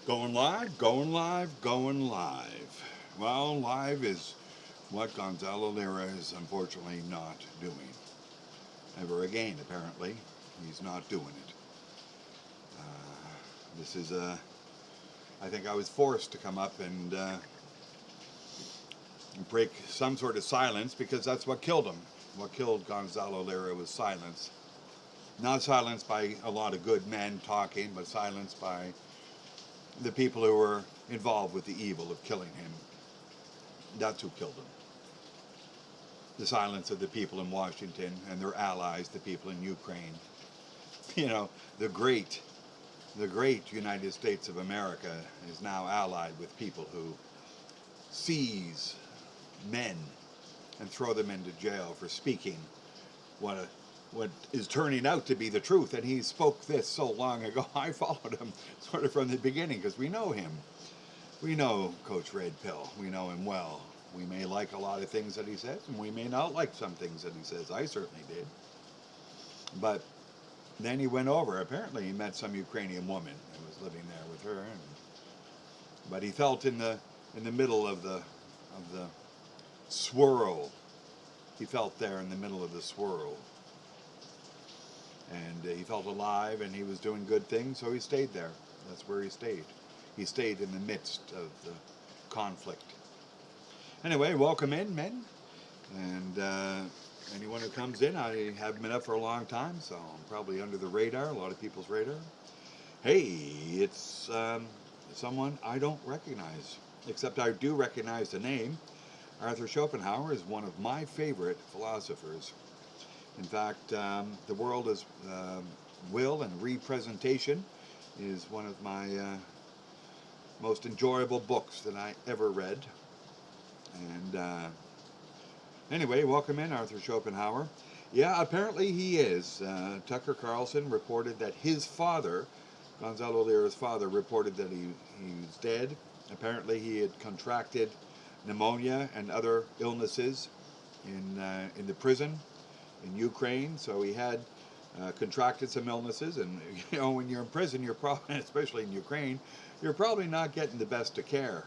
Going live, going live, going live. Well, live is what Gonzalo Lira is unfortunately not doing. Ever again, apparently. He's not doing it. This is I think I was forced to come up and break some sort of silence because that's what killed him. What killed Gonzalo Lira was silence. Not silence by a lot of good men talking, but silence by the people who were involved with the evil of killing him. That's who killed him. The silence of the people in Washington and their allies, the people in Ukraine. You know, the great United States of America is now allied with people who seize men and throw them into jail for speaking what is turning out to be the truth. And he spoke this so long ago. I followed him sort of from the beginning because we know him. We know Coach Red Pill. We know him well. We may like a lot of things that he says, and we may not like some things that he says. I certainly did. But then he went over. Apparently he met some Ukrainian woman and was living there with her. But he felt in the middle of the swirl. He felt there in the middle of the swirl. And he felt alive, and he was doing good things, so he stayed there. That's where he stayed. He stayed in the midst of the conflict. Anyway, welcome in, men. And anyone who comes in, I haven't been up for a long time, so I'm probably under the radar, a lot of people's radar. Hey, it's someone I don't recognize, except I do recognize the name. Arthur Schopenhauer is one of my favorite philosophers. In fact, The World is Will and Representation is one of my most enjoyable books that I ever read. And anyway, welcome in, Arthur Schopenhauer. Yeah, apparently he is. Tucker Carlson reported that his father, Gonzalo Lira's father, reported that he was dead. Apparently he had contracted pneumonia and other illnesses in the prison in Ukraine, so he had contracted some illnesses, and you know, when you're in prison, you're probably, especially in Ukraine, you're probably not getting the best of care.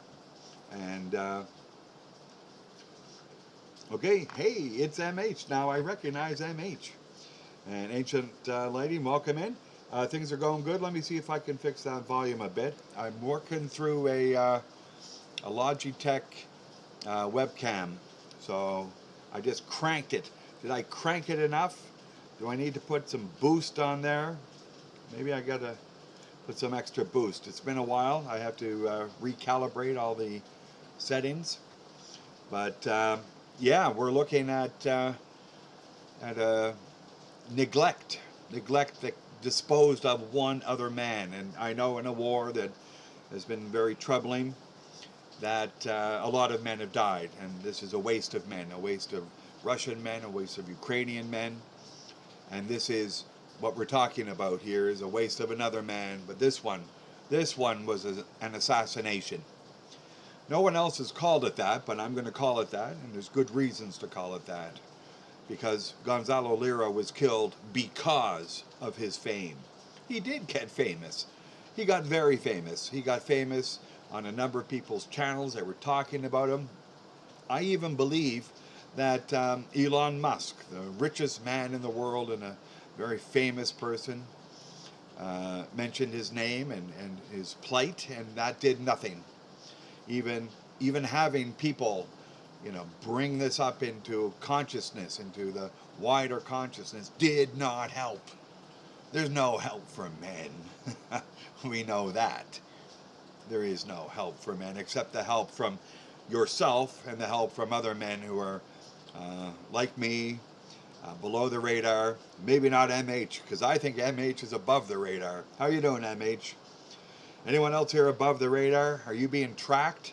And okay, hey, it's MH now. I recognize MH. And Ancient Lady, welcome in. Things are going good. Let me see if I can fix that volume a bit. I'm working through a Logitech webcam, so I just cranked it. Did I crank it enough? Do I need to put some boost on there? Maybe I gotta put some extra boost. It's been a while. I have to recalibrate all the settings. But yeah, we're looking at a neglect that disposed of one other man. And I know in a war that has been very troubling, that a lot of men have died, and this is a waste of men, a waste of Russian men, a waste of Ukrainian men, and this is what we're talking about here, is a waste of another man. But this one was an assassination. No one else has called it that, but I'm going to call it that, and there's good reasons to call it that, because Gonzalo Lira was killed because of his fame. He did get famous. He got very famous. He got famous on a number of people's channels that were talking about him. I even believe that Elon Musk, the richest man in the world and a very famous person, mentioned his name and his plight, and that did nothing. Even having people, you know, bring this up into consciousness, into the wider consciousness, did not help. There's no help for men. We know that. There is no help for men except the help from yourself and the help from other men who are like me, below the radar. Maybe not MH, because I think MH is above the radar. How you doing, MH? Anyone else here above the radar? Are you being tracked?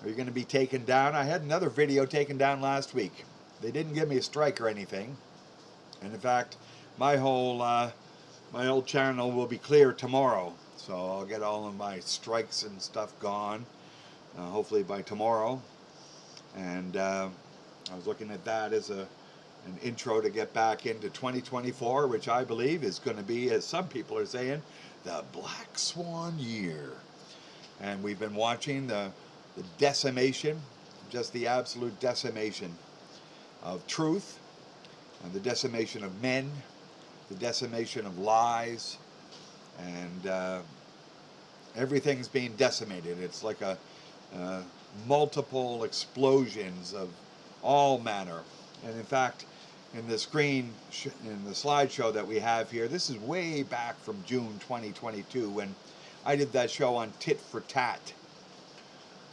Are you going to be taken down? I had another video taken down last week. They didn't give me a strike or anything. And in fact, my whole channel will be clear tomorrow. So I'll get all of my strikes and stuff gone, hopefully by tomorrow. And I was looking at that as an intro to get back into 2024, which I believe is going to be, as some people are saying, the Black Swan year. And we've been watching the decimation, just the absolute decimation of truth, and the decimation of men, the decimation of lies, and everything's being decimated. It's like a multiple explosions of all manner. And in fact, in the in the slideshow that we have here, this is way back from June 2022 when I did that show on tit for tat,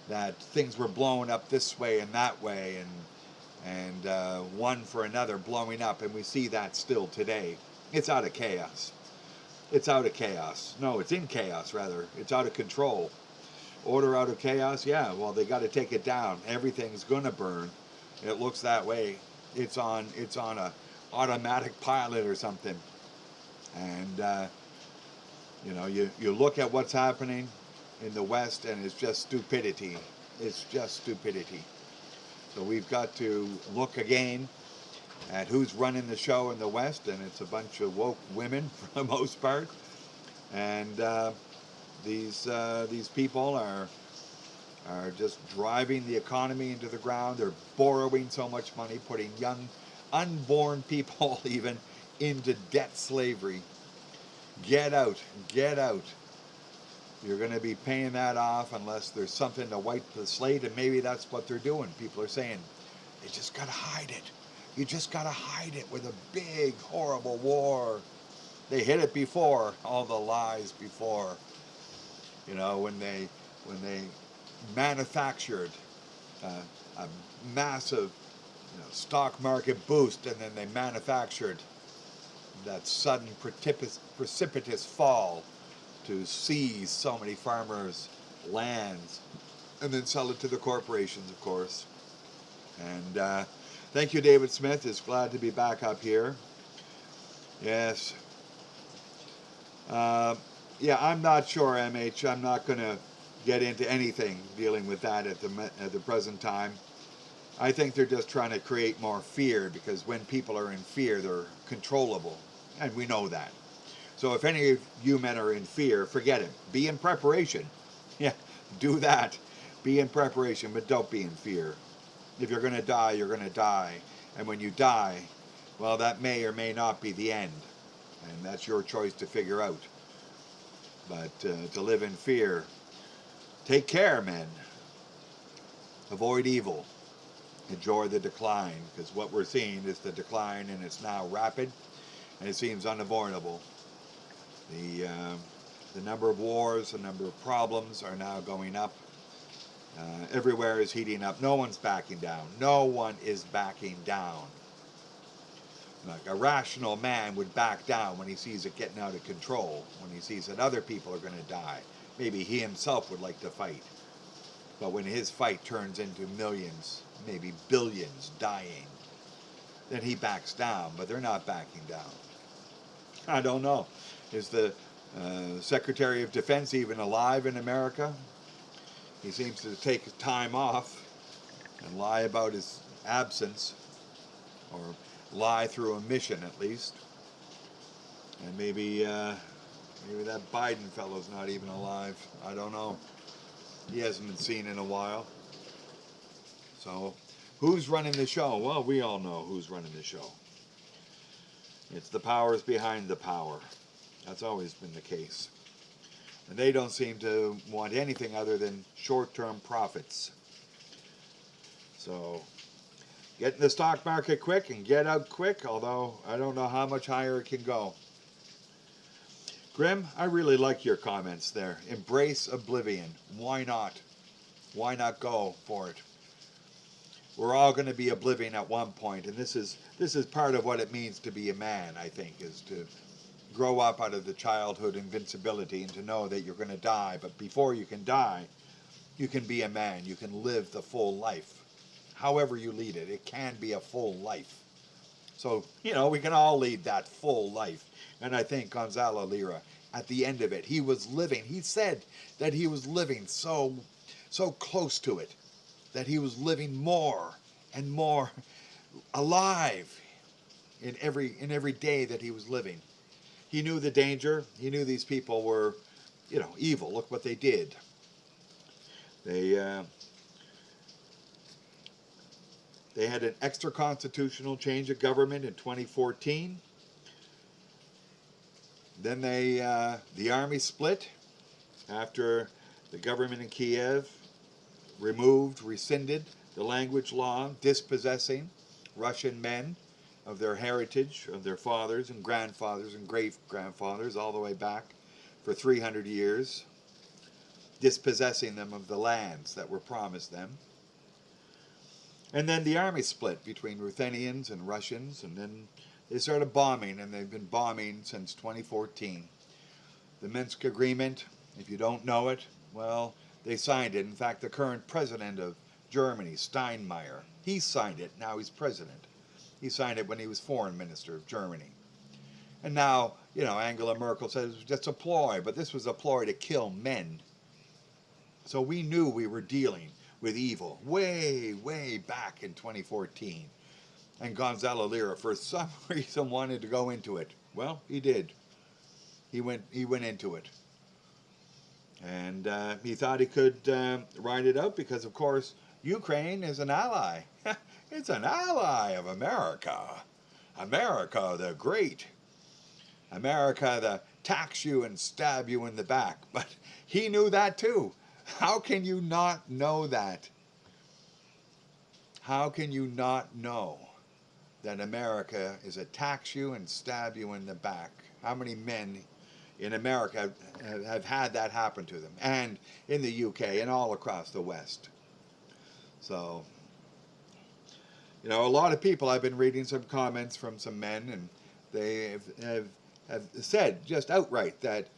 that things were blowing up this way and that way, and one for another blowing up, and we see that still today. It's out of chaos. It's out of chaos. No, it's in chaos, rather. It's out of control. Order out of chaos? Yeah, well, they got to take it down. Everything's going to burn. It looks that way. It's on a automatic pilot or something. And, you look at what's happening in the West, and it's just stupidity. It's just stupidity. So we've got to look again at who's running the show in the West, and it's a bunch of woke women for the most part. And these people are just driving the economy into the ground. They're borrowing so much money, putting young, unborn people even into debt slavery. Get out, get out. You're going to be paying that off unless there's something to wipe the slate, and maybe that's what they're doing. People are saying, they just got to hide it. You just got to hide it with a big, horrible war. They hid it before, all the lies before. When they manufactured a massive stock market boost, and then they manufactured that sudden precipitous fall to seize so many farmers' lands and then sell it to the corporations, of course. And thank you, David Smith. It's glad to be back up here. Yes. Yeah, I'm not sure, MH. I'm not going to get into anything dealing with that at the present time. I think they're just trying to create more fear, because when people are in fear, they're controllable. And we know that. So if any of you men are in fear, forget it. Be in preparation. Yeah, do that. Be in preparation, but don't be in fear. If you're going to die, you're going to die. And when you die, well, that may or may not be the end. And that's your choice to figure out. But to live in fear, take care, men. Avoid evil. Enjoy the decline, because what we're seeing is the decline, and it's now rapid, and it seems unavoidable. The number of wars, the number of problems are now going up. Everywhere is heating up. No one's backing down. No one is backing down. Like a rational man would back down when he sees it getting out of control, when he sees that other people are going to die. Maybe he himself would like to fight. But when his fight turns into millions, maybe billions dying, then he backs down. But they're not backing down. I don't know. Is the Secretary of Defense even alive in America? He seems to take time off and lie about his absence, or lie through omission at least. And maybe that Biden fellow's not even alive. I don't know. He hasn't been seen in a while. So, who's running the show? Well, we all know who's running the show. It's the powers behind the power. That's always been the case. And they don't seem to want anything other than short-term profits. So, get in the stock market quick and get out quick, although I don't know how much higher it can go. Grim, I really like your comments there. Embrace oblivion. Why not? Why not go for it? We're all going to be oblivion at one point, and this is part of what it means to be a man, I think, is to grow up out of the childhood invincibility and to know that you're going to die. But before you can die, you can be a man. You can live the full life. However you lead it, it can be a full life. So, we can all lead that full life. And I think Gonzalo Lira, at the end of it, he said that he was living so close to it, that he was living more and more alive in every day that he was living. He knew the danger. He knew these people were, evil. Look what they did. They they had an extra constitutional change of government in 2014. Then the army split after the government in Kiev rescinded the language law dispossessing Russian men of their heritage, of their fathers and grandfathers and great-grandfathers all the way back for 300 years, dispossessing them of the lands that were promised them. And then the army split between Ruthenians and Russians, and then they started bombing, and they've been bombing since 2014. The Minsk Agreement, if you don't know it, well, they signed it. In fact, the current president of Germany, Steinmeier, he signed it. Now he's president. He signed it when he was foreign minister of Germany. And now, you know, Angela Merkel says it's a ploy, but this was a ploy to kill men. So we knew we were dealing with evil way, way back in 2014. And Gonzalo Lira, for some reason, wanted to go into it. Well, he did. He went into it. And he thought he could ride it out because, of course, Ukraine is an ally. It's an ally of America. America the Great. America that tax you and stab you in the back. But he knew that too. How can you not know that? How can you not know that America is a tax you and stab you in the back? How many men in America have had that happen to them? And in the UK and all across the West. So, you know, a lot of people, I've been reading some comments from some men, and they have said just outright that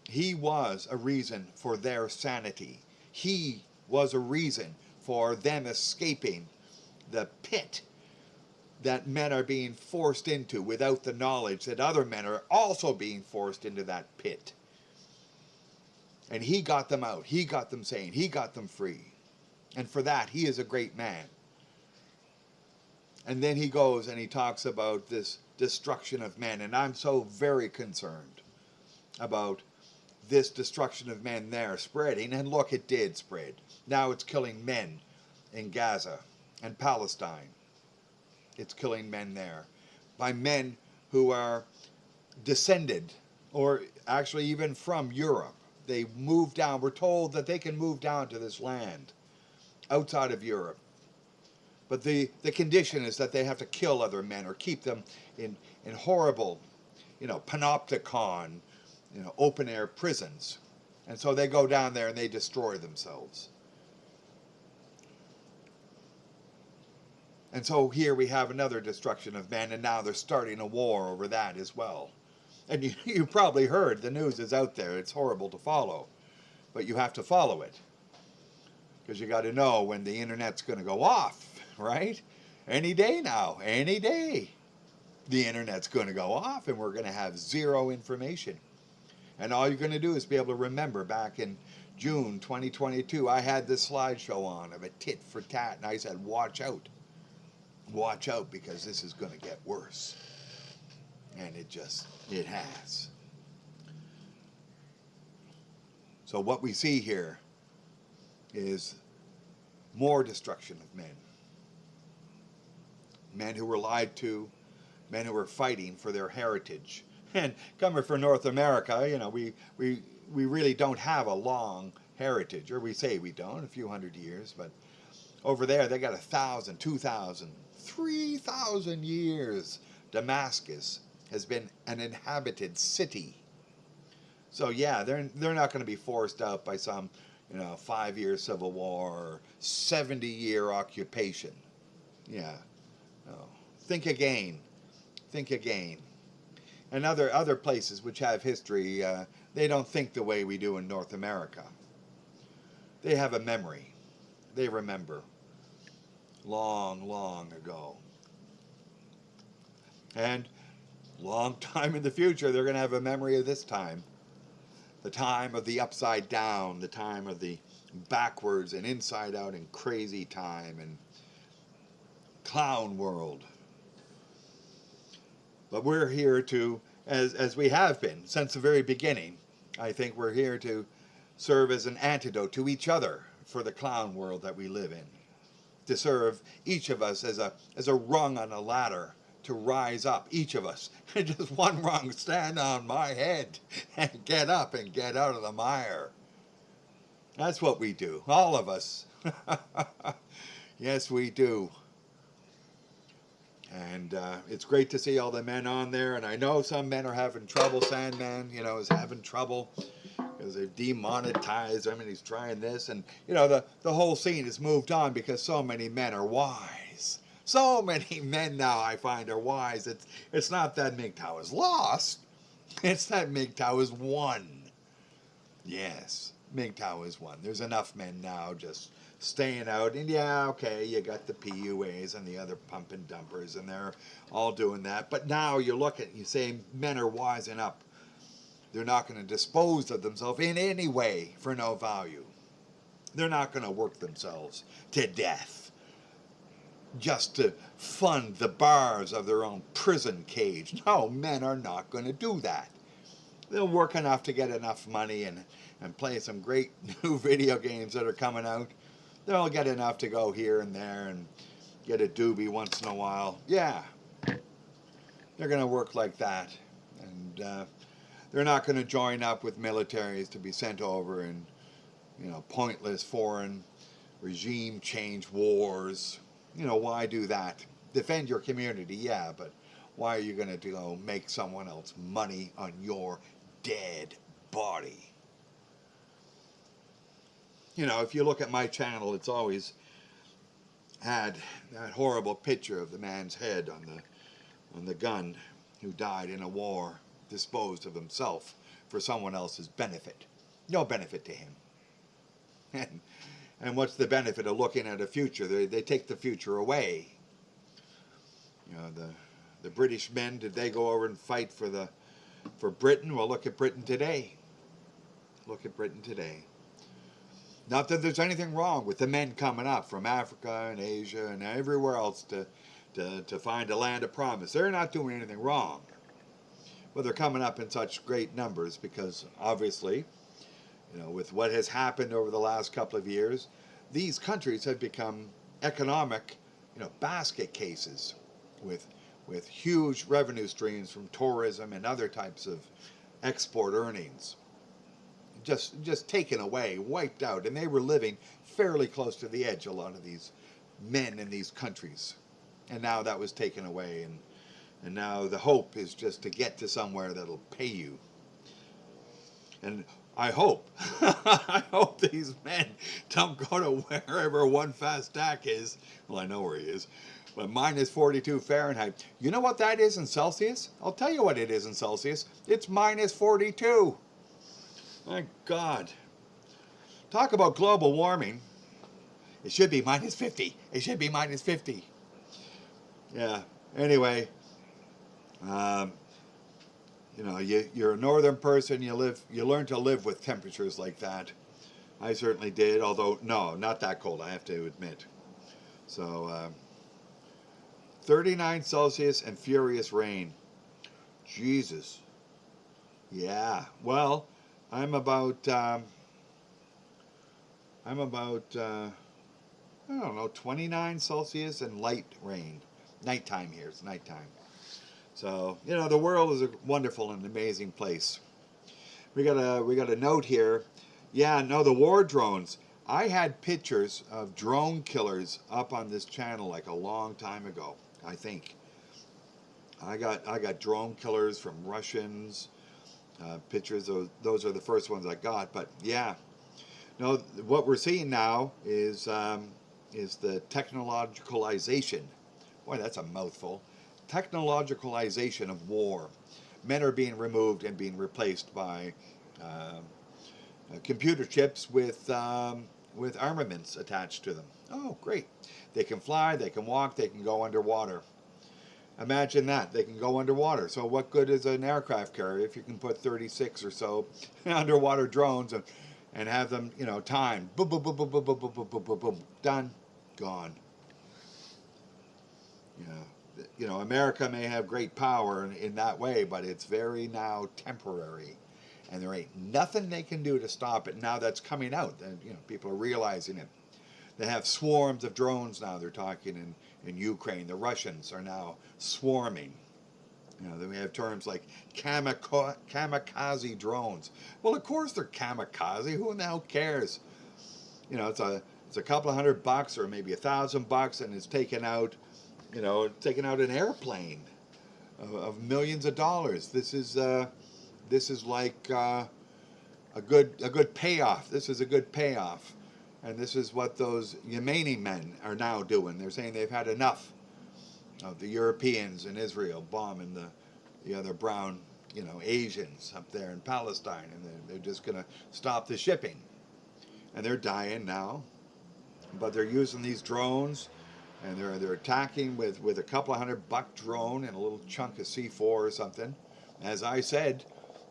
he was a reason for their sanity. He was a reason for them escaping the pit that men are being forced into without the knowledge that other men are also being forced into that pit. And he got them out. He got them sane. He got them free. And for that, he is a great man. And then he goes and he talks about this destruction of men. And I'm so very concerned about this destruction of men there spreading. And look, it did spread. Now it's killing men in Gaza and Palestine. It's killing men there by men who are descended, or actually even from Europe. They moved down. We're told that they can move down to this land outside of Europe. But the condition is that they have to kill other men or keep them in horrible, you know, panopticon, you know, open air prisons. And so they go down there and they destroy themselves. And so here we have another destruction of men, and now they're starting a war over that as well. And you probably heard, the news is out there. It's horrible to follow, but you have to follow it. Because you got to know when the internet's going to go off, right? Any day now, any day. The internet's going to go off, and we're going to have zero information. And all you're going to do is be able to remember back in June 2022, I had this slideshow on of a tit for tat, and I said, watch out. Watch out, because this is going to get worse. And it has. So what we see here is more destruction of men. Men who were lied to, men who were fighting for their heritage. And coming from North America, you know, we really don't have a long heritage, or we say we don't, a few hundred years, but over there they got 1,000, 2,000, 3,000 years. Damascus has been an inhabited city. So yeah, they're not going to be forced out by some, you know, 5-year civil war or 70-year occupation. Yeah, no. Think again. Think again. And other places which have history, they don't think the way we do in North America. They have a memory. They remember. Long, long ago. And long time in the future, they're going to have a memory of this time. The time of the upside down, the time of the backwards and inside out and crazy time and clown world. But we're here to, as we have been since the very beginning, I think we're here to serve as an antidote to each other, for the clown world that we live in, to serve each of us as a rung on a ladder to rise up, each of us. Just one rung, stand on my head and get up and get out of the mire. That's what we do, all of us. Yes, we do. And it's great to see all the men on there. And I know some men are having trouble. Sandman, is having trouble because they've demonetized him and he's trying this. And, the whole scene has moved on because so many men are wise. So many men now, I find, are wise. It's not that Mgtow is lost. It's that Mgtow is won. Yes, Mgtow is won. There's enough men now just staying out. And yeah, okay, you got the PUAs and the other pump and dumpers, and they're all doing that. But now you look at, you say men are wising up. They're not going to dispose of themselves in any way for no value. They're not going to work themselves to death just to fund the bars of their own prison cage. No, men are not going to do that. They'll work enough to get enough money and play some great new video games that are coming out. They'll get enough to go here and there and get a doobie once in a while. Yeah, they're going to work like that. And they're not going to join up with militaries to be sent over in, pointless foreign regime change wars. Why do that? Defend your community, yeah, but why are you going to go make someone else money on your dead body? If you look at my channel, it's always had that horrible picture of the man's head on the gun who died in a war, disposed of himself for someone else's benefit. No benefit to him. And what's the benefit of looking at a future? They take the future away. The British men, did they go over and fight for Britain? Well, look at Britain today. Look at Britain today. Not that there's anything wrong with the men coming up from Africa and Asia and everywhere else to find a land of promise. They're not doing anything wrong. But they're coming up in such great numbers because obviously, with what has happened over the last couple of years, these countries have become economic, basket cases with huge revenue streams from tourism and other types of export earnings. Just taken away, wiped out, and they were living fairly close to the edge, a lot of these men in these countries. And now that was taken away, and now the hope is just to get to somewhere that'll pay you. And I hope, I hope these men don't go to wherever one fast stack is. Well, I know where he is, but minus 42 Fahrenheit. You know what that is in Celsius? I'll tell you what it is in Celsius. It's minus 42. My God. Talk about global warming. It should be minus 50. It should be minus 50. Yeah. Anyway, you're a northern person. You learn to live with temperatures like that. I certainly did. Although no, not that cold, I have to admit. So 39 Celsius and furious rain. Jesus. Yeah. Well, I'm about I don't know, 29 Celsius and light rain. Nighttime here, it's nighttime. So, the world is a wonderful and amazing place. We got a note here. Yeah, no, the war drones. I had pictures of drone killers up on this channel like a long time ago, I think. I got drone killers from Russians. Pictures, those are the first ones I got, but yeah. No, what we're seeing now is the technologicalization. Boy, that's a mouthful. Technologicalization of war. Men are being removed and being replaced by computer chips with armaments attached to them. Oh, great. They can fly, they can walk, they can go underwater. Imagine that. They can go underwater. So what good is an aircraft carrier if you can put 36 or so underwater drones and have them, timed. Boom, boom, boom, boom, boom, boom, boom, boom, boom, boom, boom. Done. Gone. America may have great power in that way, but it's very now temporary. and there ain't nothing they can do to stop it. Now that's coming out, and people are realizing it. They have swarms of drones now. They're talking in Ukraine. The Russians are now swarming. Then we have terms like kamikaze drones. Well, of course they're kamikaze. Who in the hell cares? It's a couple of $100 or maybe $1,000, and it's taken out an airplane of millions of dollars. This is like a good payoff. This is a good payoff, and this is what those Yemeni men are now doing. They're saying they've had enough of the Europeans in Israel bombing the other brown, Asians up there in Palestine, and they're just going to stop the shipping. And they're dying now, but they're using these drones, and they're attacking with a couple of $100 drone and a little chunk of C4 or something. As I said,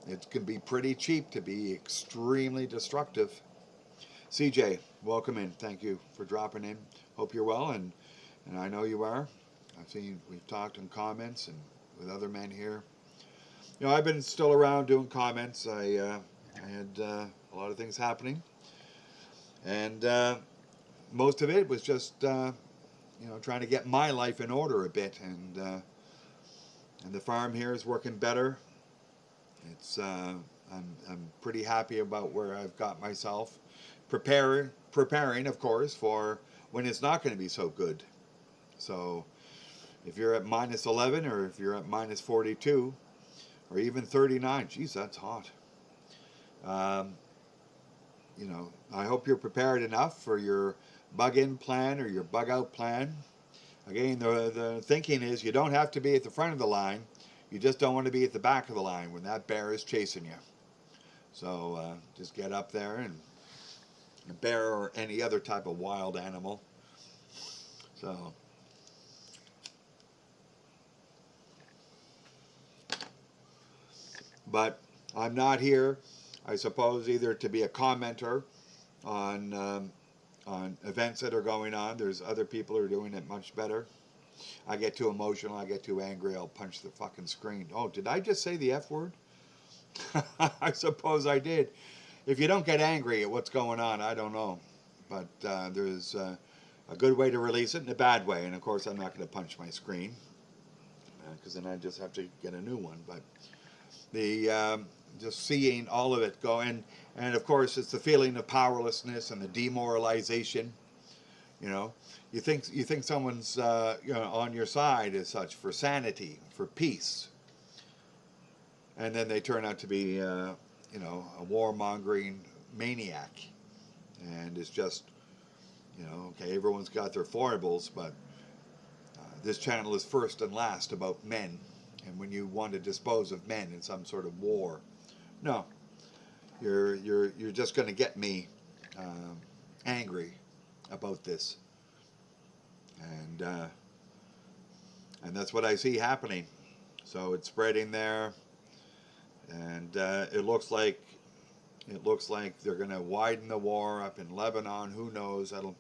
it can be pretty cheap to be extremely destructive. CJ, welcome in. Thank you for dropping in. Hope you're well, and I know you are. I've seen we've talked in comments and with other men here. I've been still around doing comments. I had a lot of things happening, and most of it was just trying to get my life in order a bit, and the farm here is working better. It's I'm pretty happy about where I've got myself. Preparing, of course, for when it's not going to be so good. So if you're at minus 11, or if you're at minus 42, or even 39, geez, that's hot. I hope you're prepared enough for your bug-in plan or your bug-out plan. Again, the thinking is you don't have to be at the front of the line. You just don't want to be at the back of the line when that bear is chasing you. So just get up there, and a bear or any other type of wild animal. So but I'm not here, I suppose, either to be a commenter on events that are going on. There's other people who are doing it much better. I get too emotional, I get too angry, I'll punch the fucking screen. Oh, did I just say the F word? I suppose I did. If you don't get angry at what's going on, I don't know. But there's a good way to release it and a bad way. And of course, I'm not going to punch my screen, because then I just have to get a new one. But just seeing all of it go, and of course, it's the feeling of powerlessness and the demoralization. You think someone's on your side as such for sanity, for peace, and then they turn out to be a warmongering maniac, and it's just okay, everyone's got their foibles, but this channel is first and last about men, and when you want to dispose of men in some sort of war, no, you're just going to get me angry about this. And that's what I see happening. So it's spreading there, and it looks like they're going to widen the war up in Lebanon. Who knows? That'll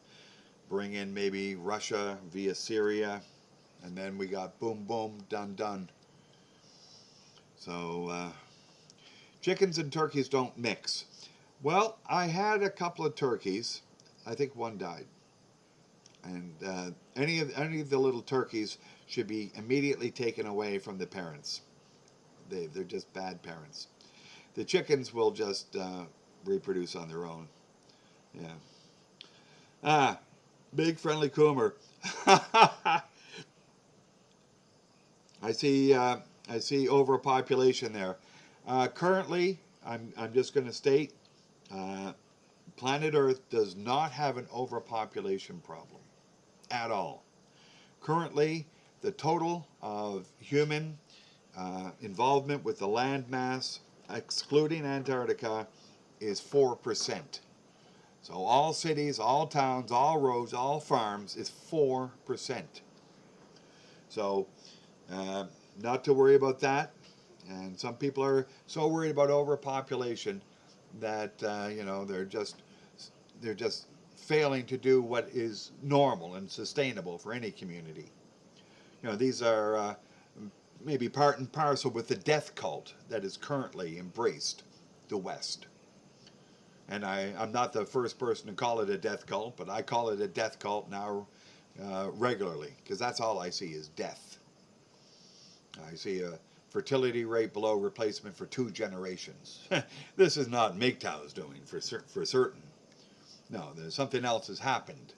bring in maybe Russia via Syria, and then we got boom, boom, done, done. So chickens and turkeys don't mix. Well, I had a couple of turkeys. I think one died. And any of the little turkeys should be immediately taken away from the parents. They're just bad parents. The chickens will just reproduce on their own. Yeah. Big friendly coomer. I see overpopulation there. Currently, I'm just going to state, planet Earth does not have an overpopulation problem at all. Currently, the total of human involvement with the land mass, excluding Antarctica, is 4%. So all cities, all towns, all roads, all farms is 4%. So not to worry about that. And some people are so worried about overpopulation that they're just failing to do what is normal and sustainable for any community. These are maybe part and parcel with the death cult that is currently embraced. the West. And I'm not the first person to call it a death cult, but I call it a death cult now regularly, because that's all I see is death. I see a fertility rate below replacement for 2 generations. This is not Mgtow's doing for certain. No, there's something else has happened.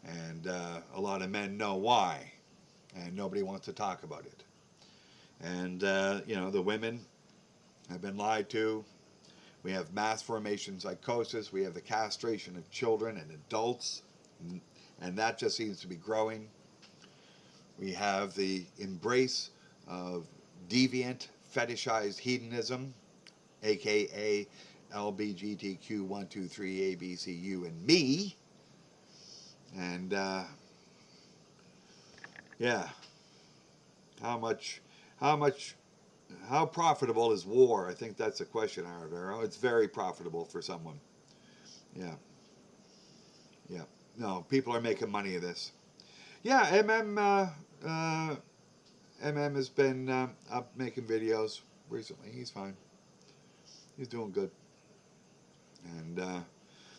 And a lot of men know why, and nobody wants to talk about it. And, you know, the women have been lied to. We have mass formation psychosis. We have the castration of children and adults, and that just seems to be growing. We have the embrace of deviant, fetishized hedonism, aka LBGTQ 1, 2, 3, A, B, C, U, and me. And yeah, how profitable is war? I think that's a question, Arvero. It's very profitable for someone. Yeah. Yeah. No, people are making money of this. Yeah, MM has been up making videos recently. He's fine. He's doing good. And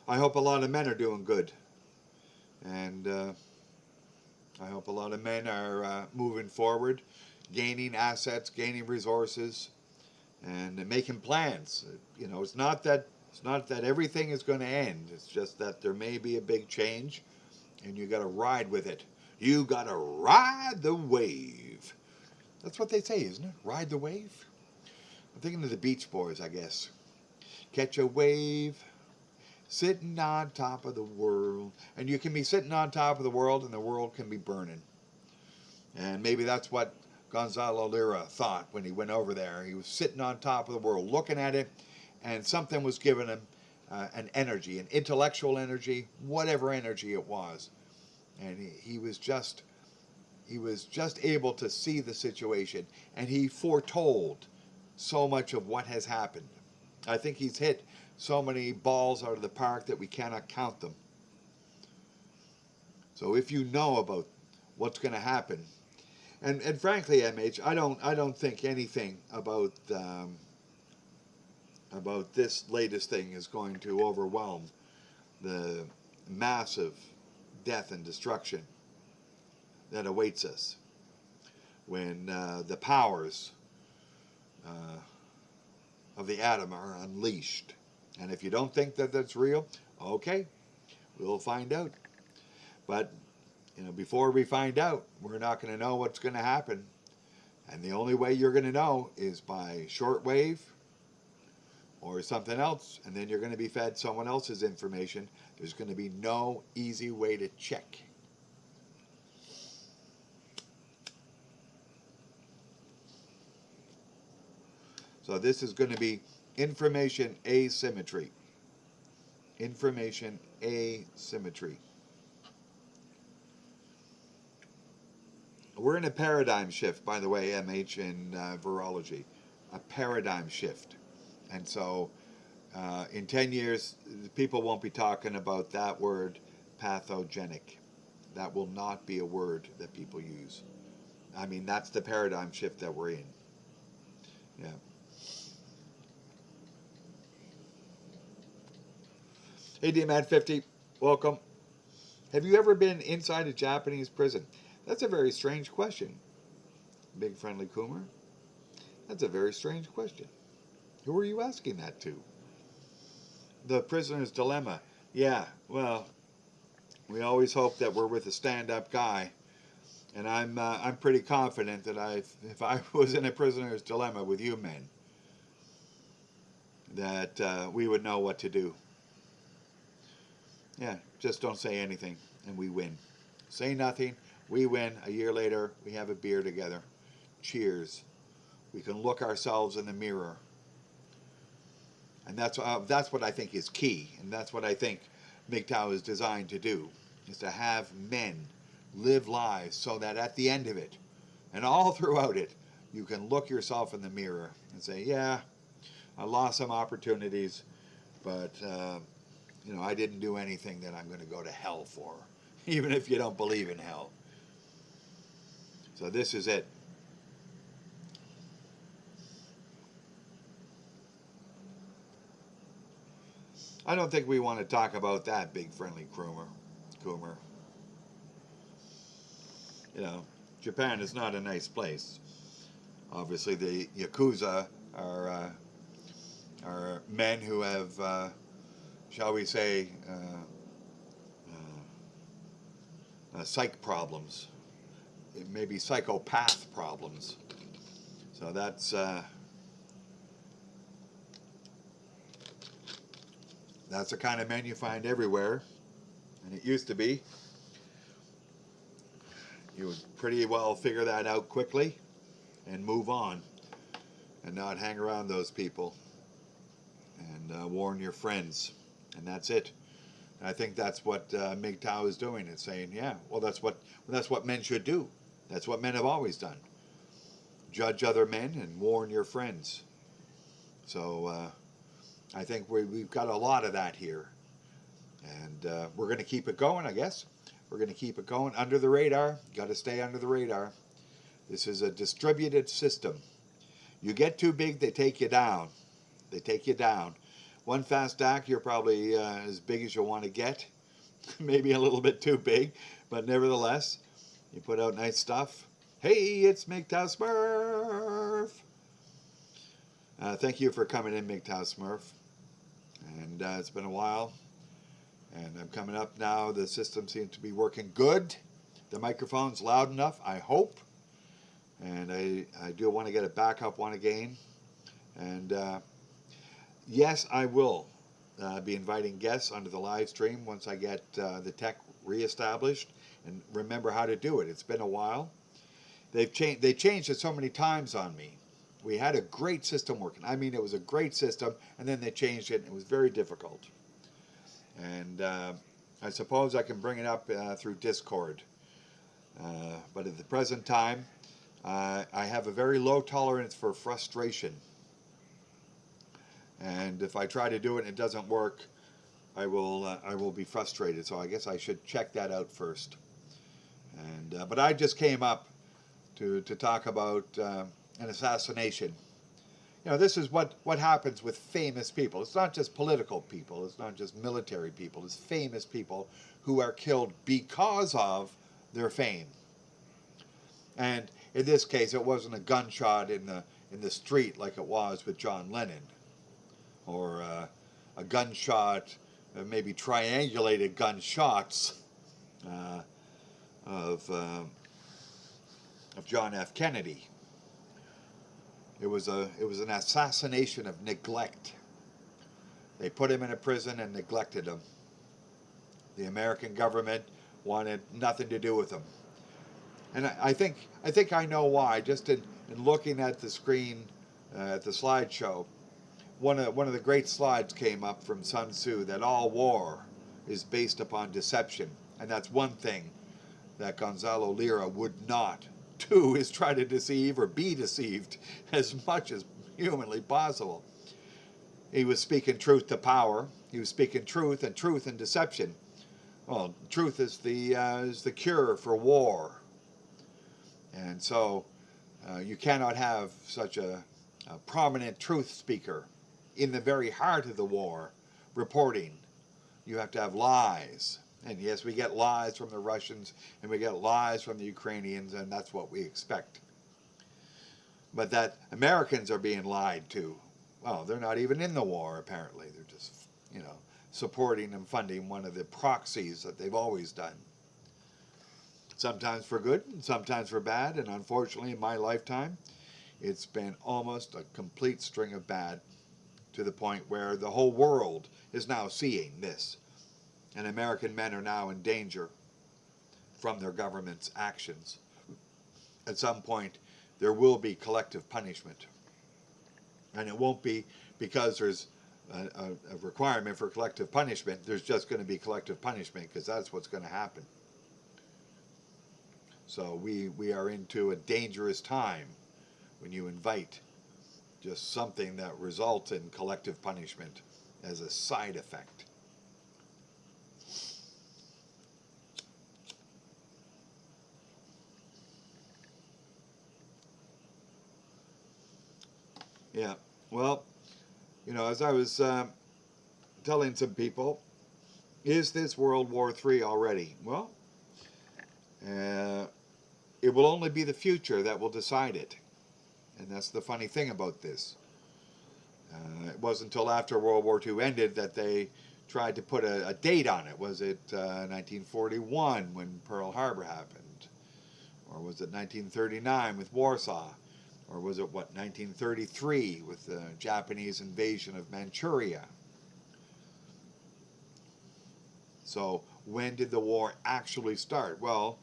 I hope a lot of men are doing good. And I hope a lot of men are moving forward, gaining assets, gaining resources, and making plans. You know, it's not that everything is going to end. It's just that there may be a big change, and you got to ride with it. You got to ride the wave. That's what they say, isn't it? Ride the wave. I'm thinking of the Beach Boys, I guess. Catch a wave, sitting on top of the world. And you can be sitting on top of the world, and the world can be burning. And maybe that's what Gonzalo Lira thought when he went over there. He was sitting on top of the world, looking at it, and something was giving him an energy, an intellectual energy, whatever energy it was. And he was just able to see the situation, and he foretold so much of what has happened. I think he's hit so many balls out of the park that we cannot count them. So if you know about what's going to happen, and frankly, MH, I don't think anything about this latest thing is going to overwhelm the massive death and destruction that awaits us when the powers of the atom are unleashed. And if you don't think that that's real, okay, we'll find out. But you know, before we find out, we're not going to know what's going to happen. And the only way you're going to know is by shortwave or something else, and then you're going to be fed someone else's information. There's going to be no easy way to check. So this is going to be information asymmetry. Information asymmetry. We're in a paradigm shift, by the way, MH, in virology. A paradigm shift. And so in 10 years, people won't be talking about that word pathogenic. That will not be a word that people use. I mean, that's the paradigm shift that we're in. Yeah. Hey, DMAD50, welcome. Have you ever been inside a Japanese prison? That's a very strange question. Big Friendly Coomer. That's a very strange question. Who are you asking that to? The prisoner's dilemma. Yeah, well, we always hope that we're with a stand-up guy, and I'm pretty confident that if I was in a prisoner's dilemma with you men, that we would know what to do. Yeah, just don't say anything, and we win. Say nothing, we win. A year later, we have a beer together. Cheers. We can look ourselves in the mirror. And that's what I think is key, and that's what I think Mgtow is designed to do, is to have men live lives so that at the end of it, and all throughout it, you can look yourself in the mirror and say, yeah, I lost some opportunities, but you know, I didn't do anything that I'm going to go to hell for, even if you don't believe in hell. So this is it. I don't think we want to talk about that, big friendly Coomer. You know, Japan is not a nice place. Obviously, the Yakuza are men who have, shall we say, psych problems, maybe psychopath problems. So that's the kind of men you find everywhere, and it used to be. You would pretty well figure that out quickly and move on and not hang around those people and warn your friends, and that's it. And I think that's what Mgtow is doing. It's saying, yeah, well, that's what men should do. That's what men have always done. Judge other men and warn your friends. So I think we've got a lot of that here, and we're going to keep it going, I guess. We're going to keep it going under the radar. Got to stay under the radar. This is a distributed system. You get too big, they take you down. They take you down. One fast act, you're probably as big as you want to get. Maybe a little bit too big, but nevertheless, you put out nice stuff. Hey, it's Mgtow Smurf. Thank you for coming in, Mgtow Smurf. And it's been a while. And I'm coming up now. The system seems to be working good. The microphone's loud enough, I hope. And I do want to get a backup one again. And yes, I will be inviting guests onto the live stream once I get the tech reestablished and remember how to do it. It's been a while. They changed it so many times on me. We had a great system working. I mean, it was a great system, and then they changed it, and it was very difficult. And I suppose I can bring it up through Discord. But at the present time, I have a very low tolerance for frustration. And if I try to do it and it doesn't work, I will be frustrated. So I guess I should check that out first. And but I just came up to talk about an assassination. You know, this is what happens with famous people. It's not just political people. It's not just military people. It's famous people who are killed because of their fame. And in this case, it wasn't a gunshot in the street like it was with John Lennon, or a gunshot, maybe triangulated gunshots of John F. Kennedy. It was an assassination of neglect. They put him in a prison and neglected him. The American government wanted nothing to do with him. And I think I know why. Just in looking at the screen, at the slideshow, one of the great slides came up from Sun Tzu that all war is based upon deception, and that's one thing that Gonzalo Lira would not do, is try to deceive or be deceived as much as humanly possible. He was speaking truth to power. He was speaking truth and deception. Well, truth is the cure for war. And so you cannot have such a prominent truth speaker in the very heart of the war reporting. You have to have lies. And yes, we get lies from the Russians and we get lies from the Ukrainians, and that's what we expect. But that Americans are being lied to, well, they're not even in the war, apparently. They're just, supporting and funding one of the proxies that they've always done. Sometimes for good and sometimes for bad, and unfortunately in my lifetime, it's been almost a complete string of bad, to the point where the whole world is now seeing this. And American men are now in danger from their government's actions. At some point, there will be collective punishment. And it won't be because there's a requirement for collective punishment. There's just going to be collective punishment, because that's what's going to happen. So we are into a dangerous time when you invite just something that results in collective punishment as a side effect. Yeah, well, as I was telling some people, is this World War III already? Well, it will only be the future that will decide it. And that's the funny thing about this. It wasn't until after World War II ended that they tried to put a date on it. Was it 1941 when Pearl Harbor happened? Or was it 1939 with Warsaw? Or was it, 1933 with the Japanese invasion of Manchuria? So when did the war actually start? Well,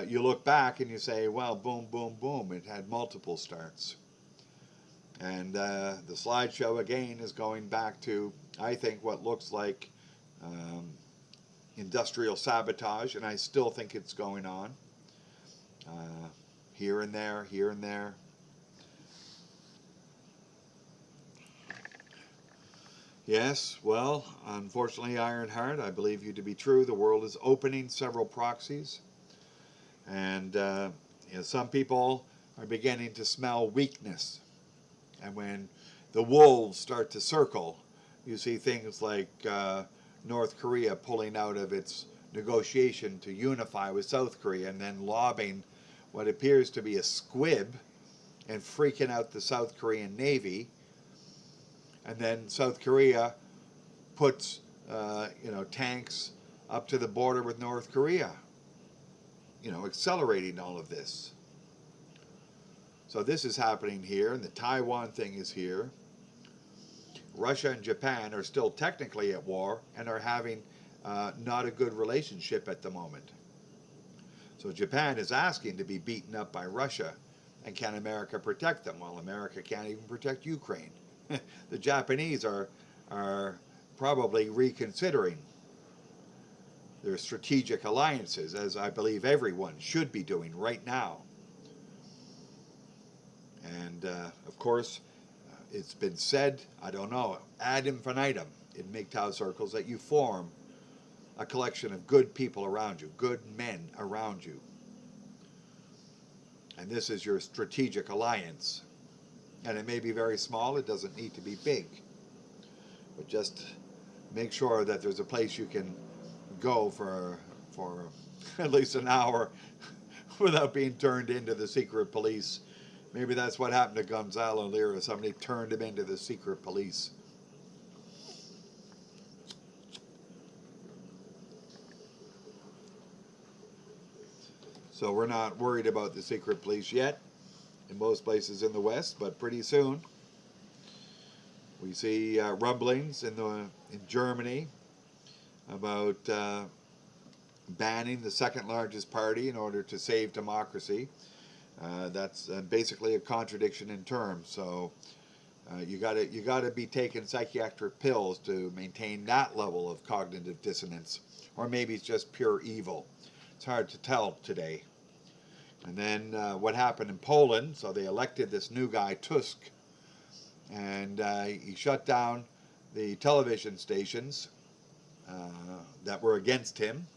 you look back and you say, well, boom, boom, boom. It had multiple starts. And the slideshow, again, is going back to, I think, what looks like industrial sabotage, and I still think it's going on. Here and there, here and there. Yes, well, unfortunately, Ironheart, I believe you to be true. The world is opening several proxies. And some people are beginning to smell weakness. And when the wolves start to circle, you see things like North Korea pulling out of its negotiation to unify with South Korea and then lobbing what appears to be a squib and freaking out the South Korean Navy. And then South Korea puts tanks up to the border with North Korea, accelerating all of this. So this is happening here, and the Taiwan thing is here. Russia and Japan are still technically at war and are having not a good relationship at the moment. So Japan is asking to be beaten up by Russia, and can America protect them? Well, America can't even protect Ukraine. The Japanese are probably reconsidering their strategic alliances, as I believe everyone should be doing right now. And of course, it's been said, I don't know, ad infinitum in Mgtow circles, that you form a collection of good people around you, good men around you. And this is your strategic alliance. And it may be very small, it doesn't need to be big. But just make sure that there's a place you can go for at least an hour without being turned into the secret police. Maybe that's what happened to Gonzalo Lira. Somebody turned him into the secret police. So we're not worried about the secret police yet in most places in the West, but pretty soon we see rumblings in Germany about banning the second largest party in order to save democracy. That's basically a contradiction in terms. So you gotta be taking psychiatric pills to maintain that level of cognitive dissonance, or maybe it's just pure evil. It's hard to tell today. And then what happened in Poland? So they elected this new guy Tusk, and he shut down the television stations that were against him,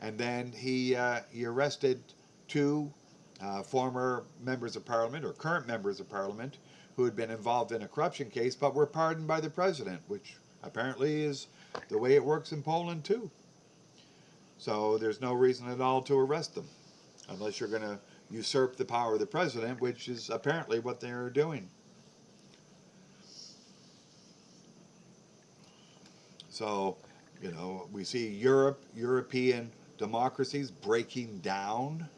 and then he arrested two former members of parliament, or current members of parliament, who had been involved in a corruption case but were pardoned by the president, which apparently is the way it works in Poland too. So there's no reason at all to arrest them, unless you're going to usurp the power of the president, which is apparently what they're doing. So, we see European democracies breaking down.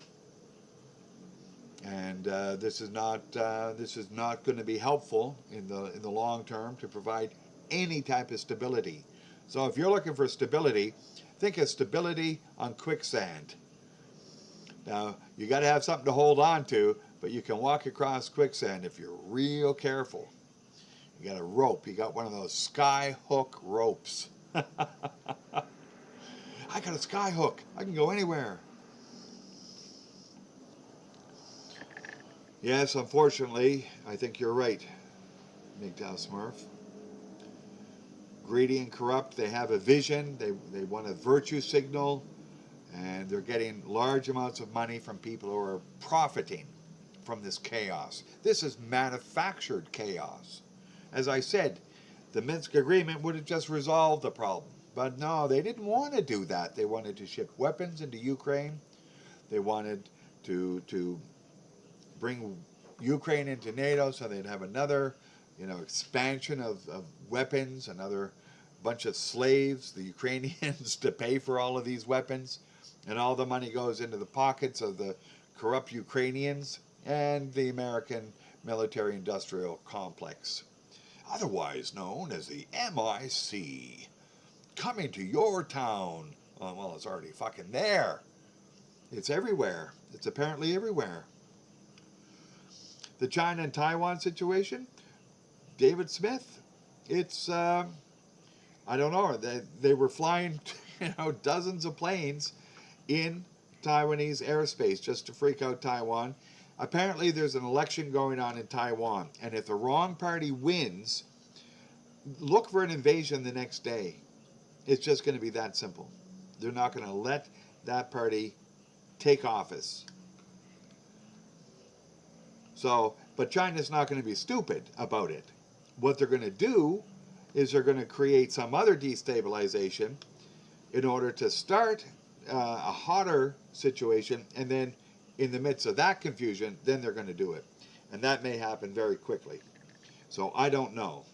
And this is not going to be helpful in the long term to provide any type of stability. So if you're looking for stability, think of stability on quicksand. Now you got to have something to hold on to, but you can walk across quicksand if you're real careful. You got a rope. You got one of those sky hook ropes. I got a sky hook. I can go anywhere. Yes, unfortunately, I think you're right, Mgtow Smurf. Greedy and corrupt, they have a vision, they want a virtue signal, and they're getting large amounts of money from people who are profiting from this chaos. This is manufactured chaos. As I said, The Minsk agreement would have just resolved the problem. But no, they didn't want to do that. They wanted to ship weapons into Ukraine. They wanted to bring Ukraine into NATO so they'd have another, expansion of weapons, another bunch of slaves, the Ukrainians, to pay for all of these weapons. And all the money goes into the pockets of the corrupt Ukrainians and the American military-industrial complex, otherwise known as the MIC, coming to your town. Oh, well, it's already fucking there. It's everywhere. It's apparently everywhere. The China and Taiwan situation, David Smith, it's, I don't know, they were flying, dozens of planes in Taiwanese airspace just to freak out Taiwan. Apparently there's an election going on in Taiwan, and if the wrong party wins, look for an invasion the next day. It's just going to be that simple. They're not going to let that party take office. So, but China's not going to be stupid about it. What they're going to do is they're going to create some other destabilization in order to start a hotter situation, and then in the midst of that confusion, then they're going to do it. And that may happen very quickly. So I don't know.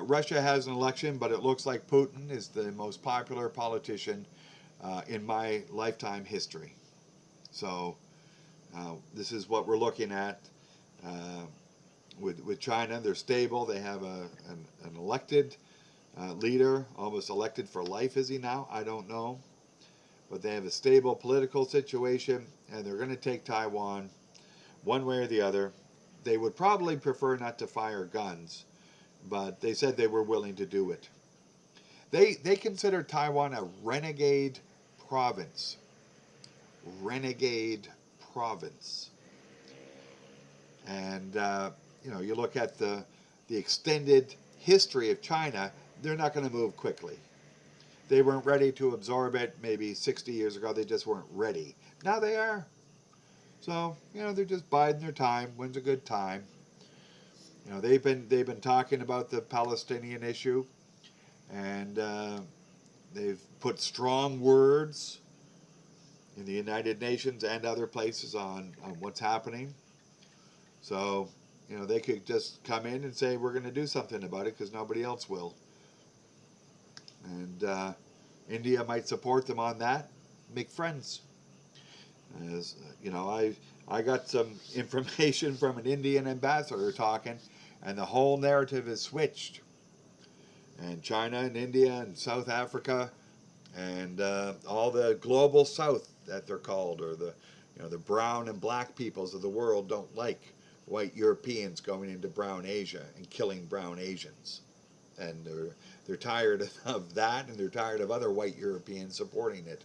Russia has an election, but it looks like Putin is the most popular politician in my lifetime history. So this is what we're looking at with China. They're stable. They have an elected leader, almost elected for life, is he now? I don't know. But they have a stable political situation, and they're going to take Taiwan one way or the other. They would probably prefer not to fire guns, but they said they were willing to do it. They consider Taiwan a renegade province. Renegade province. And, you look at the extended history of China, they're not going to move quickly. They weren't ready to absorb it maybe 60 years ago. They just weren't ready. Now they are. So, they're just biding their time. When's a good time? They've been talking about the Palestinian issue, and they've put strong words in the United Nations and other places on what's happening. So, they could just come in and say, we're going to do something about it because nobody else will. And India might support them on that, make friends. As I got some information from an Indian ambassador talking, and the whole narrative has switched. And China and India and South Africa and all the global South that they're called, or the brown and black peoples of the world, don't like white Europeans going into brown Asia and killing brown Asians. And they're tired of that, and they're tired of other white Europeans supporting it.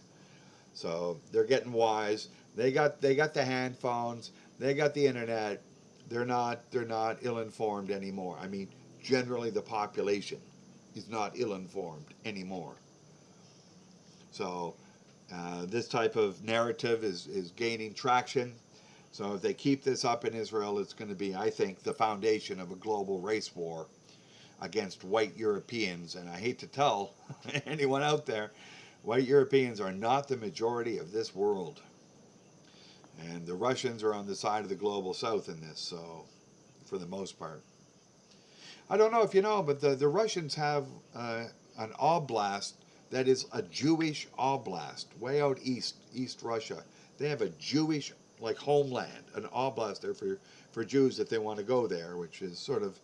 So they're getting wise. They got the hand phones. They got the internet. They're not ill-informed anymore. I mean, generally the population is not ill-informed anymore. So this type of narrative is gaining traction. So if they keep this up in Israel, it's going to be, I think, the foundation of a global race war against white Europeans. And I hate to tell anyone out there, white Europeans are not the majority of this world. And the Russians are on the side of the global South in this, so for the most part. I don't know if you know, but the Russians have an oblast that is a Jewish oblast, way out East Russia. They have a Jewish, homeland, an oblast there for Jews if they want to go there, which is sort of,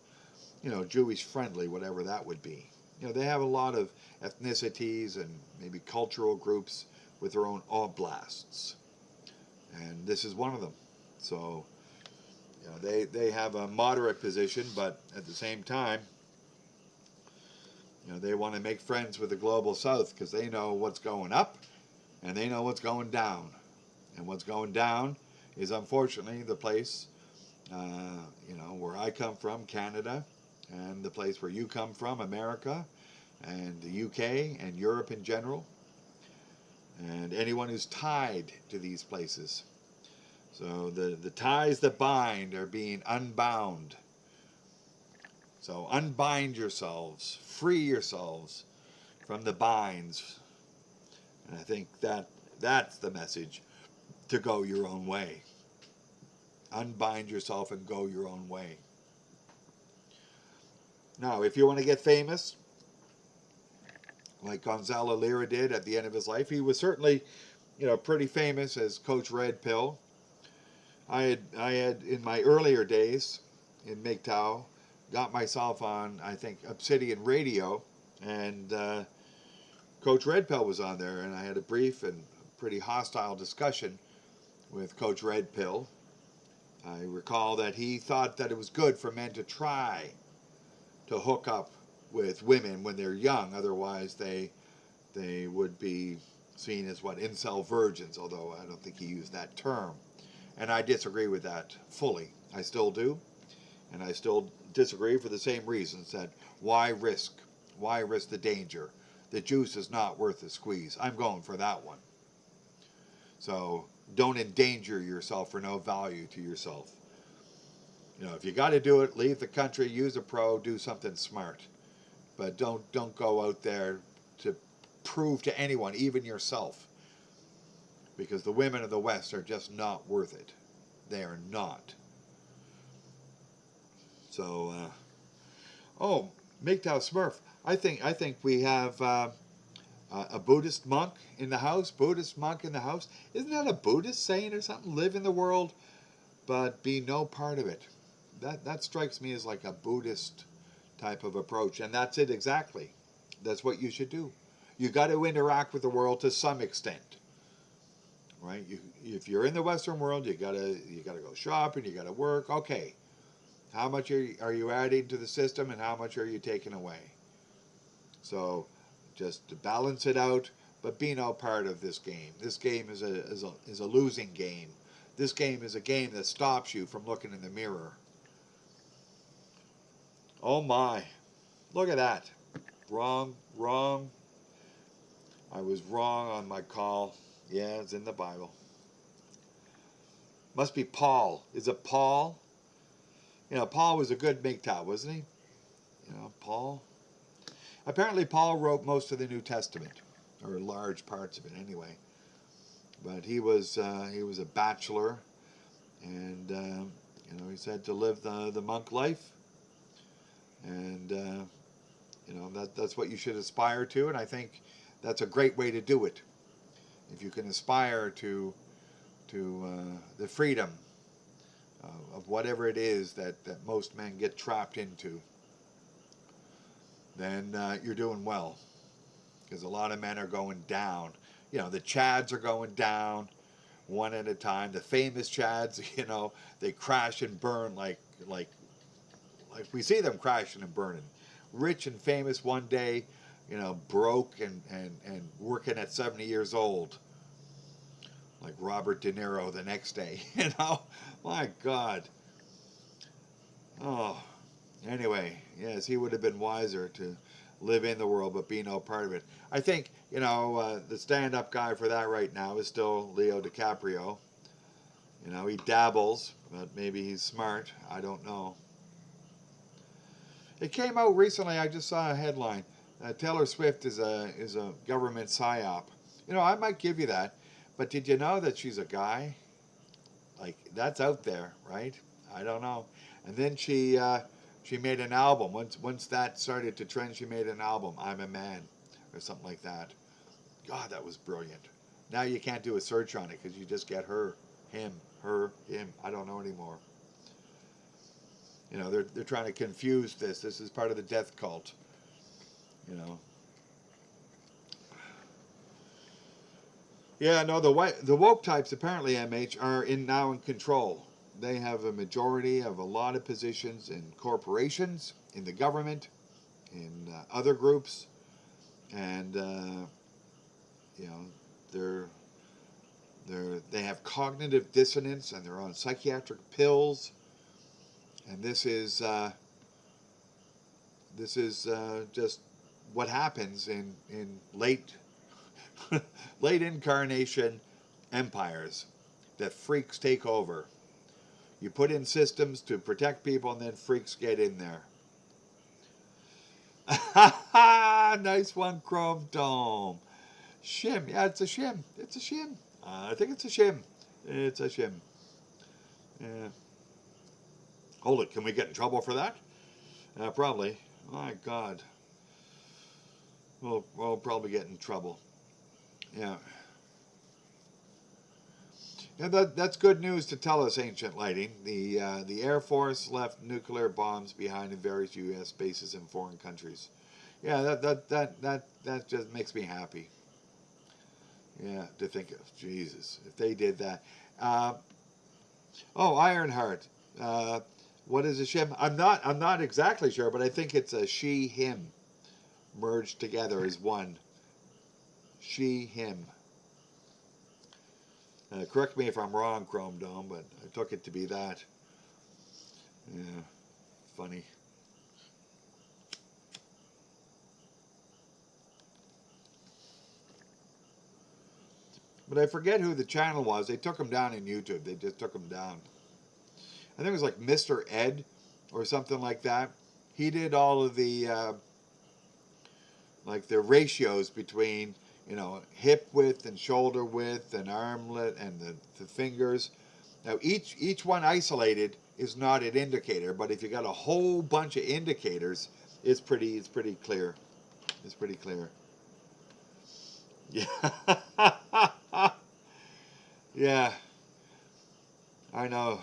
Jewish friendly, whatever that would be. They have a lot of ethnicities and maybe cultural groups with their own oblasts. And this is one of them. So, they have a moderate position, but at the same time, they want to make friends with the global South because they know what's going up and they know what's going down. And what's going down is, unfortunately, the place, where I come from, Canada, and the place where you come from, America, and the UK, and Europe in general, and anyone who's tied to these places. So the ties that bind are being unbound. So unbind yourselves, free yourselves from the binds. And I think that's the message, to go your own way. Unbind yourself and go your own way. Now, if you want to get famous, like Gonzalo Lira did at the end of his life, he was certainly, pretty famous as Coach Red Pill. I had in my earlier days in Mgtow, got myself on, I think, Obsidian Radio, and Coach Red Pill was on there, and I had a brief and pretty hostile discussion with Coach Red Pill. I recall that he thought that it was good for men to try to hook up with women when they're young, otherwise they would be seen as incel virgins, although I don't think he used that term. And I disagree with that fully. I still do. And I still disagree for the same reasons, that why risk? Why risk the danger? The juice is not worth the squeeze. I'm going for that one. So don't endanger yourself for no value to yourself. If you got to do it, leave the country, use a pro, do something smart. But don't go out there to prove to anyone, even yourself, because the women of the West are just not worth it. They are not. So, Mgtow Smurf. I think we have a Buddhist monk in the house. Buddhist monk in the house. Isn't that a Buddhist saying or something? Live in the world, but be no part of it. That strikes me as like a Buddhist type of approach, and that's it exactly. That's what you should do. You got to interact with the world to some extent, right? If you're in the Western world, you gotta go shopping, you gotta work. Okay, how much are you adding to the system, and how much are you taking away? So, just to balance it out, but be no part of this game. This game is a losing game. This game is a game that stops you from looking in the mirror. Oh my, look at that. Wrong. I was wrong on my call. Yeah, it's in the Bible. Must be Paul. Is it Paul? Paul was a good Mgtow, wasn't he? Paul. Apparently Paul wrote most of the New Testament, or large parts of it anyway. But he was a bachelor, and he said to live the monk life. And that's what you should aspire to, and I think that's a great way to do it. If you can aspire to the freedom of whatever it is that most men get trapped into, then you're doing well. Because a lot of men are going down. The Chads are going down one at a time. The famous Chads, they crash and burn like we see them crashing and burning. Rich and famous one day, broke and working at 70 years old. Like Robert De Niro the next day. My God. Oh, anyway, yes, he would have been wiser to live in the world but be no part of it. I think, the stand-up guy for that right now is still Leo DiCaprio. He dabbles, but maybe he's smart. I don't know. It came out recently, I just saw a headline. Taylor Swift is a government psyop. I might give you that, but did you know that she's a guy? Like, that's out there, right? I don't know. And then she made an album. Once that started to trend, she made an album, I'm a Man, or something like that. God, that was brilliant. Now you can't do a search on it because you just get her, him, I don't know anymore. They're trying to confuse this. This is part of the death cult. Yeah, no, the woke types apparently, MH, are now in control. They have a majority of a lot of positions in corporations, in the government, in other groups, and they have cognitive dissonance, and they're on psychiatric pills. And this is just what happens in late incarnation empires, that freaks take over. You put in systems to protect people, and then freaks get in there. Nice one, Chrome Dome. Shim. Yeah, it's a shim. It's a shim. I think it's a shim. It's a shim. Yeah. Hold it. Can we get in trouble for that? Probably. My God. We'll probably get in trouble. Yeah. Yeah, that's good news to tell us, Ancient Lighting. The Air Force left nuclear bombs behind in various U.S. bases in foreign countries. Yeah, that just makes me happy. Yeah, to think of Jesus if they did that. Uh, oh, Ironheart. What is a shim? I'm not exactly sure, but I think it's a she him merged together as one. She him. Correct me if I'm wrong, Chrome Dome, but I took it to be that. Yeah, funny. But I forget who the channel was. They took him down in YouTube. They just took him down. I think it was like Mr. Ed or something like that. He did all of the like the ratios between hip width and shoulder width and armlet and the fingers. Now each one isolated is not an indicator, but if you got a whole bunch of indicators, it's pretty clear. It's pretty clear. Yeah. Yeah. I know.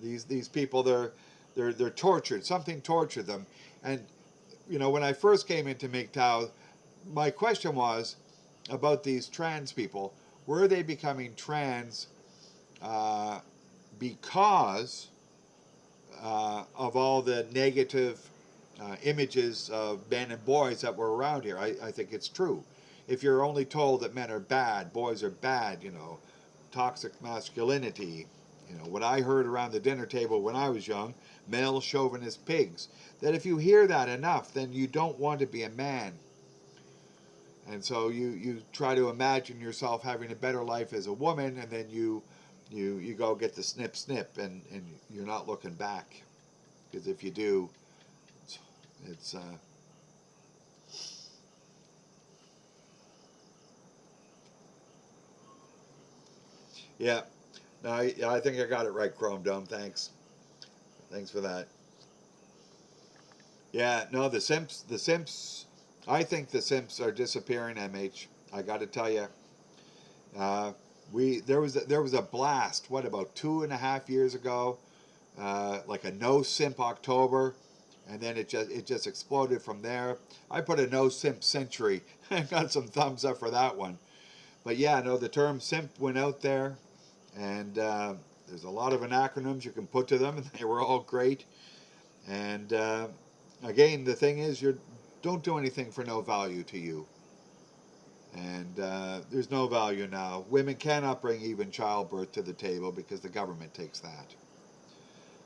These people, they're tortured. Something tortured them. And when I first came into Mgtow, my question was about these trans people. Were they becoming trans because of all the negative images of men and boys that were around here? I think it's true. If you're only told that men are bad, boys are bad, toxic masculinity, what I heard around the dinner table when I was young, male chauvinist pigs, that if you hear that enough, then you don't want to be a man. And so you try to imagine yourself having a better life as a woman, and then you go get the snip snip, and you're not looking back. Because if you do, it's yeah. No, I think I got it right, Chrome Dome. Thanks. Thanks for that. Yeah, no, the simps. I think the simps are disappearing. MH. I got to tell you, there was a blast. What, about 2.5 years ago? Like a no simp October, and then it just exploded from there. I put a no simp century. I got some thumbs up for that one. But yeah, no, the term simp went out there, and there's a lot of acronyms you can put to them, and they were all great. And again, the thing is, you don't do anything for no value to you. And there's no value now. Women cannot bring even childbirth to the table because the government takes that.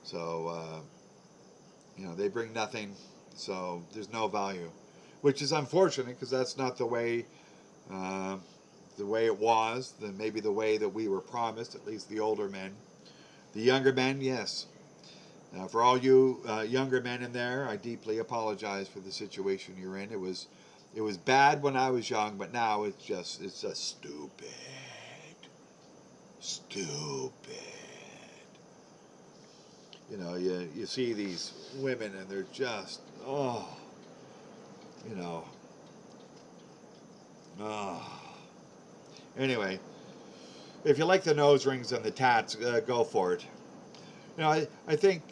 So, they bring nothing. So there's no value, which is unfortunate because that's not the way it was, maybe the way that we were promised, at least the older men. The younger men, yes. For all you younger men in there, I deeply apologize for the situation you're in. It was bad when I was young, but now it's just stupid. Stupid. You see these women and they're just, oh, oh. Anyway, if you like the nose rings and the tats, go for it. I think,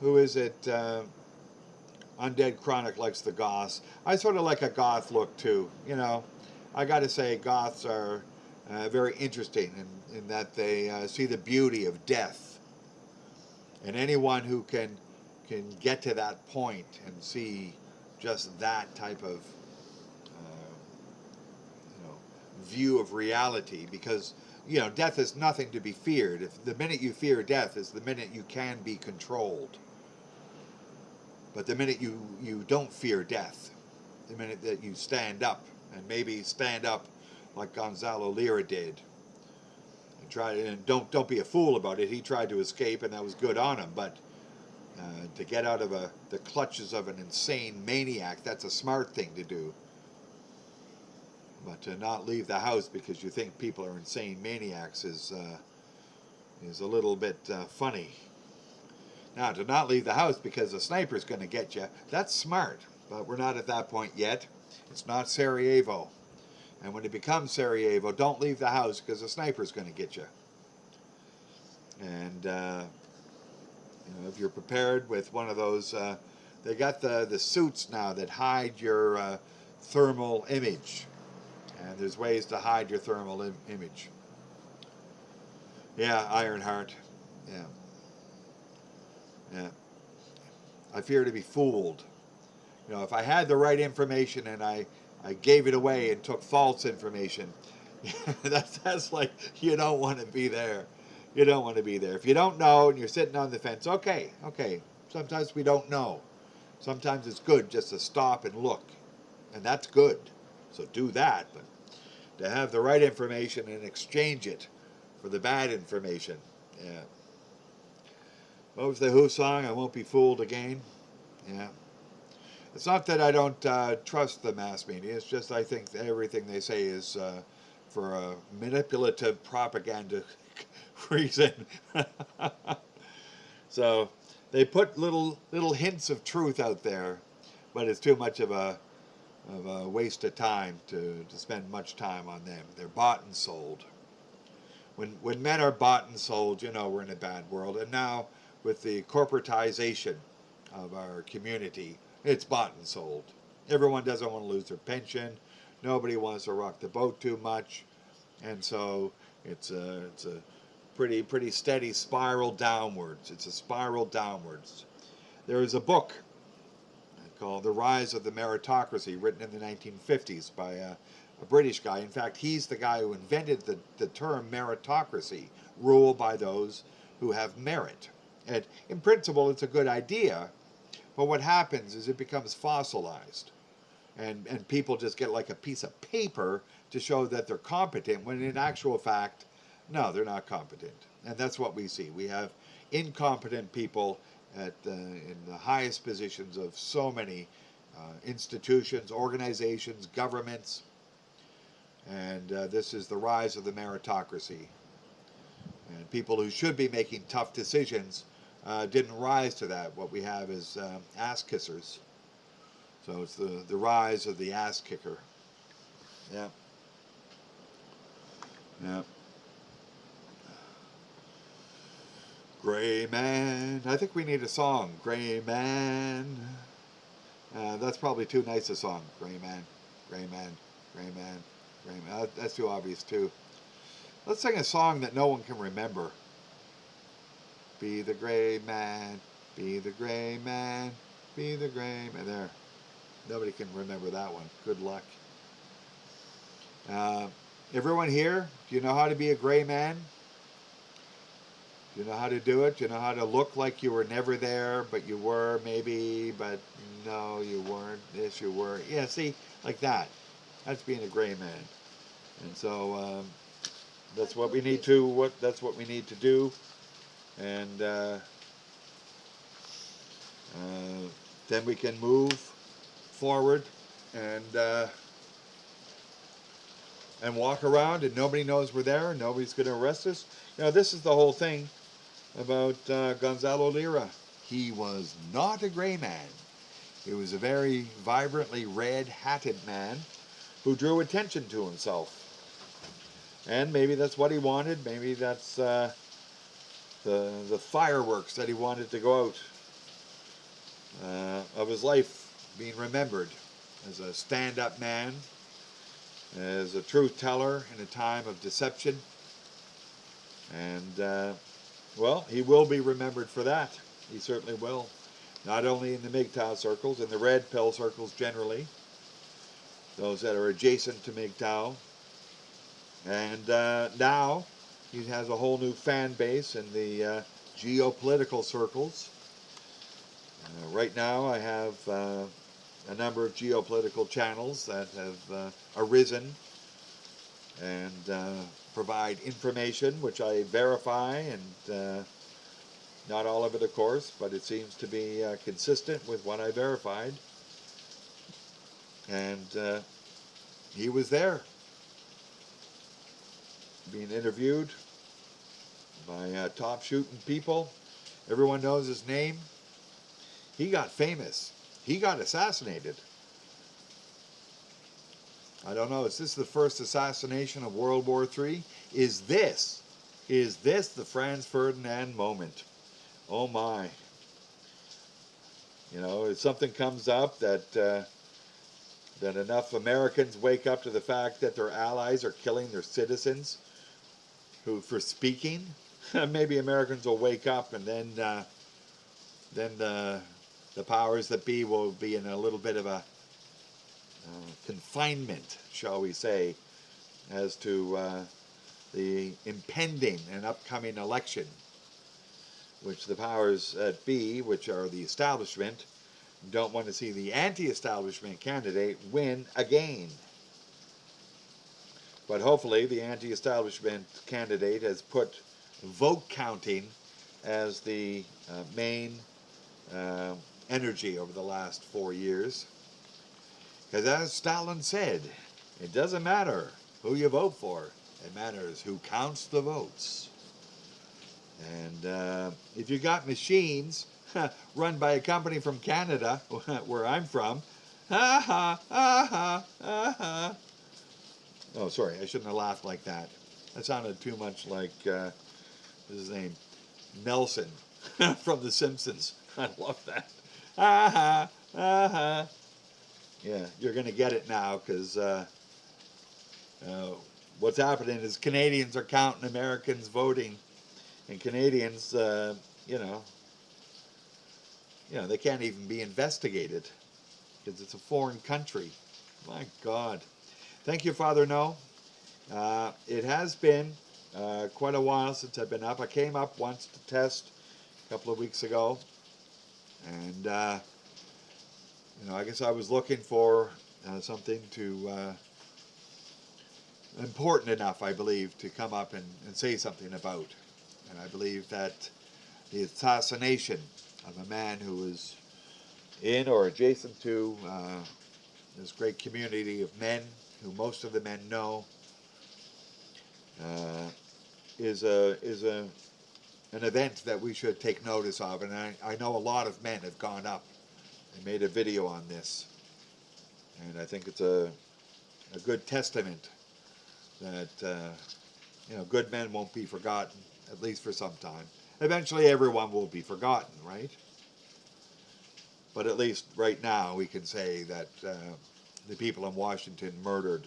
who is it? Undead Chronic likes the goths. I sort of like a goth look too. I got to say, goths are very interesting in that they see the beauty of death. And anyone who can get to that point and see just that type of view of reality, because death is nothing to be feared. If the minute you fear death is the minute you can be controlled. But the minute you don't fear death, the minute that you stand up, and maybe stand up like Gonzalo Lira did, and don't be a fool about it. He tried to escape, and that was good on him. But to get out of the clutches of an insane maniac. That's a smart thing to do. But to not leave the house because you think people are insane maniacs is a little bit funny. Now, to not leave the house because a sniper's going to get you, that's smart. But we're not at that point yet. It's not Sarajevo. And when it becomes Sarajevo, don't leave the house because a sniper's going to get you. And if you're prepared with one of those, they got the suits now that hide your thermal image. And there's ways to hide your thermal image. Yeah, Ironheart. Yeah. Yeah. I fear to be fooled. If I had the right information and I gave it away and took false information, that's like, you don't want to be there. You don't want to be there. If you don't know and you're sitting on the fence, okay. Sometimes we don't know. Sometimes it's good just to stop and look. And that's good. So do that. But to have the right information and exchange it for the bad information. Yeah. What was the Who song? I Won't Be Fooled Again. Yeah. It's not that I don't trust the mass media. It's just I think that everything they say is for a manipulative propaganda reason. So they put little hints of truth out there, but it's too much of a waste of time to spend much time on them. They're bought and sold. When men are bought and sold, we're in a bad world. And now with the corporatization of our community, it's bought and sold. Everyone doesn't want to lose their pension. Nobody wants to rock the boat too much. And so it's a pretty steady spiral downwards. It's a spiral downwards. There is a book called The Rise of the Meritocracy, written in the 1950s by a British guy. In fact, he's the guy who invented the term meritocracy, rule by those who have merit. And in principle, it's a good idea, but what happens is it becomes fossilized. And people just get like a piece of paper to show that they're competent, when in actual fact, no, they're not competent. And that's what we see. We have incompetent people in the highest positions of so many institutions, organizations, governments. And this is the rise of the meritocracy. And people who should be making tough decisions didn't rise to that. What we have is ass kissers. So it's the rise of the ass kicker. Yeah. Yeah. Gray Man. I think we need a song. Gray Man. That's probably too nice a song. Gray Man. Gray Man. Gray Man. Gray Man. That's too obvious too. Let's sing a song that no one can remember. Be the gray man. Be the gray man. Be the gray man. There. Nobody can remember that one. Good luck. Everyone here, do you know how to be a gray man? Do you know how to do it? Do you know how to look like you were never there, but you were maybe, but no, you weren't. Yes, you were. Yeah, see, like that. That's being a gray man. And so that's what we need to. That's what we need to do. And then we can move forward and walk around, and nobody knows we're there. Nobody's going to arrest us. This is the whole thing about Gonzalo Lira. He was not a gray man. He was a very vibrantly red-hatted man who drew attention to himself. And maybe that's what he wanted. Maybe that's the fireworks that he wanted to go out of his life being remembered as a stand-up man, as a truth teller in a time of deception. And, well, he will be remembered for that. He certainly will. Not only in the Mgtow circles, in the red pill circles generally, those that are adjacent to Mgtow. And now he has a whole new fan base in the geopolitical circles. Right now I have a number of geopolitical channels that have arisen and provide information which I verify and Not all of it, of course, but it seems to be consistent with what I verified. And he was there, being interviewed by top shooting people. Everyone knows his name. He got famous. He got assassinated. I don't know, is this the first assassination of World War III? Is this the Franz Ferdinand moment? Oh my. You know, if something comes up that that enough Americans wake up to the fact that their allies are killing their citizens who for speaking, maybe Americans will wake up, and then the powers that be will be in a little bit of a confinement, shall we say, as to the impending and upcoming election, which the powers that be, which are the establishment, don't want to see the anti-establishment candidate win again. But hopefully the anti-establishment candidate has put vote counting as the main energy over the last 4 years. Because as Stalin said, it doesn't matter who you vote for, it matters who counts the votes. And if you got machines run by a company from Canada, where I'm from, oh, sorry, I shouldn't have laughed like that. That sounded too much like, what's his name? Nelson from The Simpsons. I love that. Yeah, you're going to get it now, because what's happening is Canadians are counting Americans voting, and Canadians, you know, they can't even be investigated because it's a foreign country. My God. Thank you, Father No. It has been quite a while since I've been up. I came up once to test a couple of weeks ago, and I guess I was looking for something important enough, I believe, to come up and say something about. And I believe that the assassination of a man who was in or adjacent to this great community of men, who most of the men know, is an event that we should take notice of. And I know a lot of men have gone up and made a video on this, and I think it's a good testament that good men won't be forgotten, at least for some time. Eventually everyone will be forgotten, right? But at least right now we can say that the people in Washington murdered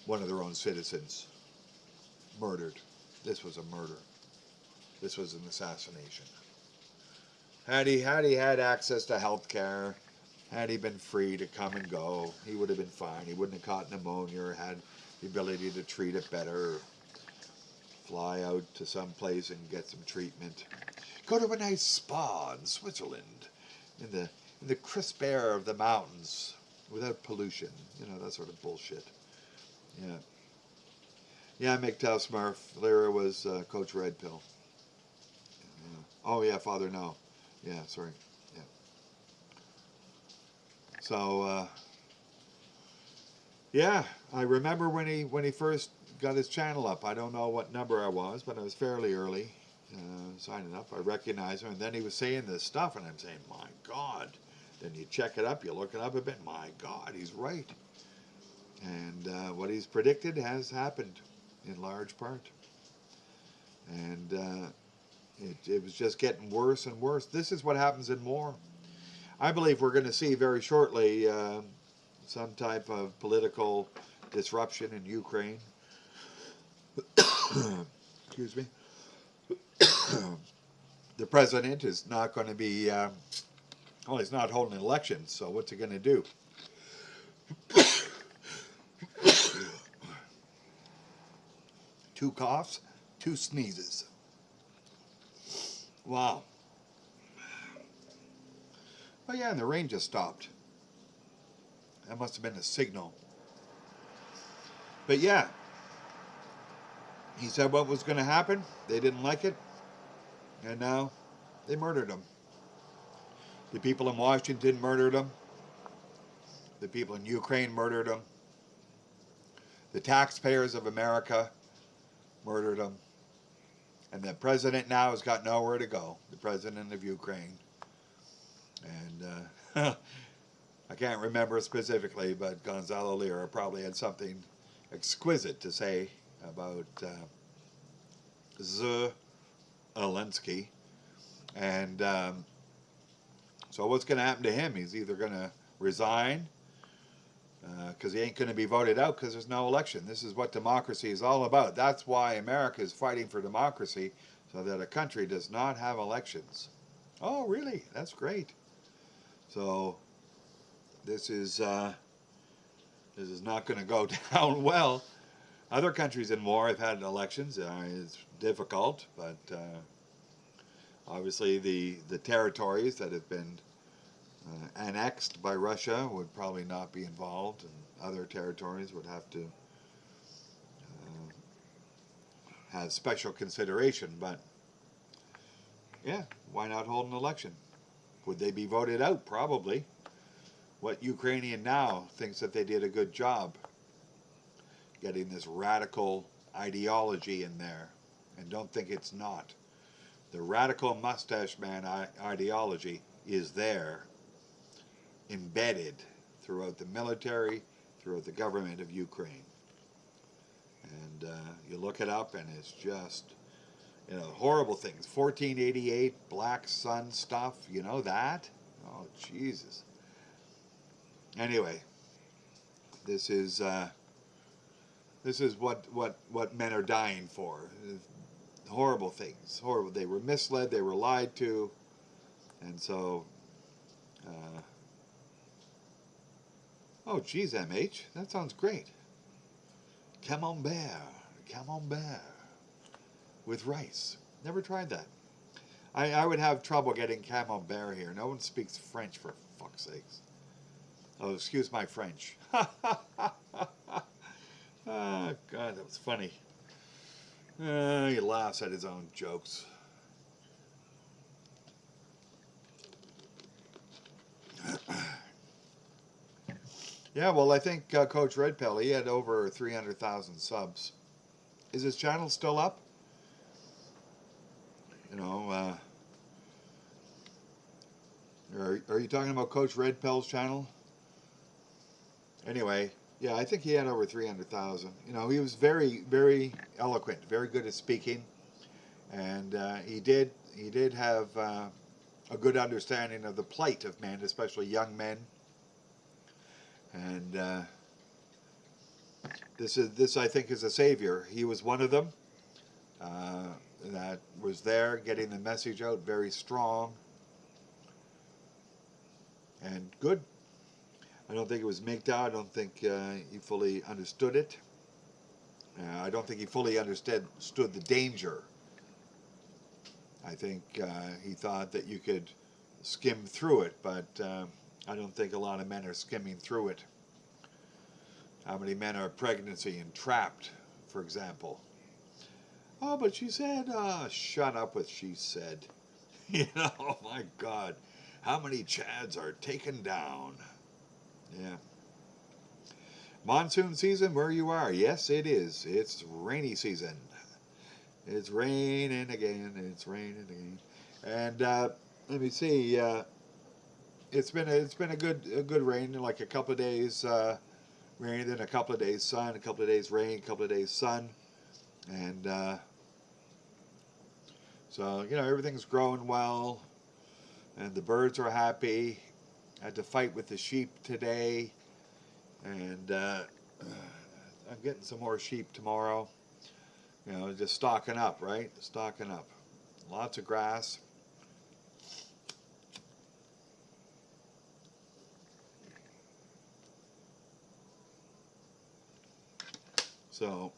one of their own citizens. Murdered. This was a murder. This was an assassination. Had he had access to health care, had he been free to come and go, he would have been fine. He wouldn't have caught pneumonia or had the ability to treat it better, or fly out to some place and get some treatment. Go to a nice spa in Switzerland, in the crisp air of the mountains, without pollution. That sort of bullshit. Yeah. Yeah, Mgtow Smurf. Lira was Coach Red Pill. Yeah. Oh yeah, Father No. Yeah, sorry. Yeah. So, yeah, I remember when he first got his channel up. I don't know what number I was, but I was fairly early signing up. I recognized him, and then he was saying this stuff, and I'm saying, my God. Then you check it up, you look it up a bit, my God, he's right. And what he's predicted has happened in large part. And it was just getting worse and worse. This is what happens in war. I believe we're going to see very shortly some type of political disruption in Ukraine. Excuse me. The president is not going to be, he's not holding an election, so what's he going to do? Two coughs, two sneezes. Wow. Oh yeah, and the rain just stopped. That must have been a signal. But yeah, he said what was going to happen. They didn't like it. And now They murdered him. The people in Washington murdered him. The people in Ukraine murdered him. The taxpayers of America murdered him. And the president now has got nowhere to go, the president of Ukraine. And I can't remember specifically, but Gonzalo Lira probably had something exquisite to say about Zelensky. And so what's going to happen to him? He's either going to resign because he ain't going to be voted out because there's no election. This is what democracy is all about. That's why America is fighting for democracy, so that a country does not have elections. Oh, really? That's great. So this is not going to go down well. Other countries in war have had elections. It's difficult, but obviously the territories that have been annexed by Russia would probably not be involved, and other territories would have to have special consideration. But yeah, why not hold an election? Would they be voted out? Probably. What Ukrainian now thinks that they did a good job getting this radical ideology in there, and don't think it's not. The radical mustache man ideology is there, embedded throughout the military, throughout the government of Ukraine. And you look it up and it's just, you know, horrible things. 1488, Black Sun stuff, you know that? Oh, Jesus. Anyway, this is what men are dying for. Horrible things. Horrible. They were misled, they were lied to, and so oh, geez, MH, that sounds great. Camembert with rice. Never tried that. I would have trouble getting camembert here. No one speaks French, for fuck's sakes. Oh, excuse my French. Oh, God, that was funny. He laughs at his own jokes. Yeah, well, I think Coach Red Pill, he had over 300,000 subs. Is his channel still up? You know, are you talking about Coach Red Pill's channel? Anyway, yeah, I think he had over 300,000. You know, he was very, very eloquent, very good at speaking, and he did have a good understanding of the plight of men, especially young men. And this I think is a savior. He was one of them that was there getting the message out, very strong and good. I don't think it was Mgtow. I don't think he fully understood it. I don't think he fully understood the danger. I think he thought that you could skim through it, but I don't think a lot of men are skimming through it. How many men are pregnancy and trapped, for example? Oh, but she said, shut up with she said. You know, oh my God. How many Chads are taken down? Yeah. Monsoon season where you are? Yes, it is. It's rainy season. It's raining again. It's raining again. And let me see. It's been a good rain. Like a couple of days rain, then a couple of days sun, a couple of days rain, a couple of days sun, and so you know everything's growing well, and the birds are happy. I had to fight with the sheep today, and I'm getting some more sheep tomorrow. You know, just stocking up, right? Stocking up. Lots of grass. So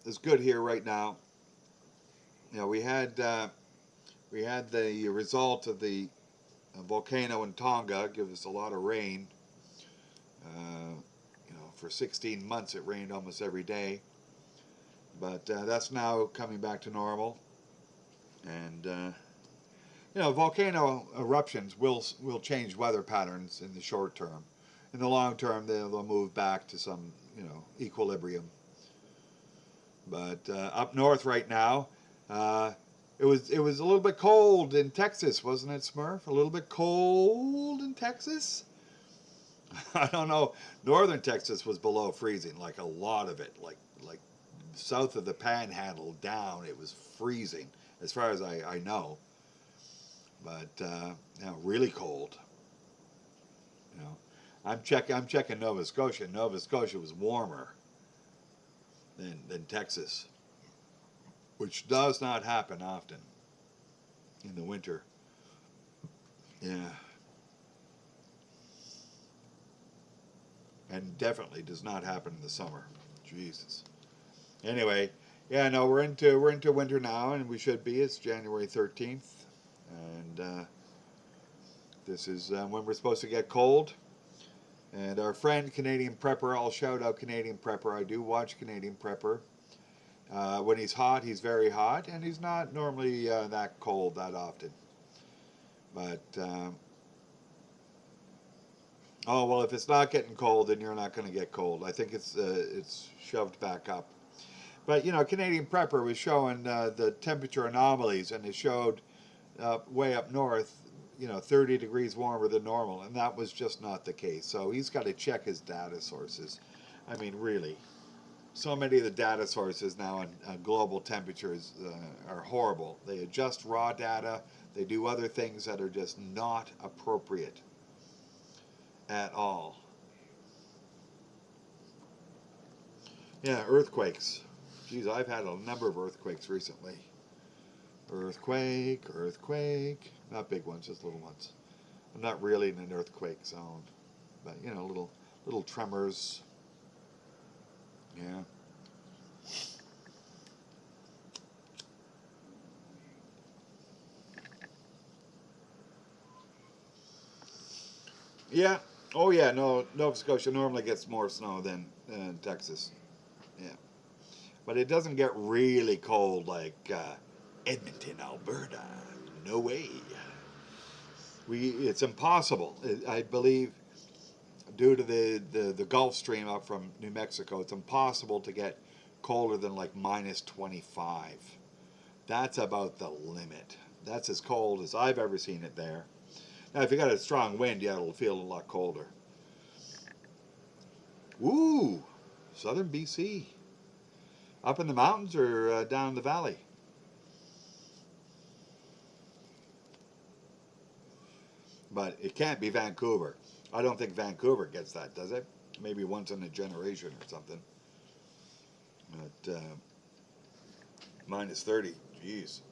it's good here right now. You know, we had the result of the volcano in Tonga give us a lot of rain. You know, for 16 months it rained almost every day, but that's now coming back to normal, and And volcano eruptions will change weather patterns in the short term. In the long term, they'll move back to some equilibrium. But up north right now, it was a little bit cold in Texas, wasn't it, Smurf? A little bit cold in Texas. I don't know. Northern Texas was below freezing, like a lot of it, like south of the Panhandle down, it was freezing, as far as I know. But really cold. I'm checking Nova Scotia. Nova Scotia was warmer than Texas, which does not happen often in the winter. Yeah. And definitely does not happen in the summer. Jesus. Anyway, yeah, no, we're into winter now, and we should be. It's January 13th, and this is when we're supposed to get cold. And our friend Canadian Prepper, I'll shout out Canadian Prepper. I do watch Canadian Prepper. When he's hot, he's very hot, and he's not normally that cold that often. But oh well, if it's not getting cold, then you're not going to get cold. I think it's shoved back up. But Canadian Prepper was showing the temperature anomalies, and it showed way up north, 30 degrees warmer than normal, and that was just not the case. So he's got to check his data sources. I mean, really, so many of the data sources now on global temperatures are horrible. They adjust raw data. They do other things that are just not appropriate at all. Yeah, earthquakes. Geez, I've had a number of earthquakes recently. Earthquake. Not big ones, just little ones. I'm not really in an earthquake zone, but little tremors. Yeah. Yeah. Oh yeah. No, Nova Scotia normally gets more snow than Texas. Yeah. But it doesn't get really cold like Edmonton, Alberta. No way. It's impossible. I believe, due to the Gulf Stream up from New Mexico, it's impossible to get colder than like minus 25. That's about the limit. That's as cold as I've ever seen it there. Now, if you got a strong wind, yeah, it'll feel a lot colder. Ooh, southern BC. Up in the mountains or down in the valley? But it can't be Vancouver. I don't think Vancouver gets that, does it? Maybe once in a generation or something. But minus 30, geez.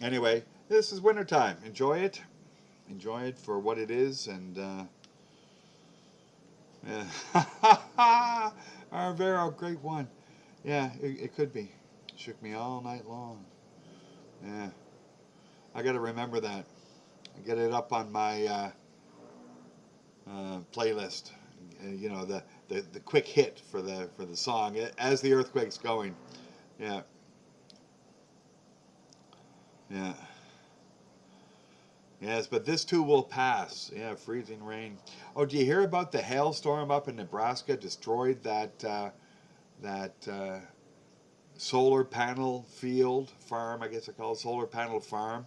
Anyway, this is wintertime. Enjoy it. Enjoy it for what it is, and yeah. Arvero, great one. Yeah, it could be. Shook me all night long. Yeah. I got to remember that. Get it up on my playlist. The quick hit for the song as the earthquake's going. Yeah. Yeah. Yes, but this too will pass. Yeah, freezing rain. Oh, do you hear about the hailstorm up in Nebraska? Destroyed that solar panel farm, I guess I call it, solar panel farm.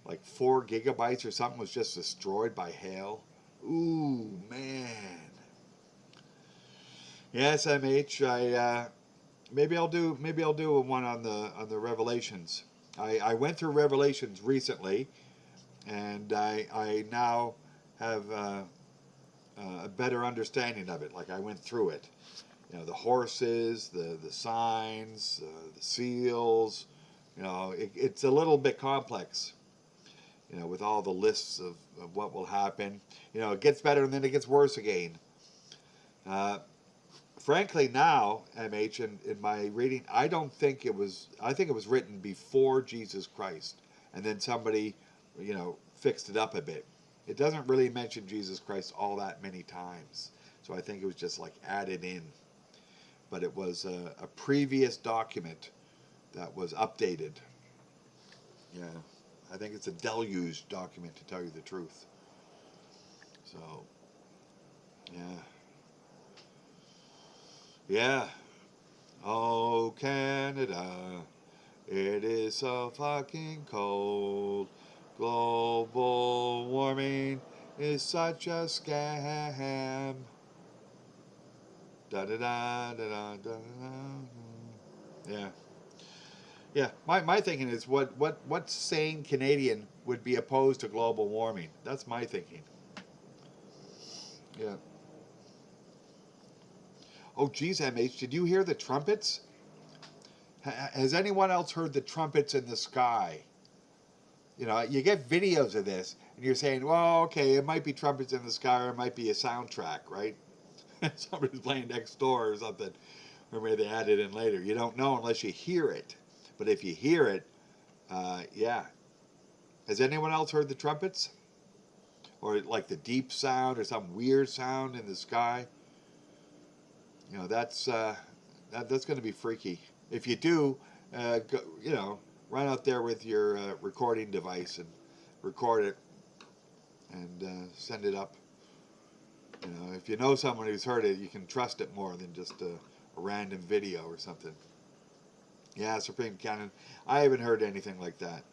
Like 4 gigabytes or something was just destroyed by hail. Ooh, man. Yes, MH. Maybe I'll do a one on the Revelations. I went through Revelations recently, and I now have a better understanding of it. Like, I went through it. The horses, the signs, the seals. It's a little bit complex. With all the lists of what will happen. It gets better and then it gets worse again. Frankly, now, MH, in my reading, I think it was written before Jesus Christ, and then somebody, fixed it up a bit. It doesn't really mention Jesus Christ all that many times, so I think it was just like added in. But it was a previous document that was updated. Yeah, I think it's a deluge document, to tell you the truth. So, yeah. Yeah. Oh, Canada, it is so fucking cold. Global warming is such a scam. Da da da da da da da. Yeah. Yeah. My thinking is what sane Canadian would be opposed to global warming? That's my thinking. Yeah. Oh, geez, MH, did you hear the trumpets? Has anyone else heard the trumpets in the sky? You know, you get videos of this, and you're saying, well, okay, it might be trumpets in the sky, or it might be a soundtrack, right? Somebody's playing next door or something, or maybe they add it in later. You don't know unless you hear it. But if you hear it, yeah. Has anyone else heard the trumpets? Or like the deep sound, or some weird sound in the sky? You know, that's going to be freaky. If you do, go, you know, run out there with your recording device and record it and send it up. You know, if you know someone who's heard it, you can trust it more than just a random video or something. Yeah, Supreme Canon. I haven't heard anything like that.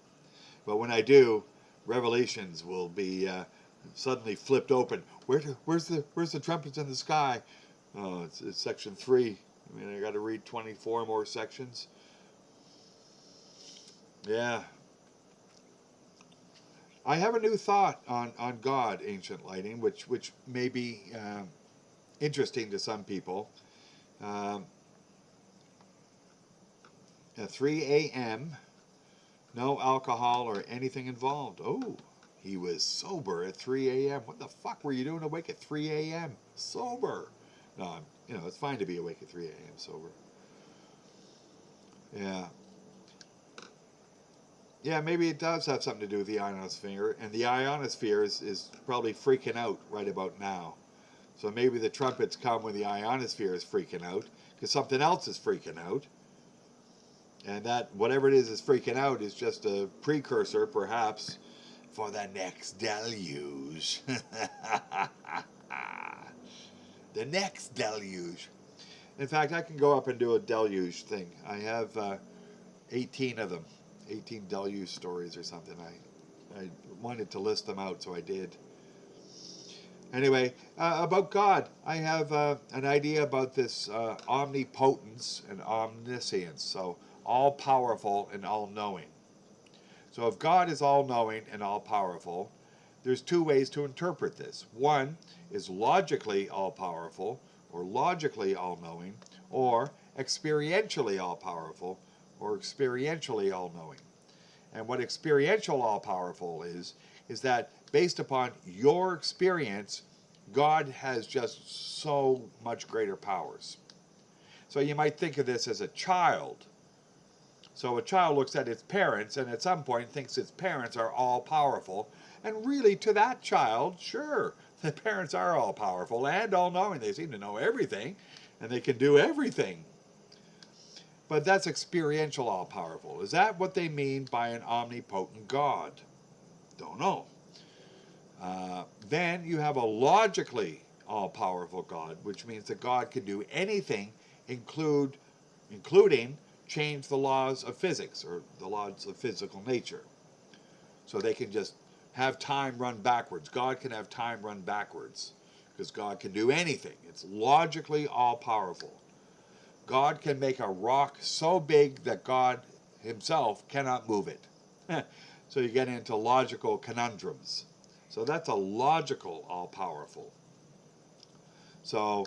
But when I do, revelations will be suddenly flipped open. Where's the trumpets in the sky? Oh, it's section 3. I mean, I got to read 24 more sections. Yeah. I have a new thought on God, Ancient Lighting, which may be interesting to some people. At 3 a.m., no alcohol or anything involved. Oh, he was sober at 3 a.m. What the fuck were you doing awake at 3 a.m. sober? No, you know, it's fine to be awake at 3 a.m. sober. Yeah. Yeah, maybe it does have something to do with the ionosphere, and the ionosphere is probably freaking out right about now. So maybe the trumpets come when the ionosphere is freaking out, because something else is freaking out. And that, whatever it is freaking out, is just a precursor, perhaps, for the next deluge. The next deluge. In fact, I can go up and do a deluge thing. I have 18 of them. 18 deluge stories or something. I wanted to list them out, so I did. Anyway, about God, I have an idea about this omnipotence and omniscience. So, all-powerful and all-knowing. So if God is all-knowing and all-powerful, there's two ways to interpret this. One is logically all-powerful, or logically all-knowing, or experientially all-powerful, or experientially all-knowing. And what experiential all-powerful is that based upon your experience, God has just so much greater powers. So you might think of this as a child. So a child looks at its parents and at some point thinks its parents are all-powerful. And really, to that child, sure, the parents are all-powerful and all-knowing. They seem to know everything, and they can do everything. But that's experiential all-powerful. Is that what they mean by an omnipotent God? Don't know. Then you have a logically all-powerful God, which means that God can do anything, including change the laws of physics or the laws of physical nature. So they can just have time run backwards. God can have time run backwards because God can do anything. It's logically all-powerful. God can make a rock so big that God himself cannot move it. So you get into logical conundrums. So that's a logical all-powerful. So,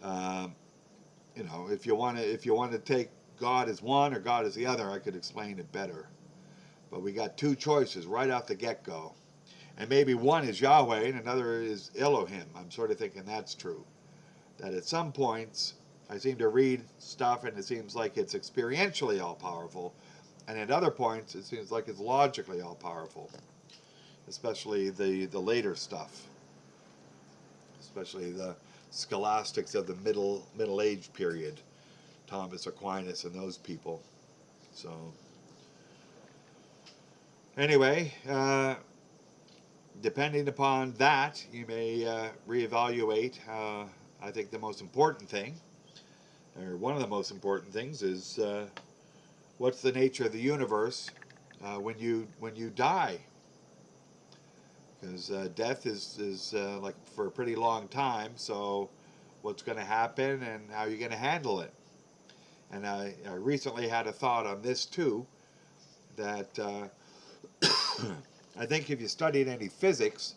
you know, if you want to take God as one or God as the other, I could explain it better. But we got two choices right off the get-go. And maybe one is Yahweh and another is Elohim. I'm sort of thinking that's true. That at some points, I seem to read stuff and it seems like it's experientially all-powerful. And at other points, it seems like it's logically all-powerful. Especially the later stuff. Especially the scholastics of the Middle Age period. Thomas Aquinas and those people. So anyway, depending upon that, you may reevaluate. I think the most important thing, or one of the most important things, is what's the nature of the universe when you die? Because death is like for a pretty long time. So what's going to happen and how you're going to handle it? And I recently had a thought on this too, that I think if you studied any physics,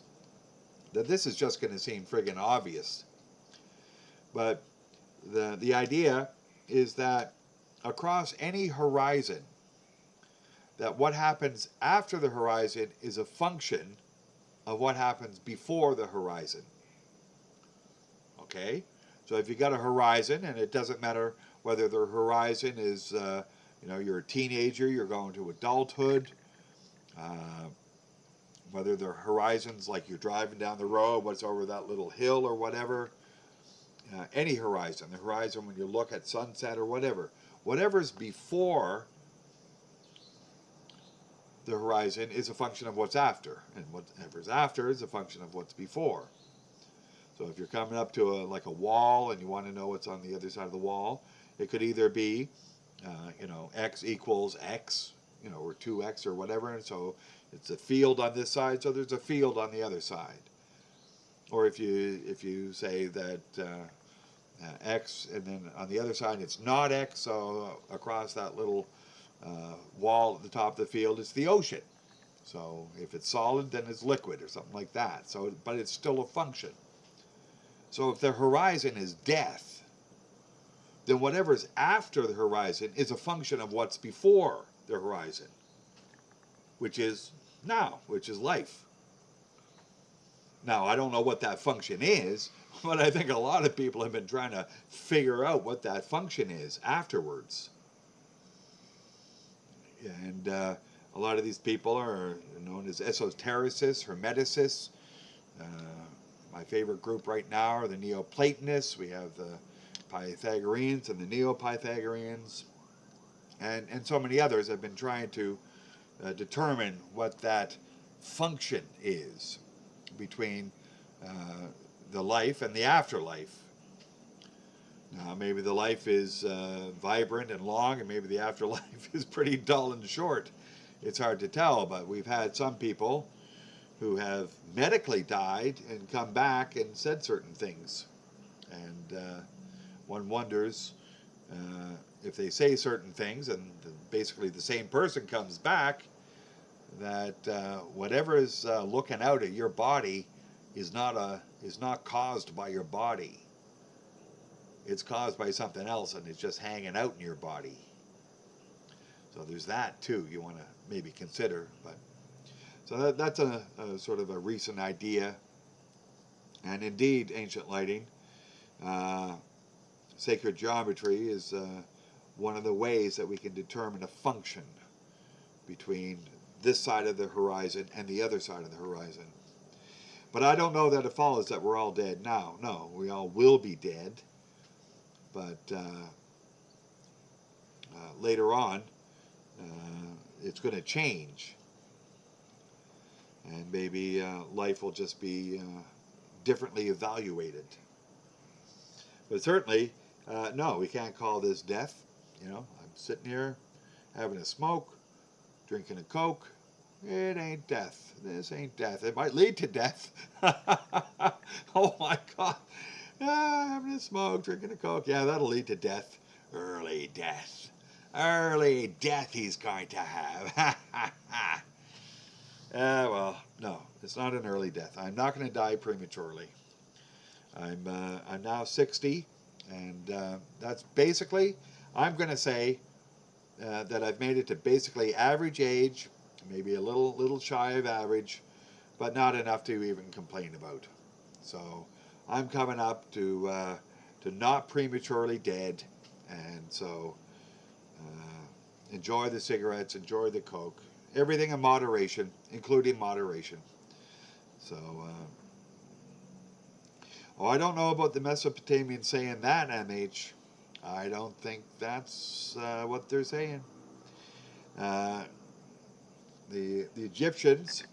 that this is just going to seem friggin' obvious. But the idea is that across any horizon, that what happens after the horizon is a function of what happens before the horizon. Okay? So if you got a horizon, and it doesn't matter whether the horizon is, you're a teenager, you're going to adulthood, whether the horizon's like you're driving down the road, what's over that little hill or whatever, any horizon, the horizon when you look at sunset or whatever's before the horizon is a function of what's after, and whatever's after is a function of what's before. So if you're coming up to like a wall and you want to know what's on the other side of the wall, it could either be, x equals x, or 2x or whatever, and so it's a field on this side, so there's a field on the other side. Or if you say that x, and then on the other side it's not x, so across that little wall at the top of the field is the ocean. So if it's solid, then it's liquid or something like that. So, but it's still a function. So if the horizon is death, then whatever's after the horizon is a function of what's before the horizon, which is now, which is life. Now, I don't know what that function is, but I think a lot of people have been trying to figure out what that function is afterwards. And a lot of these people are known as esotericists, hermeticists. My favorite group right now are the Neoplatonists. We have the Pythagoreans and the Neo-Pythagoreans. And so many others have been trying to determine what that function is between the life and the afterlife. Now, maybe the life is vibrant and long, and maybe the afterlife is pretty dull and short. It's hard to tell, but we've had some people who have medically died and come back and said certain things. And one wonders if they say certain things and basically the same person comes back, that whatever is looking out at your body is not caused by your body. It's caused by something else, and it's just hanging out in your body. So there's that too you want to maybe consider. But so that's a sort of a recent idea. And indeed, ancient lighting, sacred geometry is one of the ways that we can determine a function between this side of the horizon and the other side of the horizon. But I don't know that it follows that we're all dead now. No, we all will be dead. But later on, it's going to change. And maybe life will just be differently evaluated. But certainly, no, we can't call this death. I'm sitting here having a smoke, drinking a Coke. It ain't death. This ain't death. It might lead to death. Oh my God. Having a smoke, drinking a Coke. Yeah, that'll lead to death. Early death. Early death he's going to have. Well, no, it's not an early death. I'm not going to die prematurely. I'm now 60, and that's basically, I'm going to say that I've made it to basically average age, maybe a little shy of average, but not enough to even complain about. So I'm coming up to not prematurely dead, and so enjoy the cigarettes, enjoy the Coke, everything in moderation, including moderation. So, I don't know about the Mesopotamians saying that, MH. I don't think that's what they're saying. Uh, the Egyptians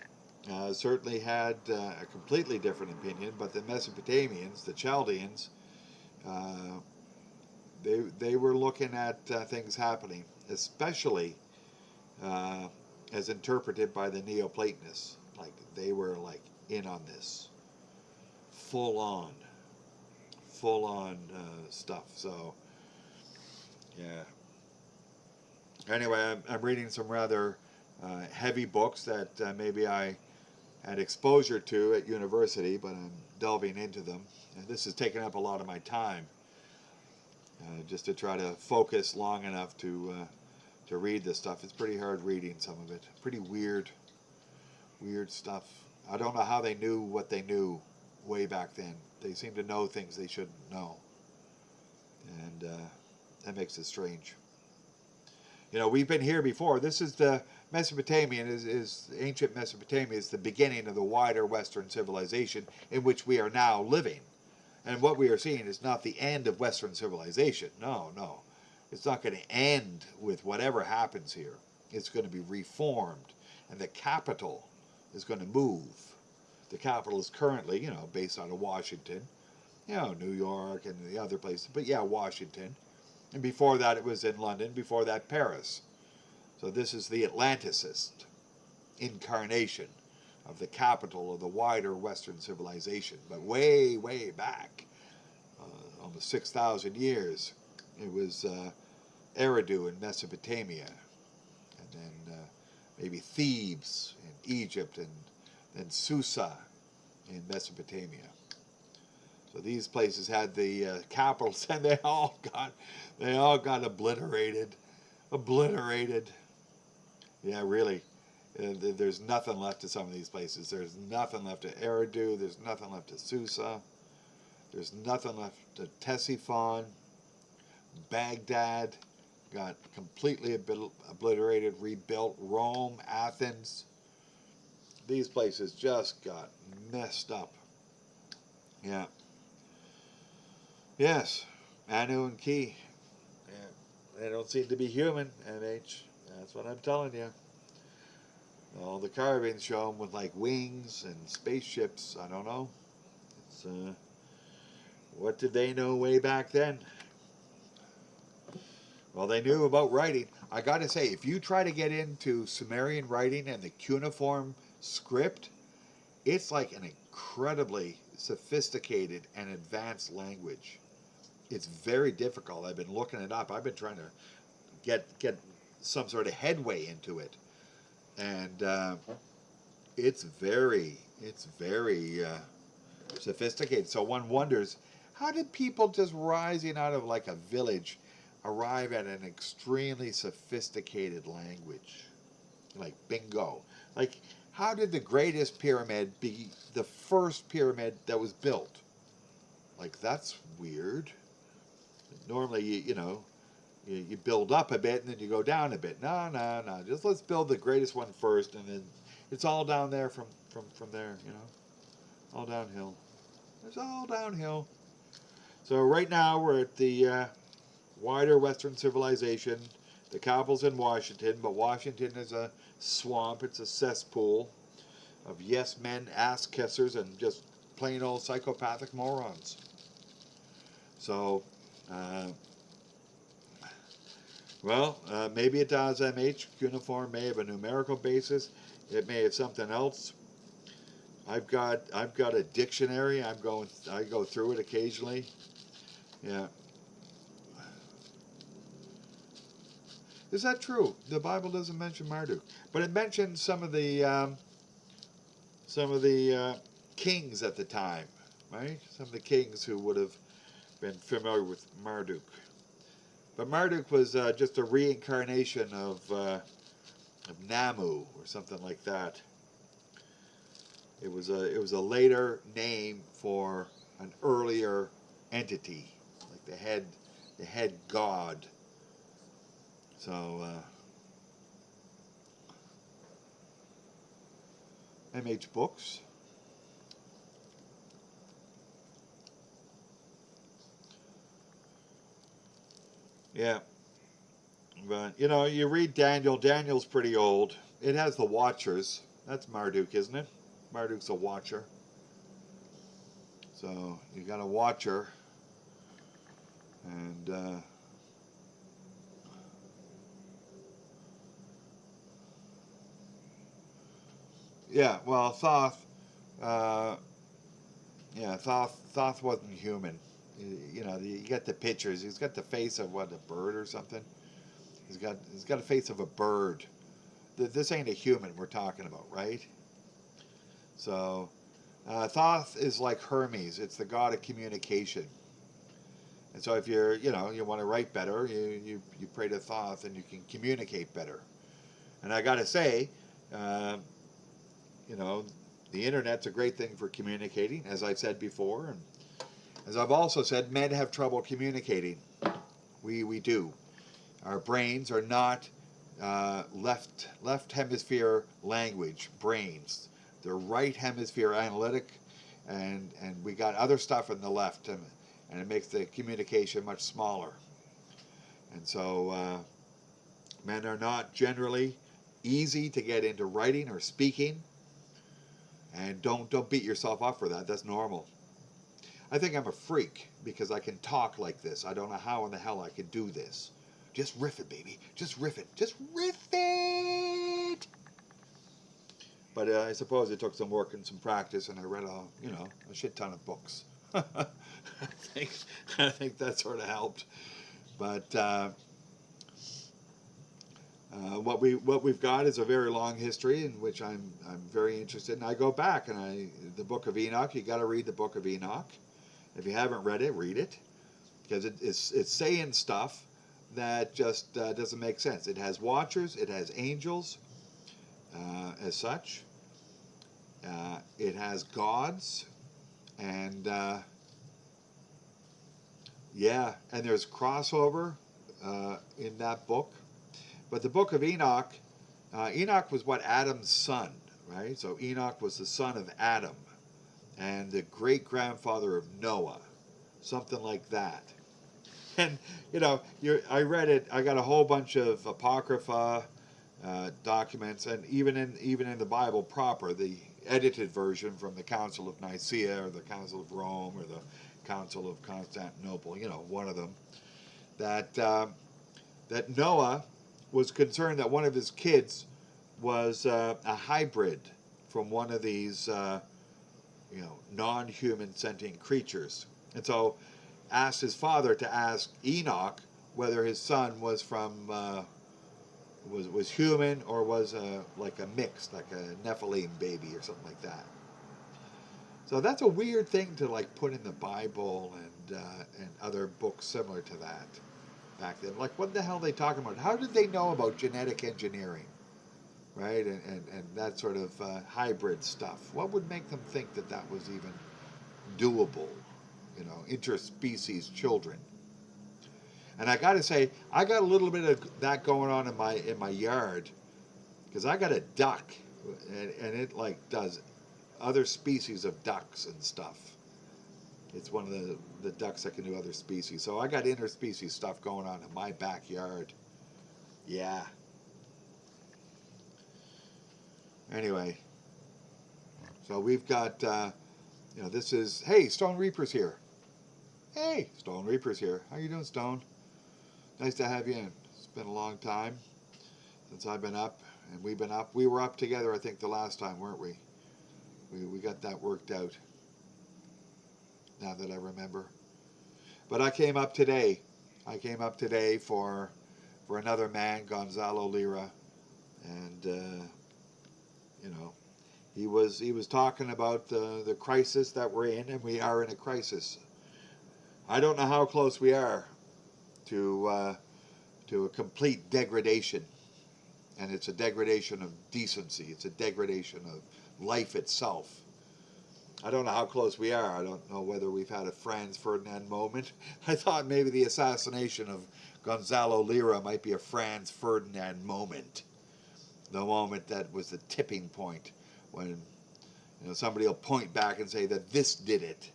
certainly had a completely different opinion, but the Mesopotamians, the Chaldeans, uh, they were looking at things happening, especially uh, as interpreted by the Neoplatonists. Like they were like in on this, full on, full on stuff. So yeah. Anyway, I'm reading some rather heavy books that maybe I had exposure to at university, but I'm delving into them. And this is taking up a lot of my time, just to try to focus long enough to read this stuff. It's pretty hard reading some of it. Pretty weird, weird stuff. I don't know how they knew what they knew way back then. They seem to know things they shouldn't know, and that makes it strange. You know, we've been here before. This is the Mesopotamian, is ancient Mesopotamia is the beginning of the wider Western civilization in which we are now living. And what we are seeing is not the end of Western civilization. No, no. It's not going to end with whatever happens here. It's going to be reformed. And the capital is going to move. The capital is currently, you know, based out of Washington. You know, New York and the other places. But yeah, Washington. And before that it was in London. Before that, Paris. So this is the Atlanticist incarnation of the capital of the wider Western civilization. But way, way back, almost 6,000 years, it was Eridu in Mesopotamia, and then maybe Thebes in Egypt, and then Susa in Mesopotamia. So these places had the capitals, and they all got obliterated. Yeah, really. There's nothing left to some of these places. There's nothing left to Eridu. There's nothing left to Susa. There's nothing left to Ctesiphon. Baghdad got completely obliterated, rebuilt. Rome, Athens. These places just got messed up. Yeah. Yes. Anu and Ki. Yeah. They don't seem to be human, MH. That's what I'm telling you. All the carvings show them with like wings and spaceships. I don't know. It's what did they know way back then? Well, they knew about writing. I got to say, if you try to get into Sumerian writing and the cuneiform script, it's like an incredibly sophisticated and advanced language. It's very difficult. I've been looking it up. I've been trying to get some sort of headway into it, and it's very sophisticated. So one wonders, how did people just rising out of like a village arrive at an extremely sophisticated language? Like bingo. Like, how did the greatest pyramid be the first pyramid that was built? Like, that's weird. Normally, you build up a bit and then you go down a bit. No. Just let's build the greatest one first, and then it's all down there from there, all downhill. It's all downhill. So right now we're at the wider Western civilization. The capital's in Washington, but Washington is a swamp. It's a cesspool of yes men, ass kissers, and just plain old psychopathic morons. So, maybe it does, MH. Cuneiform may have a numerical basis. It may have something else. I've got a dictionary. I go through it occasionally. Yeah. Is that true? The Bible doesn't mention Marduk, but it mentions some of the kings at the time, right? Some of the kings who would have been familiar with Marduk. But Marduk was just a reincarnation of Namu or something like that. It was a later name for an earlier entity, like the head god. So MH Books. Yeah. But, you know, you read Daniel. Daniel's pretty old. It has the Watchers. That's Marduk, isn't it? Marduk's a Watcher. So you got a Watcher. And, yeah, well, Thoth, uh, yeah, Thoth wasn't human. You know, you get the pictures. He's got the face of, what, a bird or something? He's got a face of a bird. This ain't a human we're talking about, right? So, Thoth is like Hermes. It's the god of communication. And so if you're, you know, you want to write better, you pray to Thoth and you can communicate better. And I got to say, you know, the internet's a great thing for communicating, as I've said before. And as I've also said, men have trouble communicating. We do. Our brains are not left hemisphere language brains. They're right hemisphere analytic, and we got other stuff in the left, and it makes the communication much smaller. And so men are not generally easy to get into writing or speaking, and don't beat yourself up for that. That's normal. I think I'm a freak because I can talk like this. I don't know how in the hell I could do this. Just riff it, baby. Just riff it. Just riff it. But I suppose it took some work and some practice, and I read a shit ton of books. I think that sort of helped. But what we've got is a very long history in which I'm very interested in. I go back and the Book of Enoch. You got to read the Book of Enoch. If you haven't read it, read it, because it's saying stuff that just doesn't make sense. It has watchers, it has angels, as such. It has gods, and yeah, and there's crossover in that book. But the Book of Enoch, Enoch was what, Adam's son, right? So Enoch was the son of Adam and the great-grandfather of Noah, something like that. And, you know, I read it. I got a whole bunch of Apocrypha documents, and even in the Bible proper, the edited version from the Council of Nicaea or the Council of Rome or the Council of Constantinople, you know, one of them, that Noah was concerned that one of his kids was a hybrid from one of these, non-human sentient creatures, and so asked his father to ask Enoch whether his son was from was human or was like a mix, like a Nephilim baby or something like that. So that's a weird thing to like put in the Bible and other books similar to that back then. Like, what the hell are they talking about? How did they know about genetic engineering, right? And that sort of hybrid stuff. What would make them think that that was even doable? You know, interspecies children. And I got to say, I got a little bit of that going on in my yard, because I got a duck, and it like does other species of ducks and stuff. It's one of the ducks that can do other species. So I got interspecies stuff going on in my backyard. Yeah. Anyway, so we've got, this is, hey, Stone Reaper's here. Hey, Stone Reaper's here. How you doing, Stone? Nice to have you in. It's been a long time since I've been up, and we've been up. We were up together, I think, the last time, weren't we? We got that worked out, now that I remember. But I came up today. I came up today for another man, Gonzalo Lira, and he was talking about the crisis that we're in, and we are in a crisis. I don't know how close we are to a complete degradation, and it's a degradation of decency. It's a degradation of life itself. I don't know how close we are. I don't know whether we've had a Franz Ferdinand moment. I thought maybe the assassination of Gonzalo Lira might be a Franz Ferdinand moment. The moment that was the tipping point when somebody will point back and say that this did it.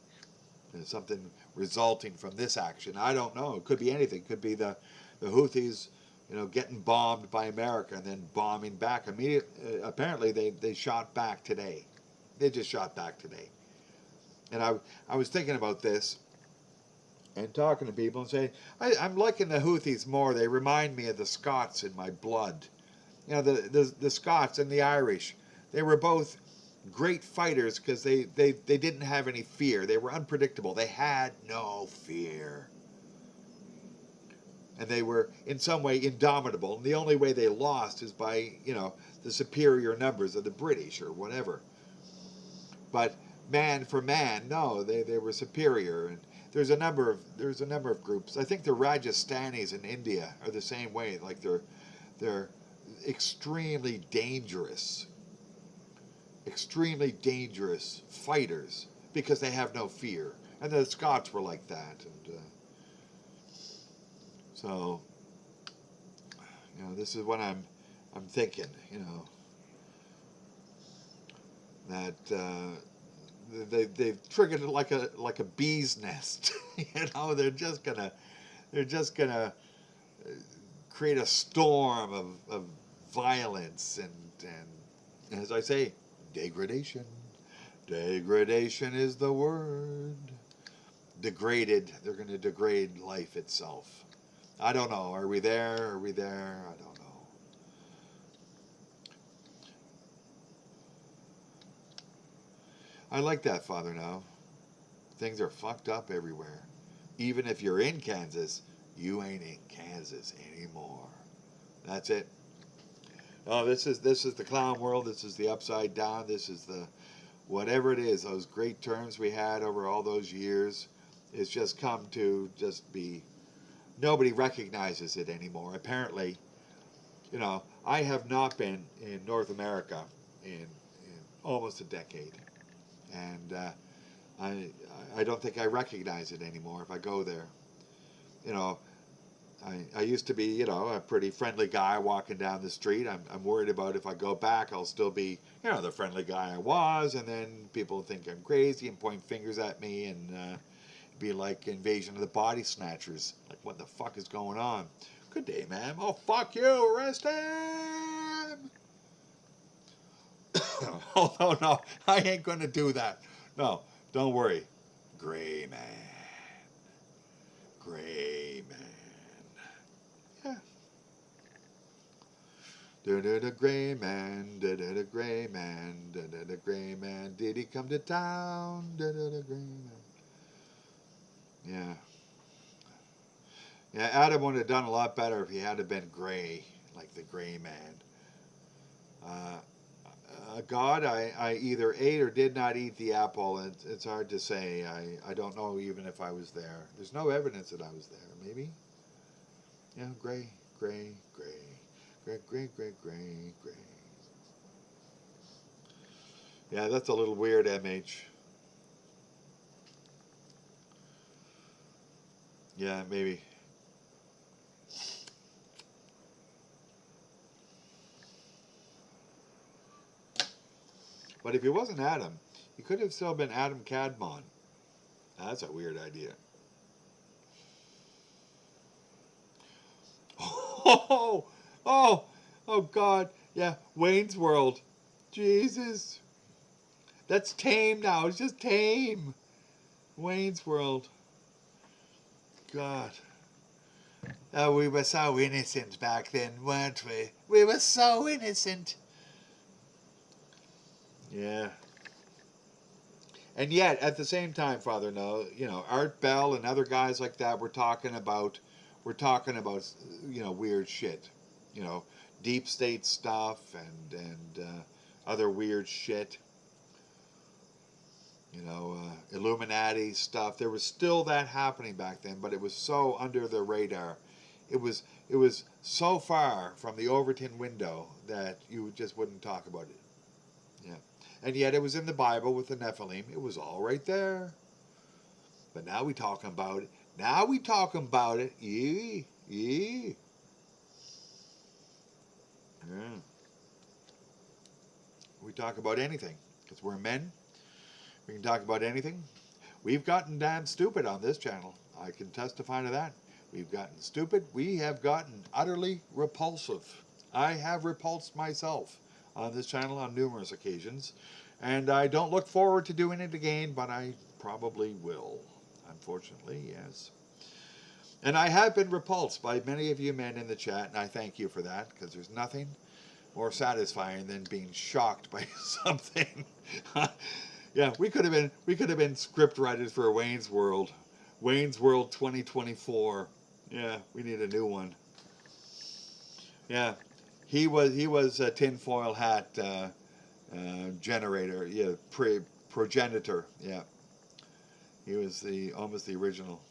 There's something resulting from this action. I don't know. It could be anything. It could be the Houthis you know, getting bombed by America and then bombing back immediately. Apparently, they shot back today. They just shot back today. And I was thinking about this and talking to people and saying, I'm liking the Houthis more. They remind me of the Scots in my blood. You know, the Scots and the Irish. They were both great fighters because they didn't have any fear. They were unpredictable. They had no fear. And they were, in some way, indomitable. And the only way they lost is by, you know, the superior numbers of the British or whatever. But man for man, no, they were superior. And there's a number of groups. I think the Rajasthanis in India are the same way. Like they're extremely dangerous fighters because they have no fear. And the Scots were like that. And so, you know, this is what I'm thinking, you know, that they've triggered it like a bee's nest. You know, they're just gonna create a storm of violence and as I say, degradation. Degradation is the word. Degraded. They're going to degrade life itself. I don't know. Are we there? Are we there? I don't know. I like that, Father, now. Things are fucked up everywhere. Even if you're in Kansas, you ain't in Kansas anymore. That's it. Oh, this is the clown world. This is the upside down. This is the whatever it is. Those great terms we had over all those years, it's just come to just be. Nobody recognizes it anymore. Apparently, you know, I have not been in North America in almost a decade, and I don't think I recognize it anymore if I go there. You know, I used to be, you know, a pretty friendly guy walking down the street. I'm worried about if I go back, I'll still be, you know, the friendly guy I was, and then people think I'm crazy and point fingers at me and be like Invasion of the Body Snatchers. Like, what the fuck is going on? Good day, ma'am. Oh, fuck you. Arrest him. Oh, no. I ain't going to do that. No, don't worry. Gray man. Gray man. Yeah. Da-da-da, gray man. Da-da-da, gray man. Da-da-da, gray man. Did he come to town? Da-da-da, gray man. Yeah. Yeah, Adam would have done a lot better if he had been gray, like the gray man. God, I either ate or did not eat the apple. It's hard to say. I don't know even if I was there. There's no evidence that I was there. Maybe? Yeah, gray, gray, gray. Gray, gray, gray, gray, gray. Yeah, that's a little weird, MH. Yeah, maybe. But if he wasn't Adam, he could have still been Adam Cadmon. That's a weird idea. Oh, God. Yeah, Wayne's World. Jesus. That's tame now. It's just tame. Wayne's World. God. Oh, we were so innocent back then, weren't we? We were so innocent. Yeah. And yet, at the same time, Father, no, you know, Art Bell and other guys like that were talking about, you know, weird shit, you know, deep state stuff and other weird shit, you know, Illuminati stuff. There was still that happening back then, but it was so under the radar. It was so far from the Overton window that you just wouldn't talk about it. Yeah. And yet it was in the Bible with the Nephilim. It was all right there. But now we talking about it. Now we talking about it. Yeah. We talk about anything. Because we're men. We can talk about anything. We've gotten damn stupid on this channel. I can testify to that. We've gotten stupid. We have gotten utterly repulsive. I have repulsed myself on this channel on numerous occasions, and I don't look forward to doing it again, but I probably will. Unfortunately, yes. And I have been repulsed by many of you men in the chat, and I thank you for that, because there's nothing more satisfying than being shocked by something. Yeah, we could have been script writers for Wayne's World. Wayne's World 2024. Yeah, we need a new one. Yeah, he was a tinfoil hat generator. Yeah, progenitor. Yeah, he was almost the original.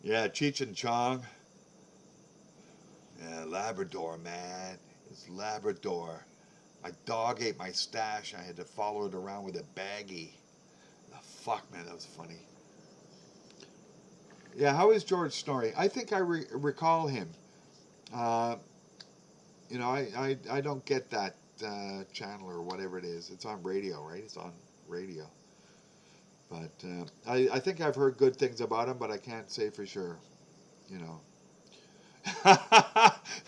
Yeah, Cheech and Chong. Yeah, Labrador, man. It's Labrador. My dog ate my stash. I had to follow it around with a baggie. The fuck, man, that was funny. Yeah, how is George Snorri? I think I recall him. You know, I don't get that channel or whatever it is. It's on radio, right? It's on radio. But I think I've heard good things about him, but I can't say for sure. You know.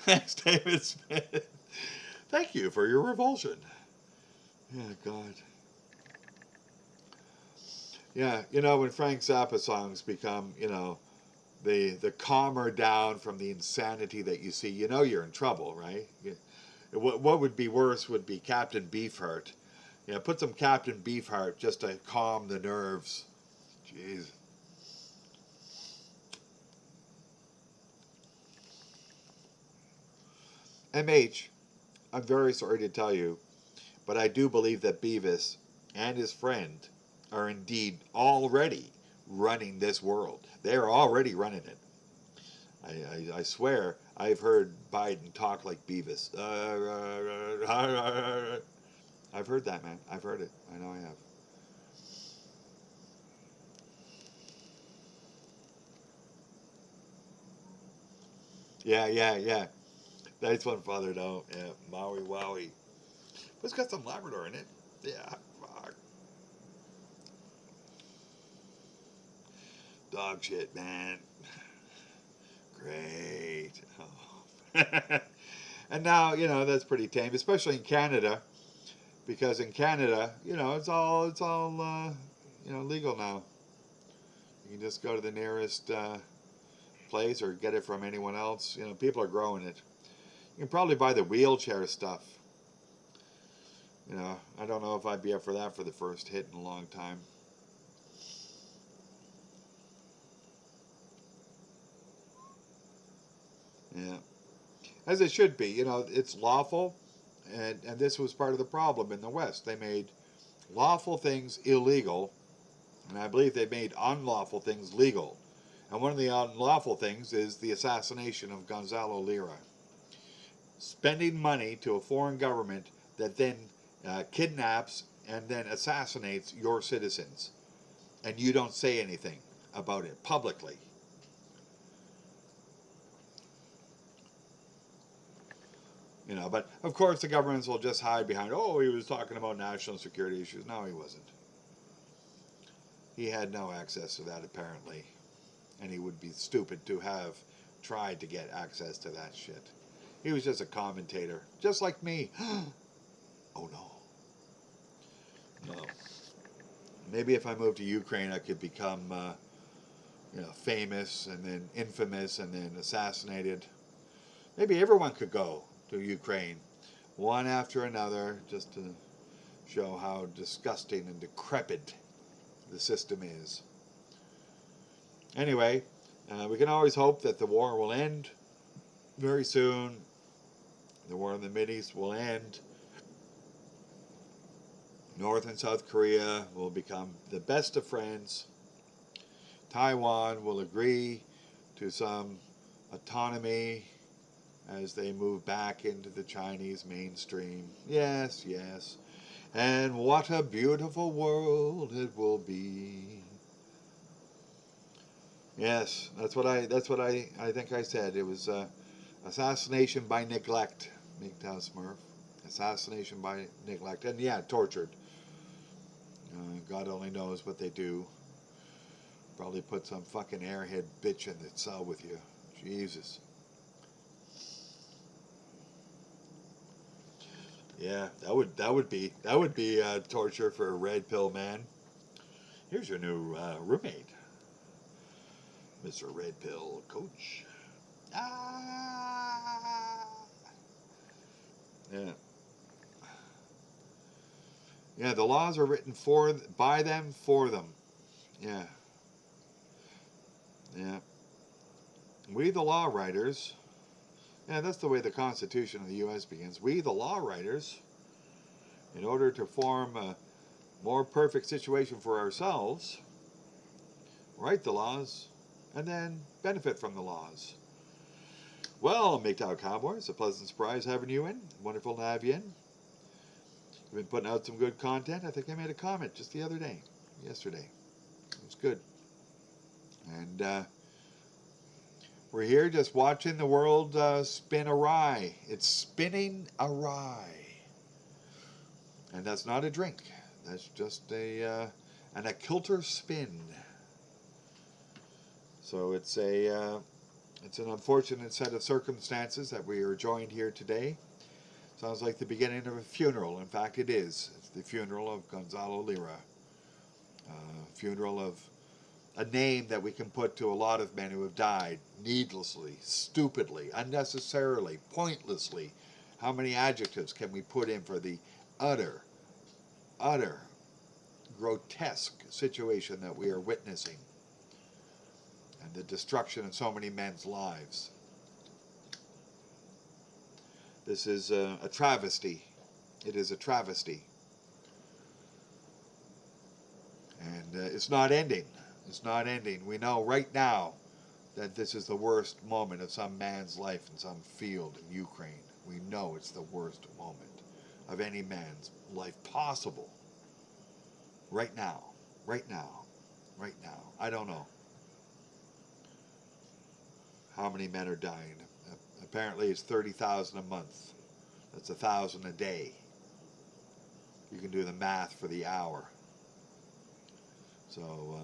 Thanks, David Smith. Thank you for your revulsion. Yeah, God. Yeah, you know, when Frank Zappa songs become, you know, the calmer down from the insanity that you see, you know you're in trouble, right? What would be worse would be Captain Beefheart. Yeah, put some Captain Beefheart just to calm the nerves. Jeez. MH, I'm very sorry to tell you, but I do believe that Beavis and his friend are indeed already running this world. They're already running it. I swear I've heard Biden talk like Beavis. I've heard that, man. I've heard it. I know I have. Yeah. Nice one, Father. No, yeah, Maui Wowie. But it's got some Labrador in it. Yeah, fuck. Dog shit, man. Great. Oh. And now, you know, that's pretty tame, especially in Canada, because in Canada, you know, it's all you know, legal now. You can just go to the nearest place or get it from anyone else. You know, people are growing it. You can probably buy the wheelchair stuff. You know, I don't know if I'd be up for that for the first hit in a long time. Yeah. As it should be. You know, it's lawful, and this was part of the problem in the West. They made lawful things illegal, and I believe they made unlawful things legal. And one of the unlawful things is the assassination of Gonzalo Lira. Spending money to a foreign government that then kidnaps and then assassinates your citizens. And you don't say anything about it publicly. You know, but of course the governments will just hide behind, oh, he was talking about national security issues. No, he wasn't. He had no access to that, apparently. And he would be stupid to have tried to get access to that shit. He was just a commentator, just like me. Oh, no. No. Maybe if I moved to Ukraine, I could become, you know, famous and then infamous and then assassinated. Maybe everyone could go to Ukraine, one after another, just to show how disgusting and decrepit the system is. Anyway, we can always hope that the war will end very soon. The war in the Mideast will end. North and South Korea will become the best of friends. Taiwan will agree to some autonomy as they move back into the Chinese mainstream. Yes. And what a beautiful world it will be. Yes, that's what I think I said. It was assassination by neglect, Mgtow Smurf. Assassination by neglect. And yeah, tortured. God only knows what they do. Probably put some fucking airhead bitch in the cell with you. Jesus. Yeah, that would be torture for a red pill man. Here's your new roommate, Mr. Red Pill Coach. Ah. Yeah. Yeah, the laws are written by them, for them. Yeah. Yeah. We, the law writers, yeah, that's the way the Constitution of the U.S. begins. We, the law writers, in order to form a more perfect situation for ourselves, write the laws, and then benefit from the laws. Well, Mgtow Cowboy, it's a pleasant surprise having you in. Wonderful to have you in. You've been putting out some good content. I think I made a comment just the other day, yesterday. It was good. And we're here just watching the world spin awry. It's spinning awry. And that's not a drink. That's just an kilter spin. So it's an unfortunate set of circumstances that we are joined here today. Sounds like the beginning of a funeral. In fact, it is. It's the funeral of Gonzalo Lira. Funeral of a name that we can put to a lot of men who have died needlessly, stupidly, unnecessarily, pointlessly. How many adjectives can we put in for the utter, grotesque situation that we are witnessing and the destruction of so many men's lives? This is a travesty. It is a travesty. And it's not ending. It's not ending. We know right now that this is the worst moment of some man's life in some field in Ukraine. We know it's the worst moment of any man's life possible. Right now. Right now. Right now. I don't know how many men are dying. Apparently it's 30,000 a month. That's 1,000 a day. You can do the math for the hour. So,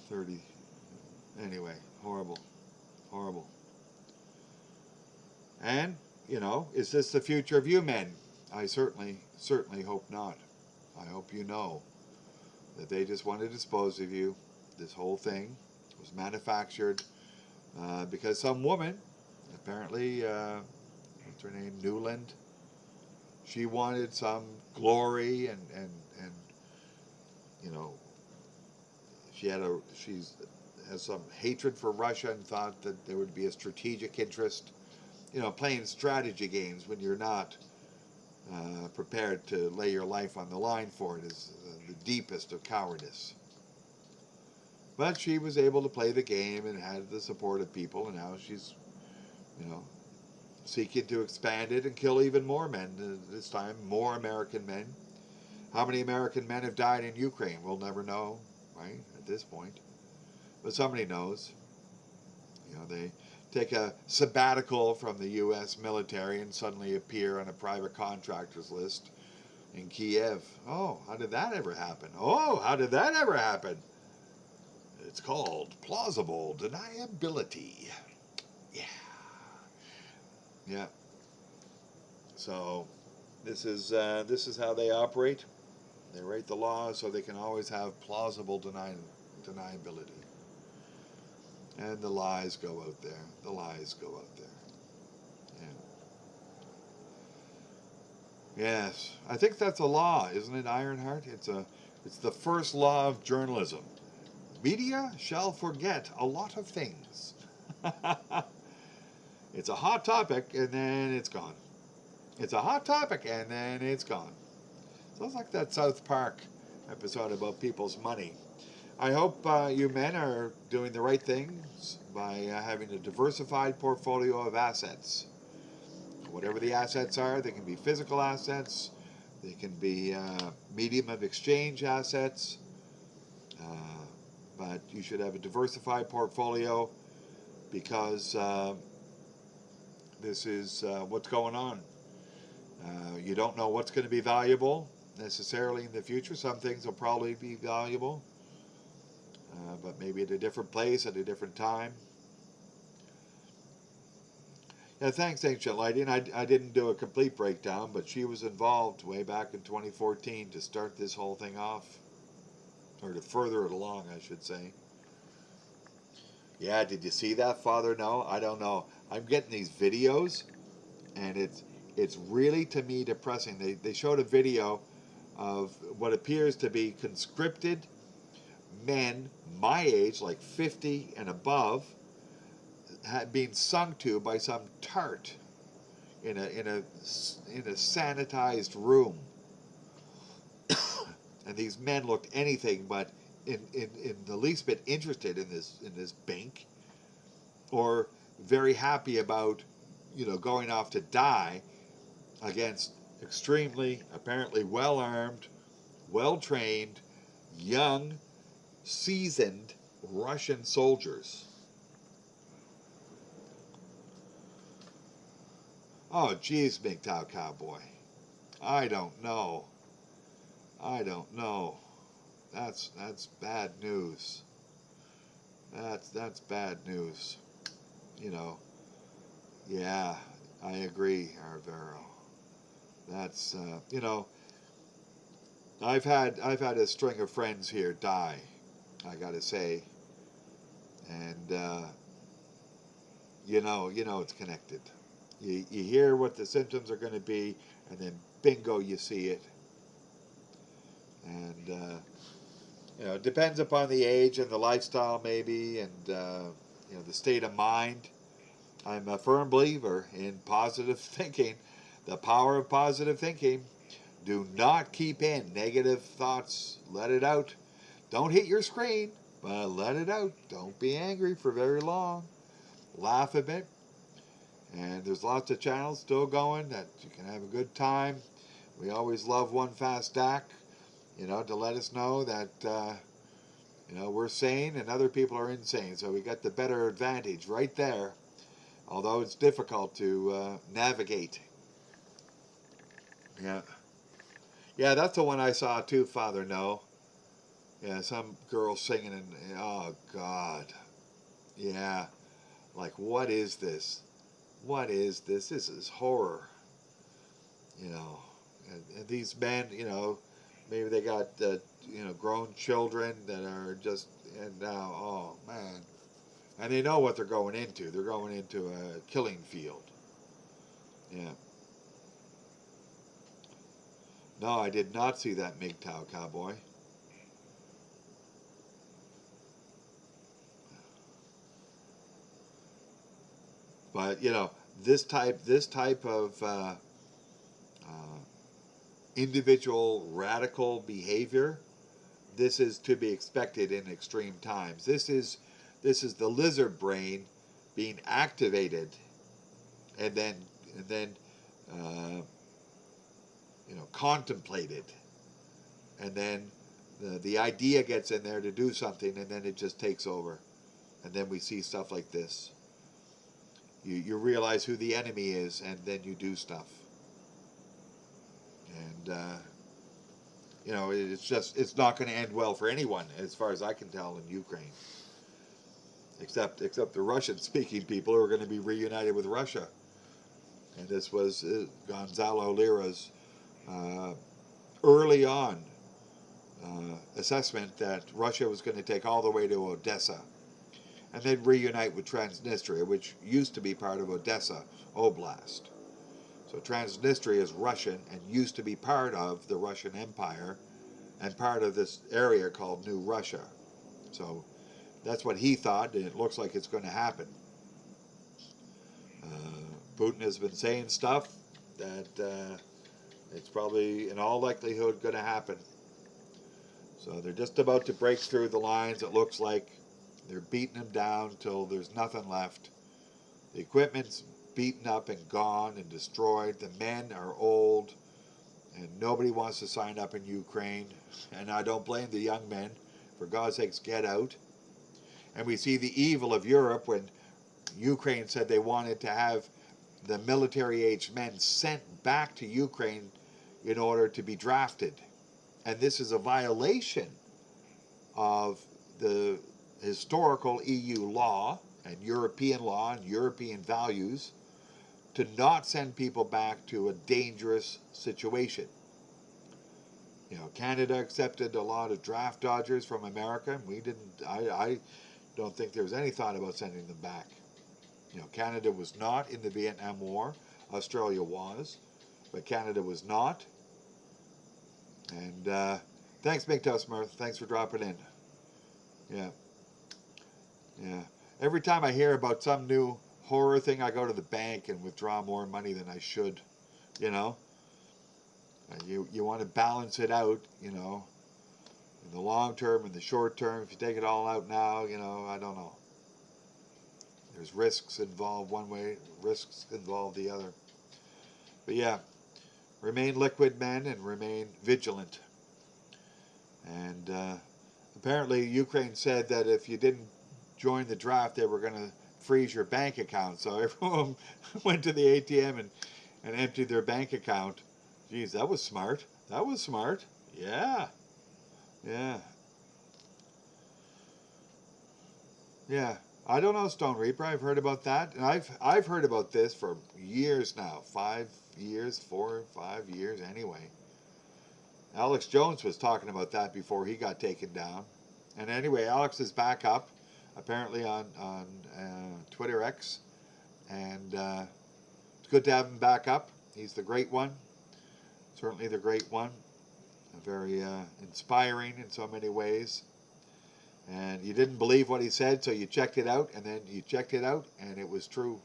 30. Anyway, horrible. Horrible. And, you know, is this the future of you men? I certainly hope not. I hope you know that they just want to dispose of you. This whole thing was manufactured because some woman, apparently, what's her name, Newland, she wanted some glory and you know, she has some hatred for Russia and thought that there would be a strategic interest, you know, playing strategy games when you're not prepared to lay your life on the line for it is the deepest of cowardice. But she was able to play the game and had the support of people, and now she's, you know, seeking to expand it and kill even more men, this time more American men. How many American men have died in Ukraine? We'll never know, right, at this point. But somebody knows. You know, they take a sabbatical from the U.S. military and suddenly appear on a private contractors list in Kiev. Oh, how did that ever happen? Oh, how did that ever happen? It's called plausible deniability. Yeah. Yeah. So this is how they operate. They write the law so they can always have plausible deniability. And the lies go out there. The lies go out there. Yeah. Yes. I think that's a law, isn't it, Ironheart? It's the first law of journalism. Media shall forget a lot of things. It's a hot topic, and then it's gone. It's a hot topic, and then it's gone. Sounds like that South Park episode about people's money. I hope you men are doing the right things by having a diversified portfolio of assets. Whatever the assets are, they can be physical assets, they can be medium of exchange assets, but you should have a diversified portfolio because this is what's going on. You don't know what's going to be valuable. necessarily in the future. Some things will probably be valuable, but maybe at a different place, at a different time. Yeah, thanks, Ancient Lady. And I didn't do a complete breakdown, but she was involved way back in 2014 to start this whole thing off, or to further it along, I should say. Yeah, did you see that, Father? No, I don't know. I'm getting these videos, and it's really, to me, depressing. They showed a video of what appears to be conscripted men my age, like 50 and above, had been sung to by some tart in a sanitized room, and these men looked anything but in the least bit interested in this bink, or very happy about, going off to die against extremely, apparently well armed, well trained, young, seasoned Russian soldiers. Oh, geez, Mgtow cowboy. I don't know. I don't know. That's bad news. That's bad news. You know. Yeah, I agree, Arvero. That's I've had a string of friends here die, I gotta say, and it's connected. You hear what the symptoms are going to be, and then bingo, you see it. And it depends upon the age and the lifestyle, maybe, and the state of mind. I'm a firm believer in positive thinking, the power of positive thinking. Do not keep in negative thoughts. Let it out. Don't hit your screen, but let it out. Don't be angry for very long. Laugh a bit. And there's lots of channels still going that you can have a good time. We always love One Fast Stack, to let us know that, we're sane and other people are insane. So we got the better advantage right there, although it's difficult to navigate. Yeah. Yeah, that's the one I saw too, Father No. Yeah, some girl singing, and oh, God. Yeah. Like, what is this? What is this? This is horror. And these men, maybe they got, grown children that are just, and now, oh, man. And they know what they're going into. They're going into a killing field. Yeah. No, I did not see that Mgtow cowboy. But, this type of individual radical behavior, this is to be expected in extreme times. This is the lizard brain being activated, and then contemplated, and then the idea gets in there to do something, and then it just takes over, and then we see stuff like this. You realize who the enemy is, and then you do stuff. And it's not going to end well for anyone, as far as I can tell, in Ukraine, except the Russian-speaking people who are going to be reunited with Russia. And this was Gonzalo Lira's early on assessment that Russia was going to take all the way to Odessa, and then reunite with Transnistria, which used to be part of Odessa Oblast. So Transnistria is Russian and used to be part of the Russian Empire and part of this area called New Russia. So that's what he thought, and it looks like it's going to happen. Putin has been saying stuff that it's probably in all likelihood going to happen. So they're just about to break through the lines, it looks like. They're beating them down until there's nothing left. The equipment's beaten up and gone and destroyed. The men are old, and nobody wants to sign up in Ukraine. And I don't blame the young men. For God's sakes, get out. And we see the evil of Europe when Ukraine said they wanted to have the military-aged men sent back to Ukraine, in order to be drafted. And this is a violation of the historical EU law and European values to not send people back to a dangerous situation. You know, Canada accepted a lot of draft dodgers from America. We didn't. I don't think there was any thought about sending them back. You know, Canada was not in the Vietnam War. Australia was, but Canada was not. And thanks, Mgtow Smurf. Thanks for dropping in. Yeah. Yeah. Every time I hear about some new horror thing, I go to the bank and withdraw more money than I should. You know? You want to balance it out, you know, in the long term, in the short term. If you take it all out now, you know, I don't know. There's risks involved one way, risks involved the other. But yeah, remain liquid, men, and remain vigilant. And apparently Ukraine said that if you didn't join the draft, they were going to freeze your bank account. So everyone went to the ATM and emptied their bank account. Geez, that was smart. That was smart. Yeah. Yeah. Yeah. I don't know, Stone Reaper. I've heard about that. And I've heard about this for years now. 5 years, 4 or 5 years anyway. Alex Jones was talking about that before he got taken down. And anyway, Alex is back up, apparently on Twitter X. And it's good to have him back up. He's the great one. Certainly the great one. Very inspiring in so many ways. And you didn't believe what he said, so you checked it out, and then you checked it out, and it was true.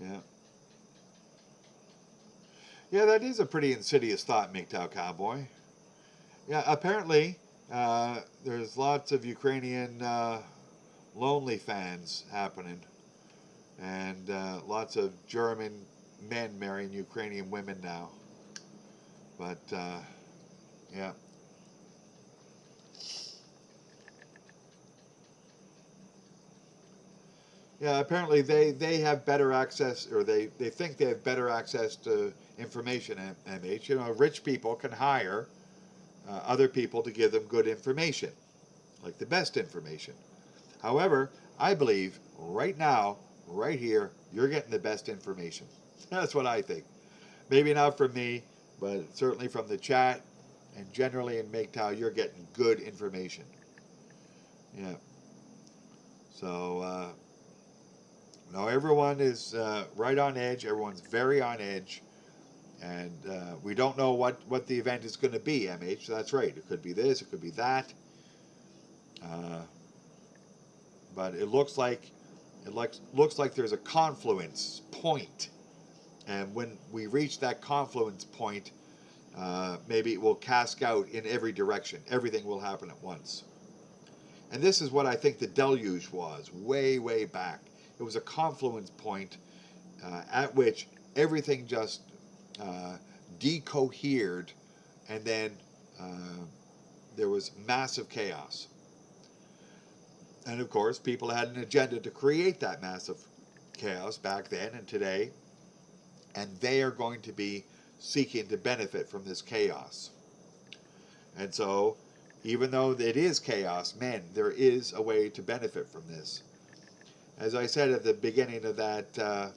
Yeah. Yeah, that is a pretty insidious thought, Mgtow Cowboy. Yeah, apparently there's lots of Ukrainian lonely fans happening, and lots of German men marrying Ukrainian women now. But, yeah. Yeah, apparently they have better access, or they think they have better access to information, MH. You know, rich people can hire other people to give them good information, like the best information. However, I believe right now, right here, you're getting the best information. That's what I think. Maybe not from me, but certainly from the chat, and generally in Mgtow, you're getting good information. Yeah. So, no, everyone is right on edge. Everyone's very on edge. And we don't know what the event is going to be, MH. That's right. It could be this. It could be that. But it looks like there's a confluence point. And when we reach that confluence point, maybe it will cascade out in every direction. Everything will happen at once. And this is what I think the deluge was, way, way back. It was a confluence point at which everything just decohered, and then there was massive chaos. And of course, people had an agenda to create that massive chaos back then and today, and they are going to be seeking to benefit from this chaos. And so, even though it is chaos, man, there is a way to benefit from this. As I said at the beginning of that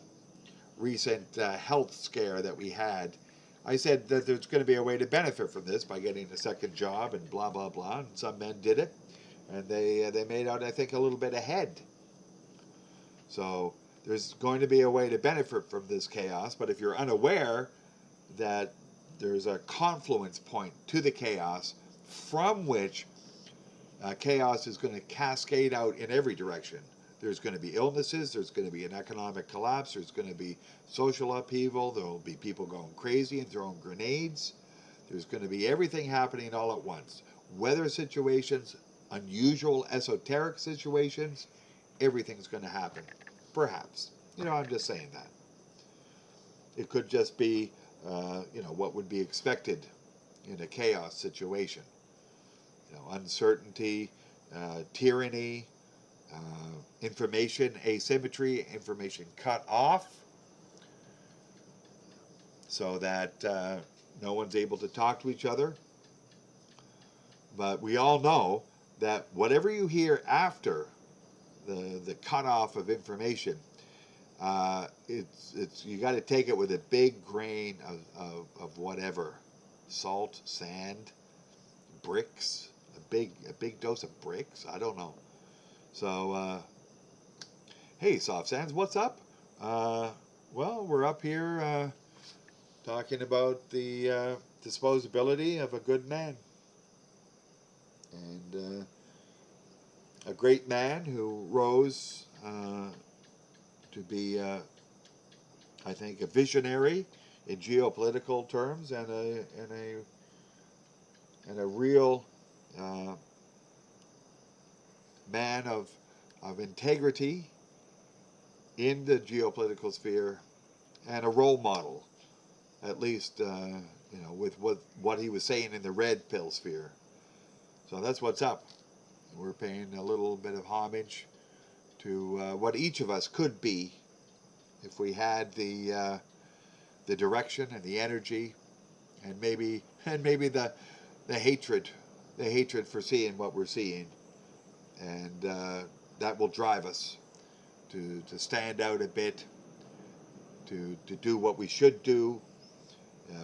recent health scare that we had, I said that there's going to be a way to benefit from this by getting a second job and blah, blah, blah. And some men did it, and they made out, I think, a little bit ahead. So there's going to be a way to benefit from this chaos, but if you're unaware that there's a confluence point to the chaos from which chaos is going to cascade out in every direction. There's going to be illnesses, there's going to be an economic collapse, there's going to be social upheaval, there will be people going crazy and throwing grenades. There's going to be everything happening all at once. Weather situations, unusual esoteric situations, everything's going to happen. Perhaps. You know, I'm just saying that. It could just be, you know, what would be expected in a chaos situation. You know, uncertainty, tyranny, information asymmetry, information cut off, so that No one's able to talk to each other. But we all know that whatever you hear after the cutoff of information, it's you got to take it with a big grain of whatever, salt, sand, bricks, a big dose of bricks. I don't know. So hey, Soft Sands, what's up? Well, we're up here talking about the disposability of a good man, and a great man who rose to be, I think, a visionary in geopolitical terms, and a real man of integrity in the geopolitical sphere, and a role model, at least with what he was saying in the red pill sphere. So that's what's up. We're paying a little bit of homage to what each of us could be if we had the direction and the energy, and maybe the hatred for seeing what we're seeing, and that will drive us to stand out a bit, to do what we should do,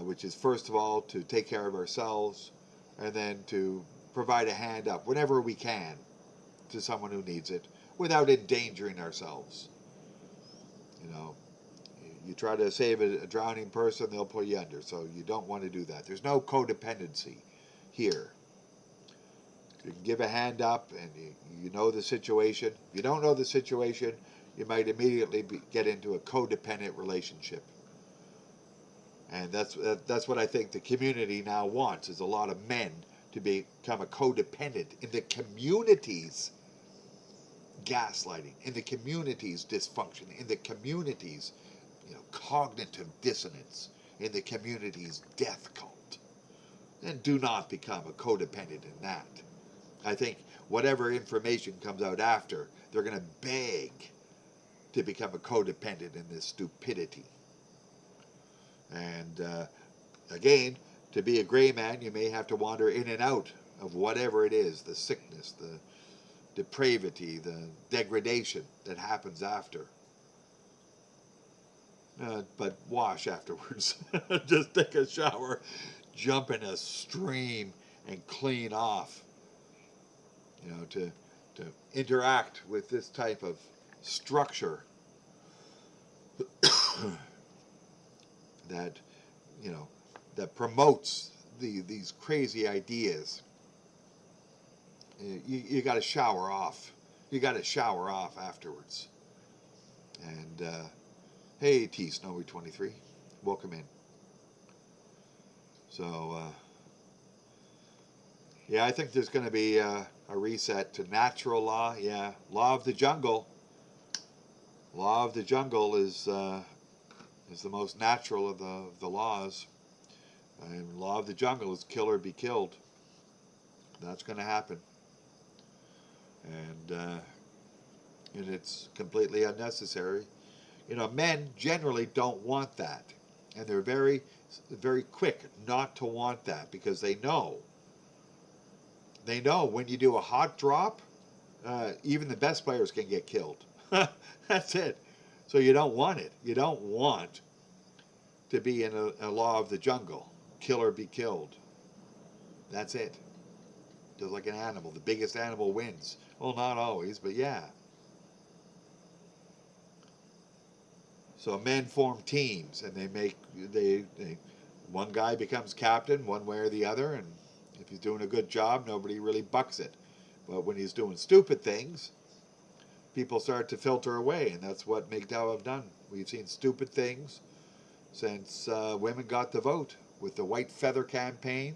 which is first of all to take care of ourselves, and then to provide a hand up whenever we can to someone who needs it without endangering ourselves. You try to save a drowning person, they'll pull you under, so you don't want to do that. There's no codependency here. You can give a hand up, and you know the situation. If you don't know the situation, you might immediately get into a codependent relationship. And that's what I think the community now wants, is a lot of men to become a codependent in the community's gaslighting, in the community's dysfunction, in the community's cognitive dissonance, in the community's death cult. And do not become a codependent in that. I think whatever information comes out after, they're going to beg to become a codependent in this stupidity. And again, to be a gray man, you may have to wander in and out of whatever it is, the sickness, the depravity, the degradation that happens after. But wash afterwards. Just take a shower, jump in a stream, and clean off. To interact with this type of structure that that promotes these crazy ideas. You got to shower off. You got to shower off afterwards. And hey, T Snowy 23, welcome in. So yeah, I think there's going to be a reset to natural law. Yeah, law of the jungle. Law of the jungle is the most natural of the laws. And law of the jungle is kill or be killed. That's going to happen. And it's completely unnecessary. Men generally don't want that. And they're very, very quick not to want that, because they know when you do a hot drop, even the best players can get killed. That's it. So you don't want it. You don't want to be in a law of the jungle. Kill or be killed. That's it. Just like an animal. The biggest animal wins. Well, not always, but yeah. So men form teams, and they one guy becomes captain one way or the other, and if he's doing a good job, nobody really bucks it. But when he's doing stupid things, people start to filter away, and that's what Mgtow have done. We've seen stupid things since women got the vote, with the white feather campaign,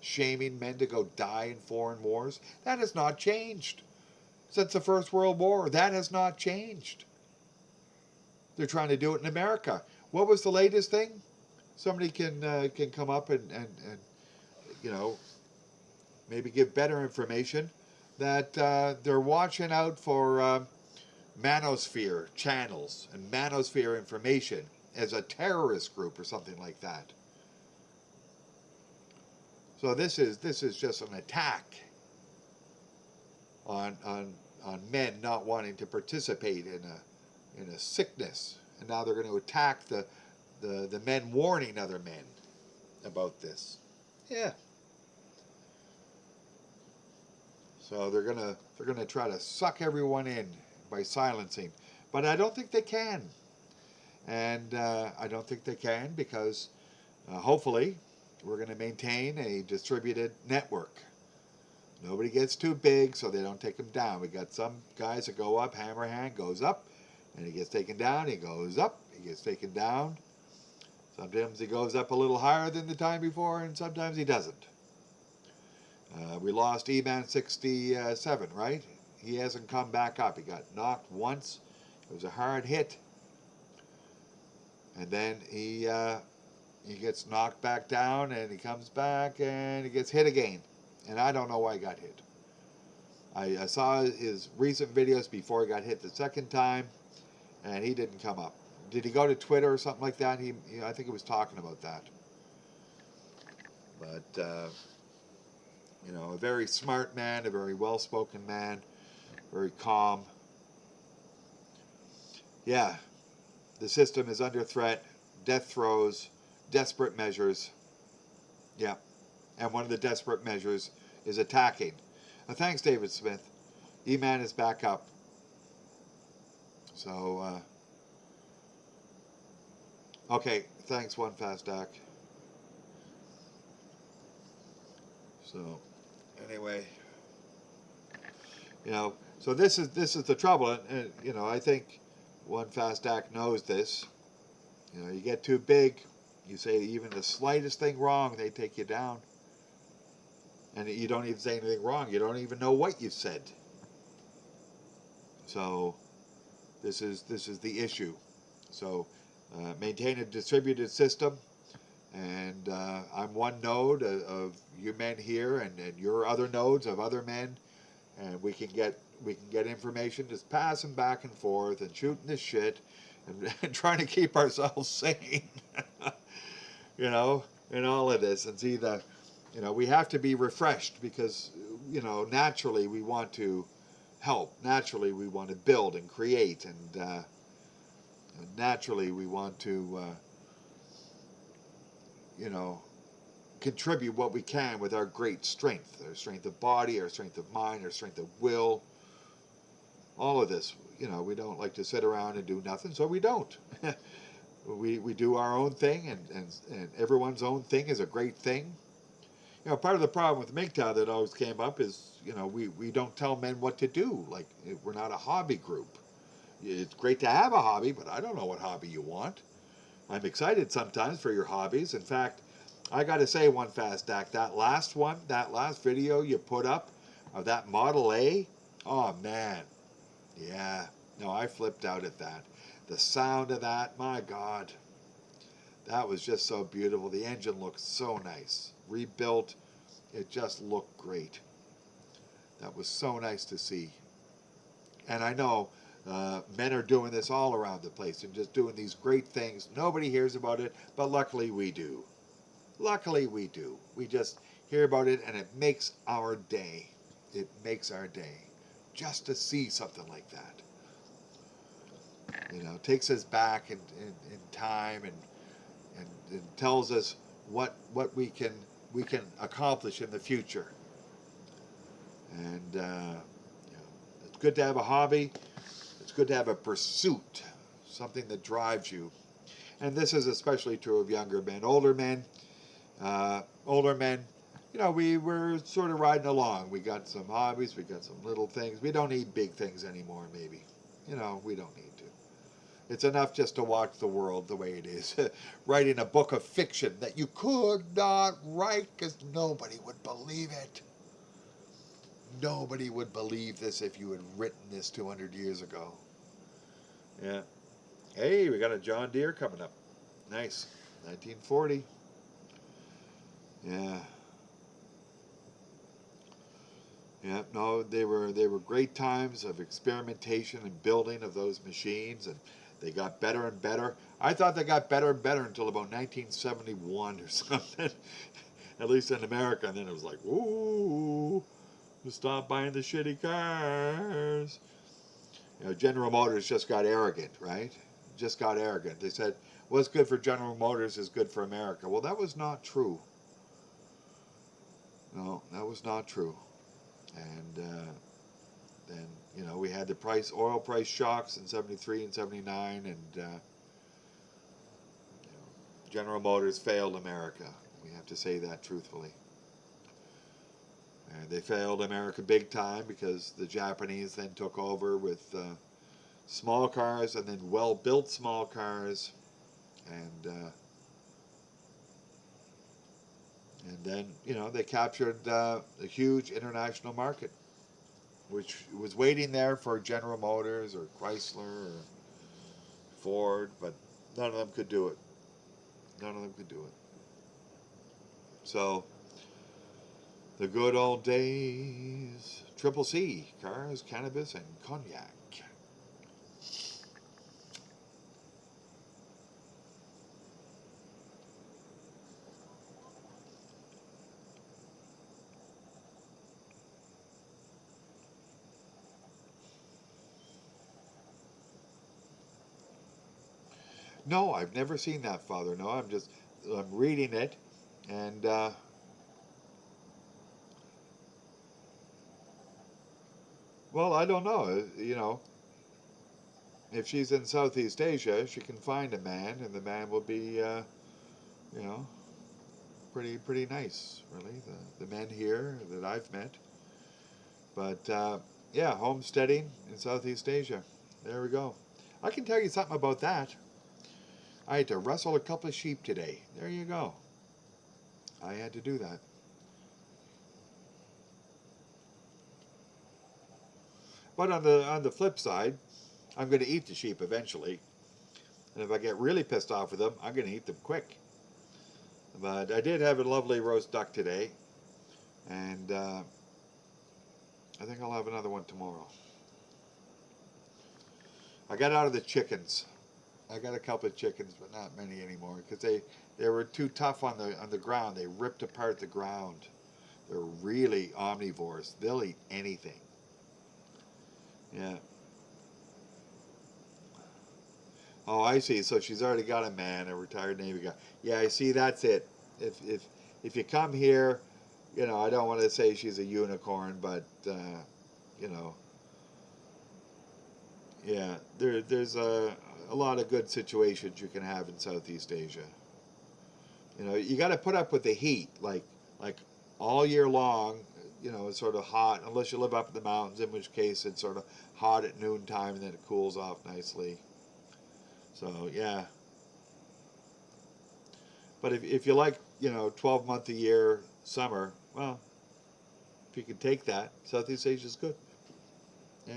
shaming men to go die in foreign wars. That has not changed since the First World War. That has not changed. They're trying to do it in America. What was the latest thing? Somebody can come up and maybe give better information, that they're watching out for manosphere channels and manosphere information as a terrorist group or something like that. So this is just an attack on men not wanting to participate in a sickness, and now they're going to attack the men warning other men about this. Yeah. So they're gonna try to suck everyone in by silencing, but I don't think they can, and I don't think they can because hopefully we're going to maintain a distributed network. Nobody gets too big, so they don't take them down. We got some guys that go up, hammer hand goes up, and he gets taken down. He goes up, he gets taken down. Sometimes he goes up a little higher than the time before, and sometimes he doesn't. We lost E-Man 67, right? He hasn't come back up. He got knocked once. It was a hard hit. And then he gets knocked back down, and he comes back, and he gets hit again. And I don't know why he got hit. I saw his recent videos before he got hit the second time, and he didn't come up. Did he go to Twitter or something like that? I think he was talking about that. But, you know, a very smart man, a very well-spoken man, very calm. Yeah, the system is under threat, death throes, desperate measures. Yeah, and one of the desperate measures is attacking. Thanks, David Smith. E-Man is back up. So, okay, thanks, One Fast Act. So, anyway, you know, so this is the trouble, and you know, I think One Fast Act knows this. You know, you get too big, you say even the slightest thing wrong, they take you down, and you don't even say anything wrong. You don't even know what you said. So, this is the issue. So, maintain a distributed system. And I'm one node of you men here, and your other nodes of other men, and we can get information, just passing back and forth and shooting this shit, and trying to keep ourselves sane, you know, in all of this. And see you know, we have to be refreshed because, you know, naturally we want to help, naturally we want to build and create, and naturally we want to you know, contribute what we can with our great strength, our strength of body, our strength of mind, our strength of will, all of this. You know, we don't like to sit around and do nothing, so we don't. we do our own thing, and everyone's own thing is a great thing. You know, part of the problem with Mgtow that always came up is, you know, we don't tell men what to do. Like, we're not a hobby group. It's great to have a hobby, but I don't know what hobby you want. I'm excited sometimes for your hobbies. In fact, I got to say, One Fast Act, that last video you put up of that Model A, oh man, yeah, no, I flipped out at that. The sound of that, my God, that was just so beautiful. The engine looked so nice. Rebuilt, it just looked great. That was so nice to see. And I know men are doing this all around the place and just doing these great things. Nobody hears about it, but luckily we do. Luckily we do. We just hear about it, and it makes our day. It makes our day just to see something like that. You know, it takes us back in time, and tells us what we can accomplish in the future. And you know, it's good to have a hobby. It's good to have a pursuit, something that drives you. And this is especially true of younger men. Older men, you know, we're sort of riding along. We got some hobbies, we got some little things. We don't need big things anymore, maybe. You know, we don't need to. It's enough just to watch the world the way it is. Writing a book of fiction that you could not write because nobody would believe it. Nobody would believe this if you had written this 200 years ago. Yeah. Hey, we got a John Deere coming up. Nice. 1940. Yeah. Yeah, no, they were great times of experimentation and building of those machines, and they got better and better. I thought they got better and better until about 1971 or something. At least in America. And then it was like, ooh, stop buying the shitty cars. General Motors just got arrogant, right? Just got arrogant. They said, what's good for General Motors is good for America. Well, that was not true. No, that was not true. And then, we had the oil price shocks in 73 and 79, and General Motors failed America. We have to say that truthfully. And they failed America big time because the Japanese then took over with small cars, and then well-built small cars, and then they captured a huge international market, which was waiting there for General Motors or Chrysler or Ford, but none of them could do it. None of them could do it. So, the good old days. Triple C, cars, cannabis, and cognac. No, I've never seen that, Father. No, I'm reading it, and well, I don't know. If she's in Southeast Asia, she can find a man, and the man will be, pretty nice, really. The men here that I've met, but yeah, homesteading in Southeast Asia. There we go. I can tell you something about that. I had to wrestle a couple of sheep today. There you go. I had to do that. But on the flip side, I'm going to eat the sheep eventually. And if I get really pissed off with them, I'm going to eat them quick. But I did have a lovely roast duck today. And I think I'll have another one tomorrow. I got out of the chickens. I got a couple of chickens, but not many anymore, because they were too tough on the ground. They ripped apart the ground. They're really omnivores. They'll eat anything. Yeah. Oh, I see. So she's already got a man, a retired Navy guy. Yeah, I see. That's it. If you come here, I don't want to say she's a unicorn, but yeah, there's a lot of good situations you can have in Southeast Asia. You got to put up with the heat, like all year long. It's sort of hot, unless you live up in the mountains, in which case it's sort of hot at noontime and then it cools off nicely. So yeah. But if you like, 12 month a year summer, well, if you can take that, Southeast Asia is good. Yeah.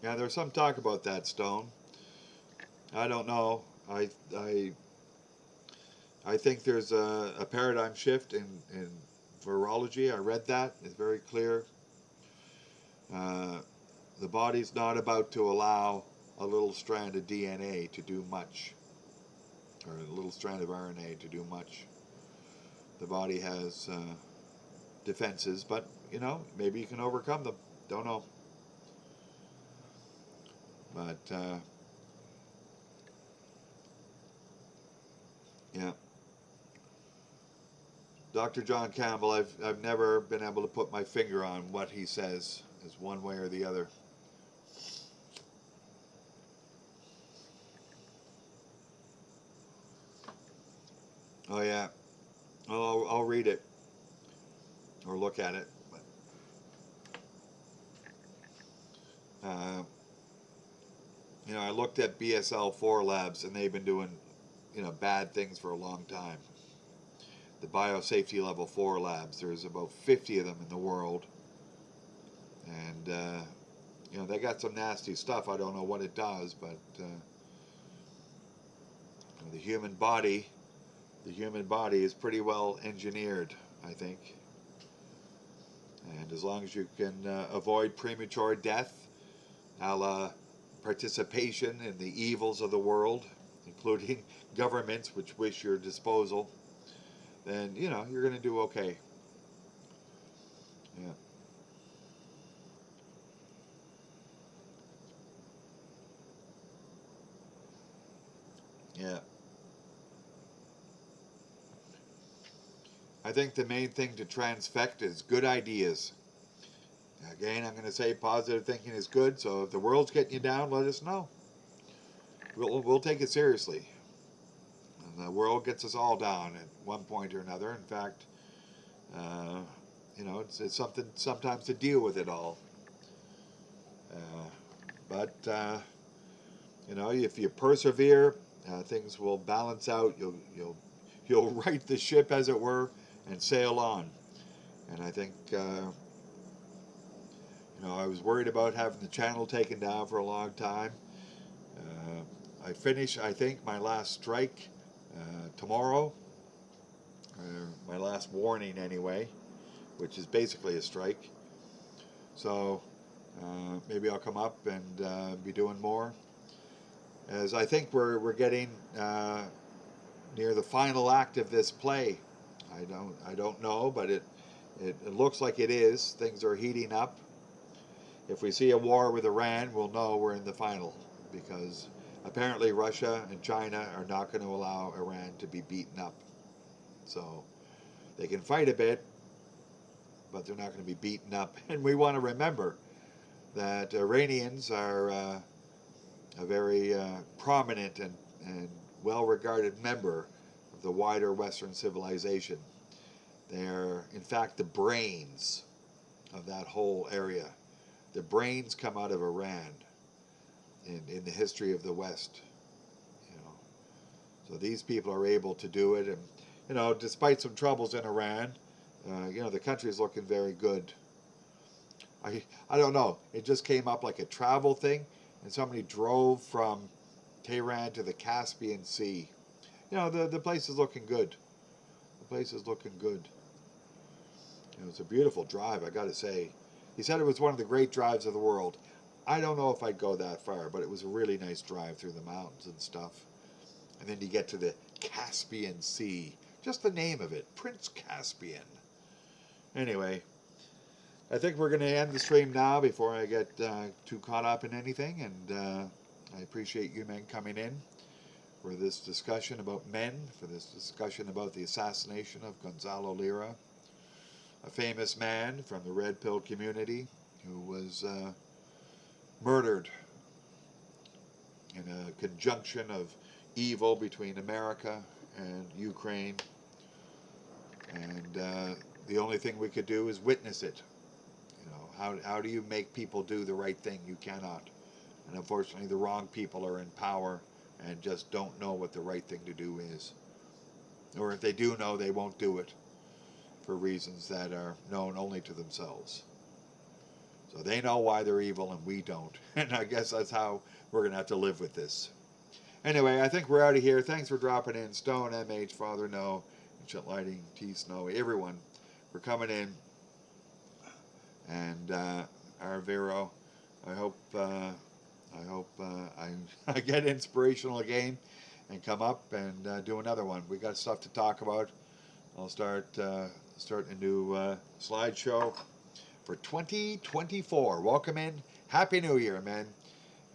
Yeah, there's some talk about that, Stone. I don't know. I think there's a paradigm shift in virology. I read that. It's very clear. The body's not about to allow a little strand of DNA to do much, or a little strand of RNA to do much. The body has defenses, but, maybe you can overcome them. Don't know. But, yeah. Dr. John Campbell, I've never been able to put my finger on what he says is one way or the other. Oh yeah, I'll read it or look at it. I looked at BSL-4 labs, and they've been doing, bad things for a long time. The biosafety level 4 labs, there's about 50 of them in the world, and they got some nasty stuff. I don't know what it does, but the human body is pretty well engineered, I think. And as long as you can avoid premature death, a la participation in the evils of the world, including governments which wish your disposal, then, you know, you're going to do okay. Yeah. Yeah. I think the main thing to transfect is good ideas. Again, I'm going to say positive thinking is good, so if the world's getting you down, let us know. We'll take it seriously. And the world gets us all down at one point or another. In fact, uh, you know, it's something sometimes to deal with it all. Uh, but you know, if you persevere, things will balance out. You'll right the ship, as it were, and sail on. And I think you know, I was worried about having the channel taken down for a long time. I finish, I think, my last strike tomorrow. My last warning, anyway, which is basically a strike. So maybe I'll come up and be doing more. As I think we're getting near the final act of this play. I don't know, but it looks like it is. Things are heating up. If we see a war with Iran, we'll know we're in the final, because apparently Russia and China are not going to allow Iran to be beaten up. So they can fight a bit, but they're not going to be beaten up. And we want to remember that Iranians are a very prominent and well-regarded member of the wider Western civilization. They're, in fact, the brains of that whole area. The brains come out of Iran in the history of the West. You know, so these people are able to do it, and you know, despite some troubles in Iran, you know, the country is looking very good. I don't know. It just came up like a travel thing, and somebody drove from Tehran to the Caspian Sea. You know, the place is looking good. The place is looking good. You know, it's a beautiful drive, I got to say. He said it was one of the great drives of the world. I don't know if I'd go that far, but it was a really nice drive through the mountains and stuff. And then you get to the Caspian Sea. Just the name of it, Prince Caspian. Anyway, I think we're going to end the stream now before I get too caught up in anything. And I appreciate you men coming in for this discussion about men, for this discussion about the assassination of Gonzalo Lira, a famous man from the Red Pill community who was murdered in a conjunction of evil between America and Ukraine. And the only thing we could do is witness it. You know, how do you make people do the right thing? You cannot. And unfortunately, the wrong people are in power and just don't know what the right thing to do is. Or if they do know, they won't do it for reasons that are known only to themselves. So they know why they're evil and we don't. And I guess that's how we're going to have to live with this. Anyway, I think we're out of here. Thanks for dropping in. Stone, MH, Father No, Ancient Lighting, T Snowy, everyone for coming in. And our Vero, I hope I get inspirational again and come up and do another one. We got stuff to talk about. I'll start a new slideshow for 2024. Welcome in. Happy New Year, man.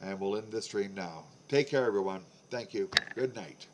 And we'll end the stream now. Take care, everyone. Thank you. Good night.